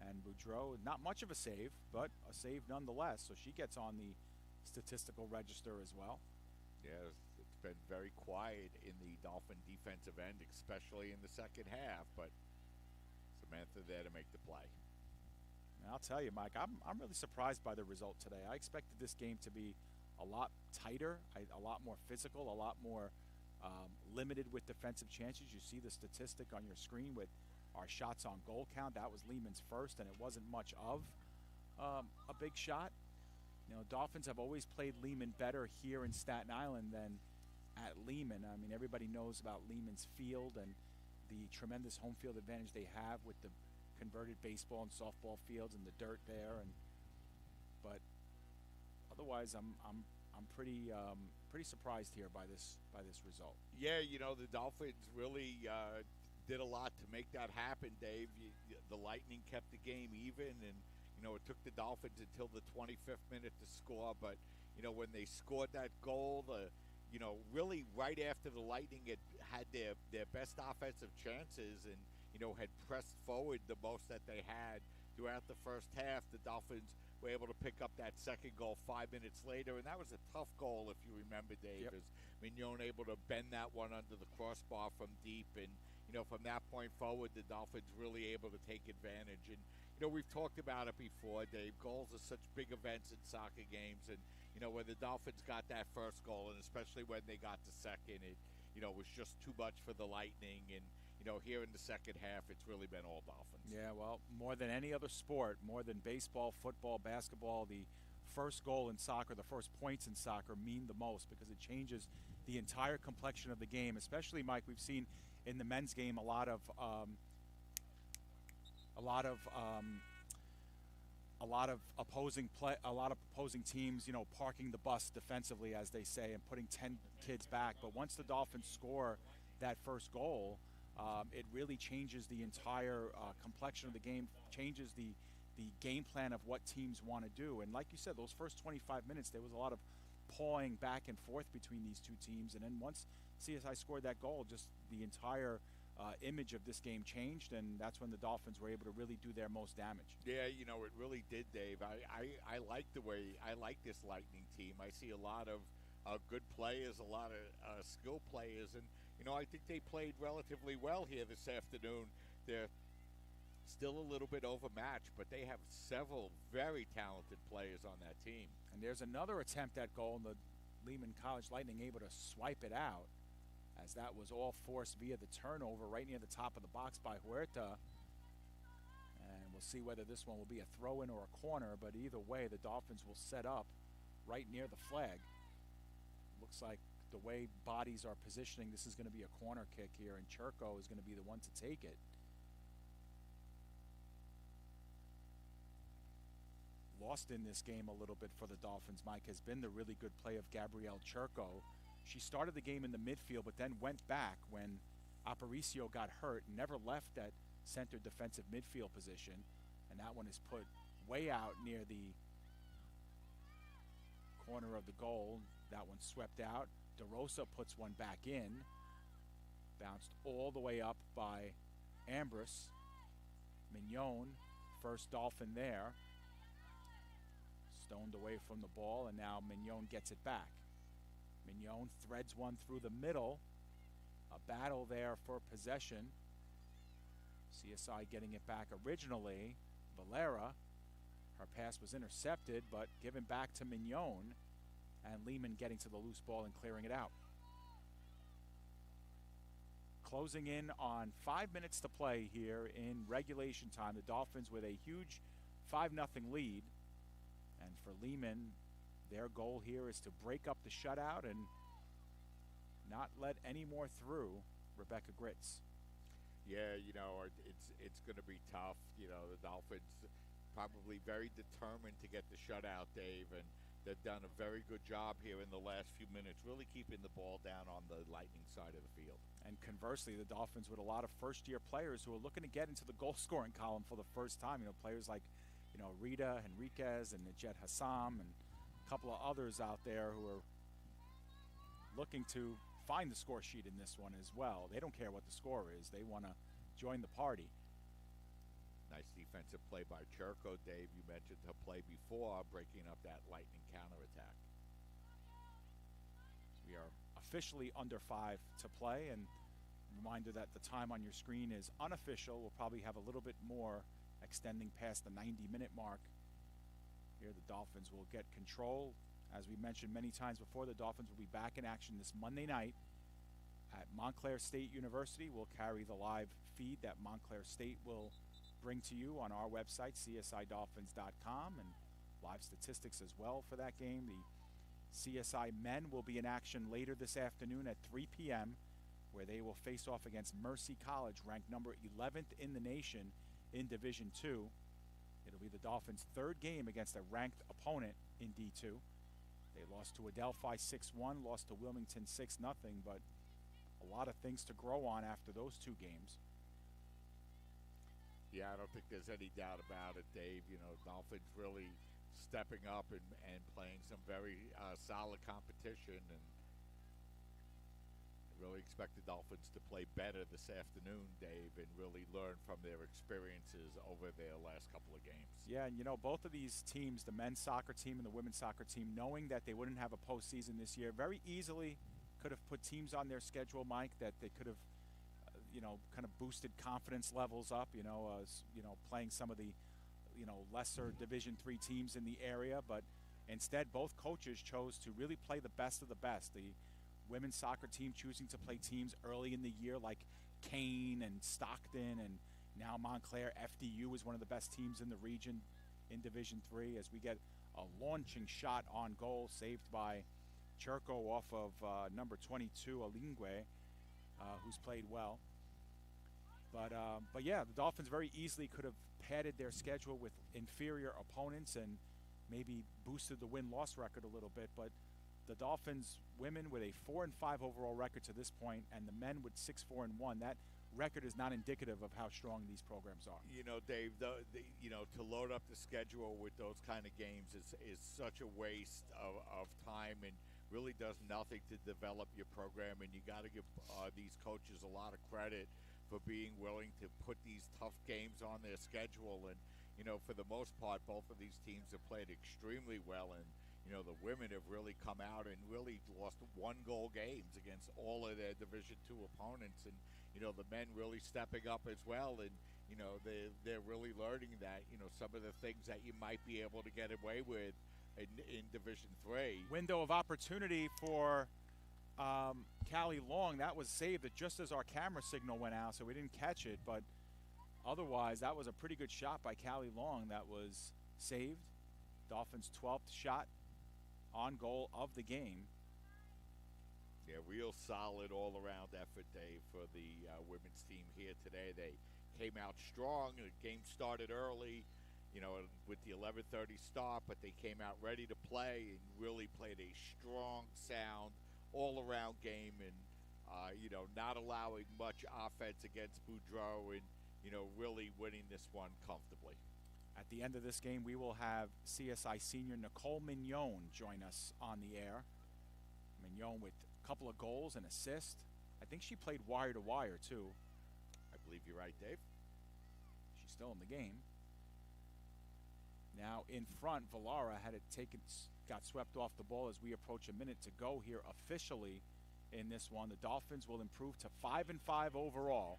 And Boudreau, not much of a save, but a save nonetheless. So she gets on the statistical register as well. Yeah, it's been very quiet in the Dolphin defensive end, especially in the second half, but Samantha there to make the play. And I'll tell you, Mike, I'm really surprised by the result today. I expected this game to be a lot tighter, a lot more physical, a lot more limited with defensive chances. You see the statistic on your screen with our shots on goal count. That was Lehman's first, and it wasn't much of a big shot. You know, Dolphins have always played Lehman better here in Staten Island than at Lehman. I mean, everybody knows about Lehman's field and the tremendous home field advantage they have with the converted baseball and softball fields and the dirt there. But otherwise, I'm pretty surprised here by this result. Yeah, you know, the Dolphins really did a lot to make that happen, Dave. The Lightning kept the game even, and you know, it took the Dolphins until the 25th minute to score. But you know, when they scored that goal, you know, really right after the Lightning had their best offensive chances and you know had pressed forward the most that they had throughout the first half, the Dolphins were able to pick up that second goal 5 minutes later, and that was a tough goal, if you remember, Dave. Yep. As Mignon able to bend that one under the crossbar from deep, and you know, from that point forward, the Dolphins really able to take advantage. And you know, we've talked about it before, Dave. Goals are such big events in soccer games, and you know, when the Dolphins got that first goal, and especially when they got the second, it you know was just too much for the Lightning. And you know, here in the second half, it's really been all Dolphins. Yeah, well, more than any other sport, more than baseball, football, basketball, the first goal in soccer, the first points in soccer mean the most because it changes the entire complexion of the game. Especially, Mike, we've seen in the men's game a lot of opposing teams, you know, parking the bus defensively, as they say, and putting 10 kids back. But once the Dolphins score that first goal, it really changes the entire complexion of the game, changes the game plan of what teams want to do. And like you said, those first 25 minutes, there was a lot of pawing back and forth between these two teams. And then once CSI scored that goal, just the entire image of this game changed, and that's when the Dolphins were able to really do their most damage. Yeah, you know, it really did, Dave. I like the way, I like this Lightning team. I see a lot of good players, a lot of skill players, and you know, I think they played relatively well here this afternoon. They're still a little bit overmatched, but they have several very talented players on that team. And there's another attempt at goal, and the Lehman College Lightning able to swipe it out, as that was all forced via the turnover right near the top of the box by Huerta. And we'll see whether this one will be a throw-in or a corner, but either way, the Dolphins will set up right near the flag. Looks like the way bodies are positioning, this is going to be a corner kick here, and Churko is going to be the one to take it. Lost in this game a little bit for the Dolphins, Mike, has been the really good play of Gabrielle Churko. She started the game in the midfield, but then went back when Aparicio got hurt, never left that center defensive midfield position, and that one is put way out near the corner of the goal. That one swept out. DeRosa puts one back in. Bounced all the way up by Ambrose. Mignon, first Dolphin there. Stoned away from the ball, and now Mignon gets it back. Mignon threads one through the middle. A battle there for possession. CSI getting it back originally. Valera, her pass was intercepted, but given back to Mignon. and Lehman getting to the loose ball and clearing it out. Closing in on 5 minutes to play here in regulation time. The Dolphins with a huge 5-0 lead. And for Lehman, their goal here is to break up the shutout and not let any more through Rebecca Gritz. Yeah, you know, it's going to be tough. You know, the Dolphins probably very determined to get the shutout, Dave, and they've done a very good job here in the last few minutes, really keeping the ball down on the Lightning side of the field. And conversely, the Dolphins with a lot of first-year players who are looking to get into the goal-scoring column for the first time. You know, players like, you know, Rita Henriquez and Najet Hassam and a couple of others out there who are looking to find the score sheet in this one as well. They don't care what the score is. They want to join the party. Nice defensive play by Cherko, Dave. You mentioned her play before, breaking up that Lightning counterattack. We are officially under 5 to play, and reminder that the time on your screen is unofficial. We'll probably have a little bit more extending past the 90-minute mark. Here the Dolphins will get control. As we mentioned many times before, the Dolphins will be back in action this Monday night at Montclair State University. We'll carry the live feed that Montclair State will bring to you on our website, csidolphins.com, and live statistics as well for that game. The CSI men will be in action later this afternoon at 3 p.m., where they will face off against Mercy College, ranked number 11th in the nation in Division II. It'll be the Dolphins' third game against a ranked opponent in D2. They lost to Adelphi 6-1, lost to Wilmington 6-0, but a lot of things to grow on after those two games. Yeah, I don't think there's any doubt about it, Dave. You know, Dolphins really stepping up and playing some very solid competition, and I really expect the Dolphins to play better this afternoon, Dave, and really learn from their experiences over their last couple of games. Yeah, and you know, both of these teams, the men's soccer team and the women's soccer team, knowing that they wouldn't have a postseason this year, very easily could have put teams on their schedule, Mike, that they could have, you know, kind of boosted confidence levels up, you know, playing some of the, you know, lesser Division III teams in the area. But instead, both coaches chose to really play the best of the best. The women's soccer team choosing to play teams early in the year like Kane and Stockton, and now Montclair. FDU is one of the best teams in the region in Division III, as we get a launching shot on goal saved by Cherko off of number 22, Alingwe, who's played well. But yeah, the Dolphins very easily could have padded their schedule with inferior opponents and maybe boosted the win-loss record a little bit. But the Dolphins women with a 4-5 overall record to this point, and the men with 6-4-1, that record is not indicative of how strong these programs are. You know, Dave, you know, to load up the schedule with those kind of games is such a waste of time and really does nothing to develop your program. And you got to give these coaches a lot of credit for being willing to put these tough games on their schedule. And, you know, for the most part, both of these teams have played extremely well. And, you know, the women have really come out and really lost 1-goal games against all of their Division II opponents. And, you know, the men really stepping up as well. And, you know, they're really learning that, you know, some of the things that you might be able to get away with in Division III. Window of opportunity for Callie Long. That was saved just as our camera signal went out, so we didn't catch it. But otherwise, that was a pretty good shot by Callie Long that was saved. Dolphins' 12th shot on goal of the game. Yeah, real solid all-around effort, Dave, for the women's team here today. They came out strong. The game started early, you know, with the 11:30 start, but they came out ready to play and really played a strong, sound, all-around game, and, you know, not allowing much offense against Boudreaux and, you know, really winning this one comfortably. At the end of this game, we will have CSI senior Nicole Mignon join us on the air. Mignon with a couple of goals and assists. I think she played wire to wire, too. I believe you're right, Dave. She's still in the game. Now in front, Valara had it taken, got swept off the ball as we approach a minute to go here officially in this one. The Dolphins will improve to 5-5 overall.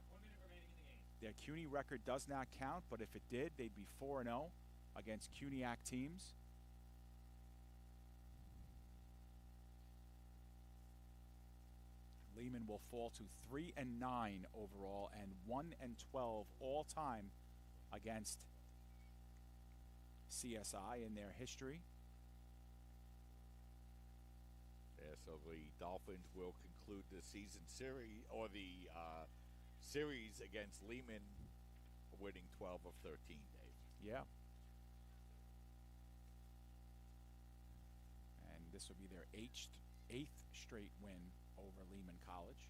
Their CUNY record does not count, but if it did, they'd be 4-0 against CUNYAC teams. Lehman will fall to 3-9 overall and 1-12 all time against CSI in their history. Yeah, so the Dolphins will conclude the season series, or the series against Lehman, winning 12 of 13, Dave. Yeah. And this will be their eighth straight win over Lehman College.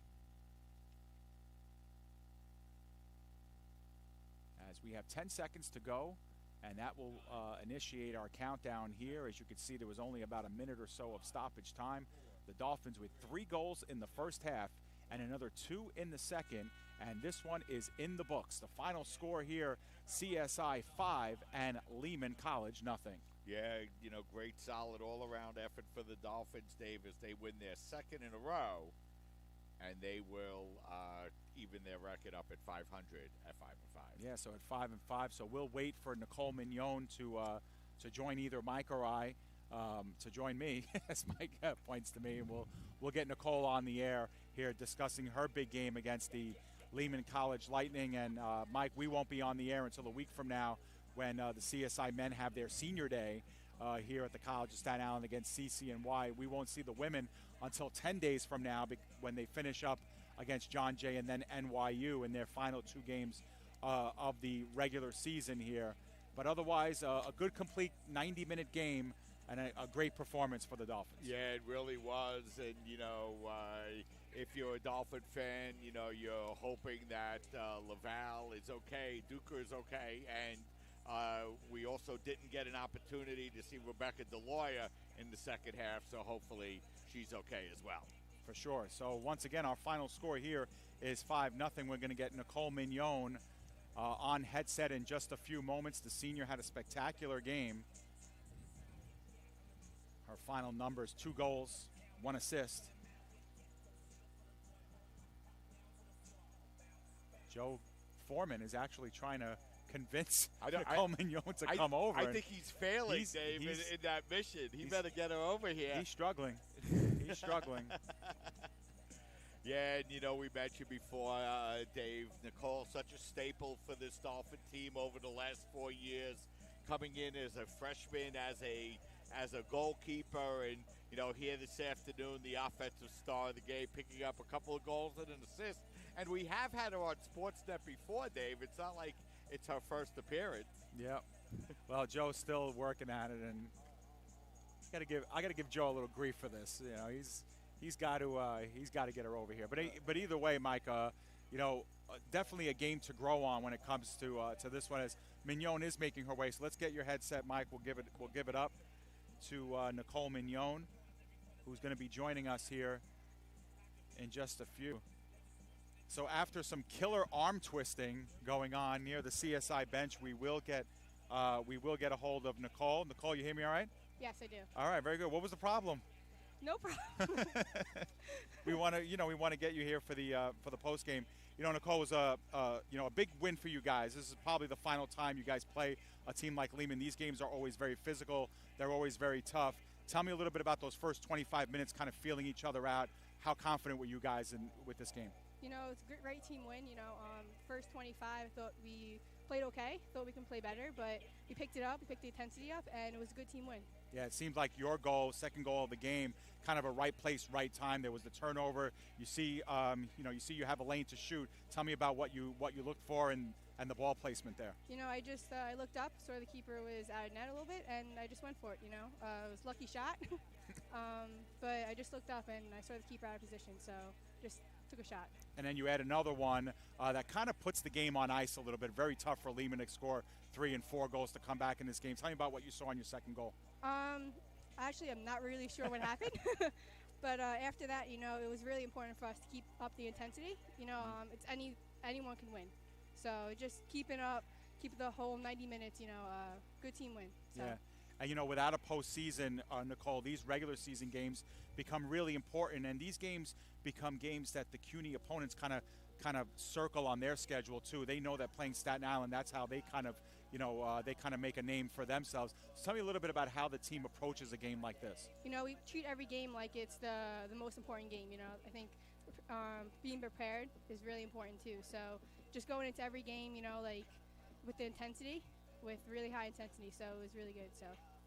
As we have 10 seconds to go, and that will initiate our countdown here. As you can see, there was only about a minute or so of stoppage time. The Dolphins with 3 goals in the first half and another 2 in the second, and this one is in the books. The final score here, CSI 5 and Lehman College nothing. Yeah, great solid all-around effort for the Dolphins, Dave, as they win their second in a row, and they will even their record up at 500 at 5-5. Yeah, so at 5-5. So we'll wait for Nicole Mignon to join either Mike or I, to join me, as Mike points to me, and we'll get Nicole on the air here discussing her big game against the Lehman College Lightning. And Mike, we won't be on the air until a week from now when the CSI men have their senior day here at the College of Staten Island against CCNY. We won't see the women until 10 days from now when they finish up against John Jay and then NYU in their final 2 games of the regular season here. But otherwise, a good complete 90-minute game and a great performance for the Dolphins. Yeah, it really was. And, if you're a Dolphin fan, you're hoping that Laval is okay, Duker is okay, and we also didn't get an opportunity to see Rebecca DeLoya in the second half, so hopefully she's okay as well. For sure. So once again, our final score here is 5-0. We're going to get Nicole Mignon on headset in just a few moments. The senior had a spectacular game. Her final numbers: 2 goals, 1 assist. Joe Foreman is actually trying to convince Nicole Mignon to come over. I think he's failing, Dave, in that mission. He better get her over here. He's struggling. He's struggling. Yeah, and we mentioned before, Dave, Nicole, such a staple for this Dolphin team over the last 4 years, coming in as a freshman, as a goalkeeper, and here this afternoon, the offensive star of the game, picking up a couple of goals and an assist. And we have had her on Sportsnet before, Dave. It's not like it's her first appearance. Yep. Well, Joe's still working at it, and I got to give Joe a little grief for this. He's got to get her over here. But either way, Mike, definitely a game to grow on when it comes to this one. As Mignon is making her way, so let's get your headset, Mike. We'll give it up to Nicole Mignon, who's going to be joining us here in just a few. So after some killer arm twisting going on near the CSI bench, we will get a hold of Nicole. Nicole, you hear me all right? Yes, I do. All right, very good. What was the problem? No problem. we want to get you here for the post game. Nicole, was a big win for you guys. This is probably the final time you guys play a team like Lehman. These games are always very physical. They're always very tough. Tell me a little bit about those first 25 minutes, kind of feeling each other out. How confident were you guys with this game? It's a great team win. First 25, I thought we played okay. Thought we can play better, but we picked it up. We picked the intensity up, and it was a good team win. Yeah, it seemed like your goal, second goal of the game, kind of a right place, right time. There was the turnover. You see, you have a lane to shoot. Tell me about what you looked for and the ball placement there. I looked up, saw the keeper was out of net a little bit, and I just went for it. It was a lucky shot, but I just looked up and I saw the keeper out of position, so just took a shot. And then you add another one that kind of puts the game on ice a little bit. Very tough for Lehman to score 3 and 4 goals to come back in this game. Tell me about what you saw on your second goal. Actually, I'm not really sure what happened. But after that, it was really important for us to keep up the intensity. It's anyone can win. So just keep the whole 90 minutes, good team win. So. Yeah. And, without a postseason, Nicole, these regular season games become really important. And these games become games that the CUNY opponents kind of circle on their schedule, too. They know that playing Staten Island, that's how they kind of make a name for themselves. So tell me a little bit about how the team approaches a game like this. We treat every game like it's the most important game. I think being prepared is really important too. So just going into every game, you know, like with the intensity, with really high intensity. So it was really good. So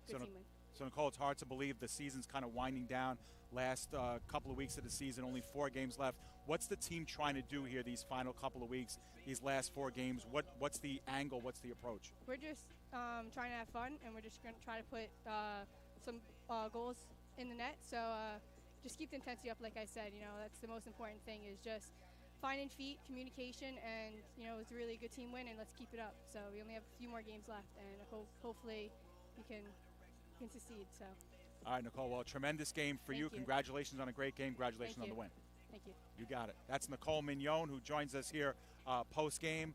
good team win. So, Nicole, it's hard to believe the season's kind of winding down. Last couple of weeks of the season, only 4 games left. What's the team trying to do here these final couple of weeks, these last 4 games? What's the angle? What's the approach? We're just trying to have fun, and we're just going to try to put some goals in the net. So just keep the intensity up, like I said. You know, that's the most important thing, is just finding feet, communication, and, you know, it's a really good team win, and let's keep it up. So we only have a few more games left, and hopefully we can succeed. So. All right, Nicole, well, tremendous game for you. Congratulations on a great game. Congratulations on the win. Thank you. You got it. That's Nicole Mignon, who joins us here post-game.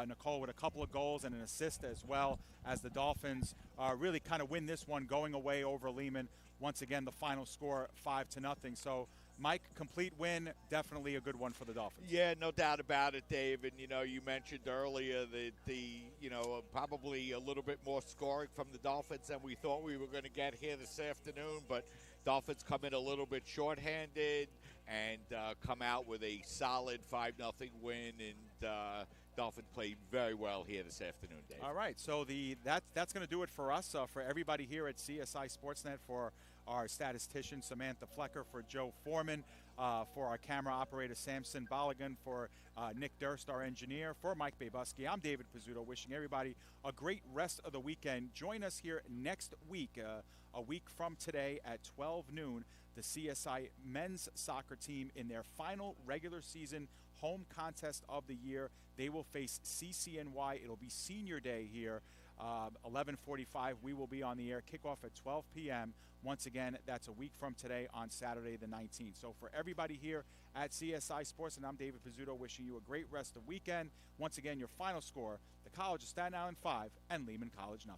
Nicole with a couple of goals and an assist, as well as the Dolphins really kind of win this one going away over Lehman. Once again, the final score 5-0. So, Mike, complete win, definitely a good one for the Dolphins. Yeah, no doubt about it, Dave. And, you know, you mentioned earlier that probably a little bit more scoring from the Dolphins than we thought we were going to get here this afternoon. But Dolphins come in a little bit shorthanded and come out with a solid 5-0 win. And Dolphins played very well here this afternoon, Dave. All right, so that's going to do it for us, for everybody here at CSI Sportsnet, for our statistician Samantha Flecker, for Joe Foreman, for our camera operator Samson Balagan, for Nick Durst, our engineer, for Mike Babusky. I'm David Pizzuto, wishing everybody a great rest of the weekend. Join us here next week, a week from today at 12 noon, the CSI men's soccer team in their final regular season home contest of the year. They will face CCNY. It'll be senior day here. 11:45, we will be on the air. Kickoff at 12 p.m. Once again, that's a week from today on Saturday the 19th. So for everybody here at CSI Sports, and I'm David Pizzuto, wishing you a great rest of the weekend. Once again, your final score, the College of Staten Island 5 and Lehman College 0.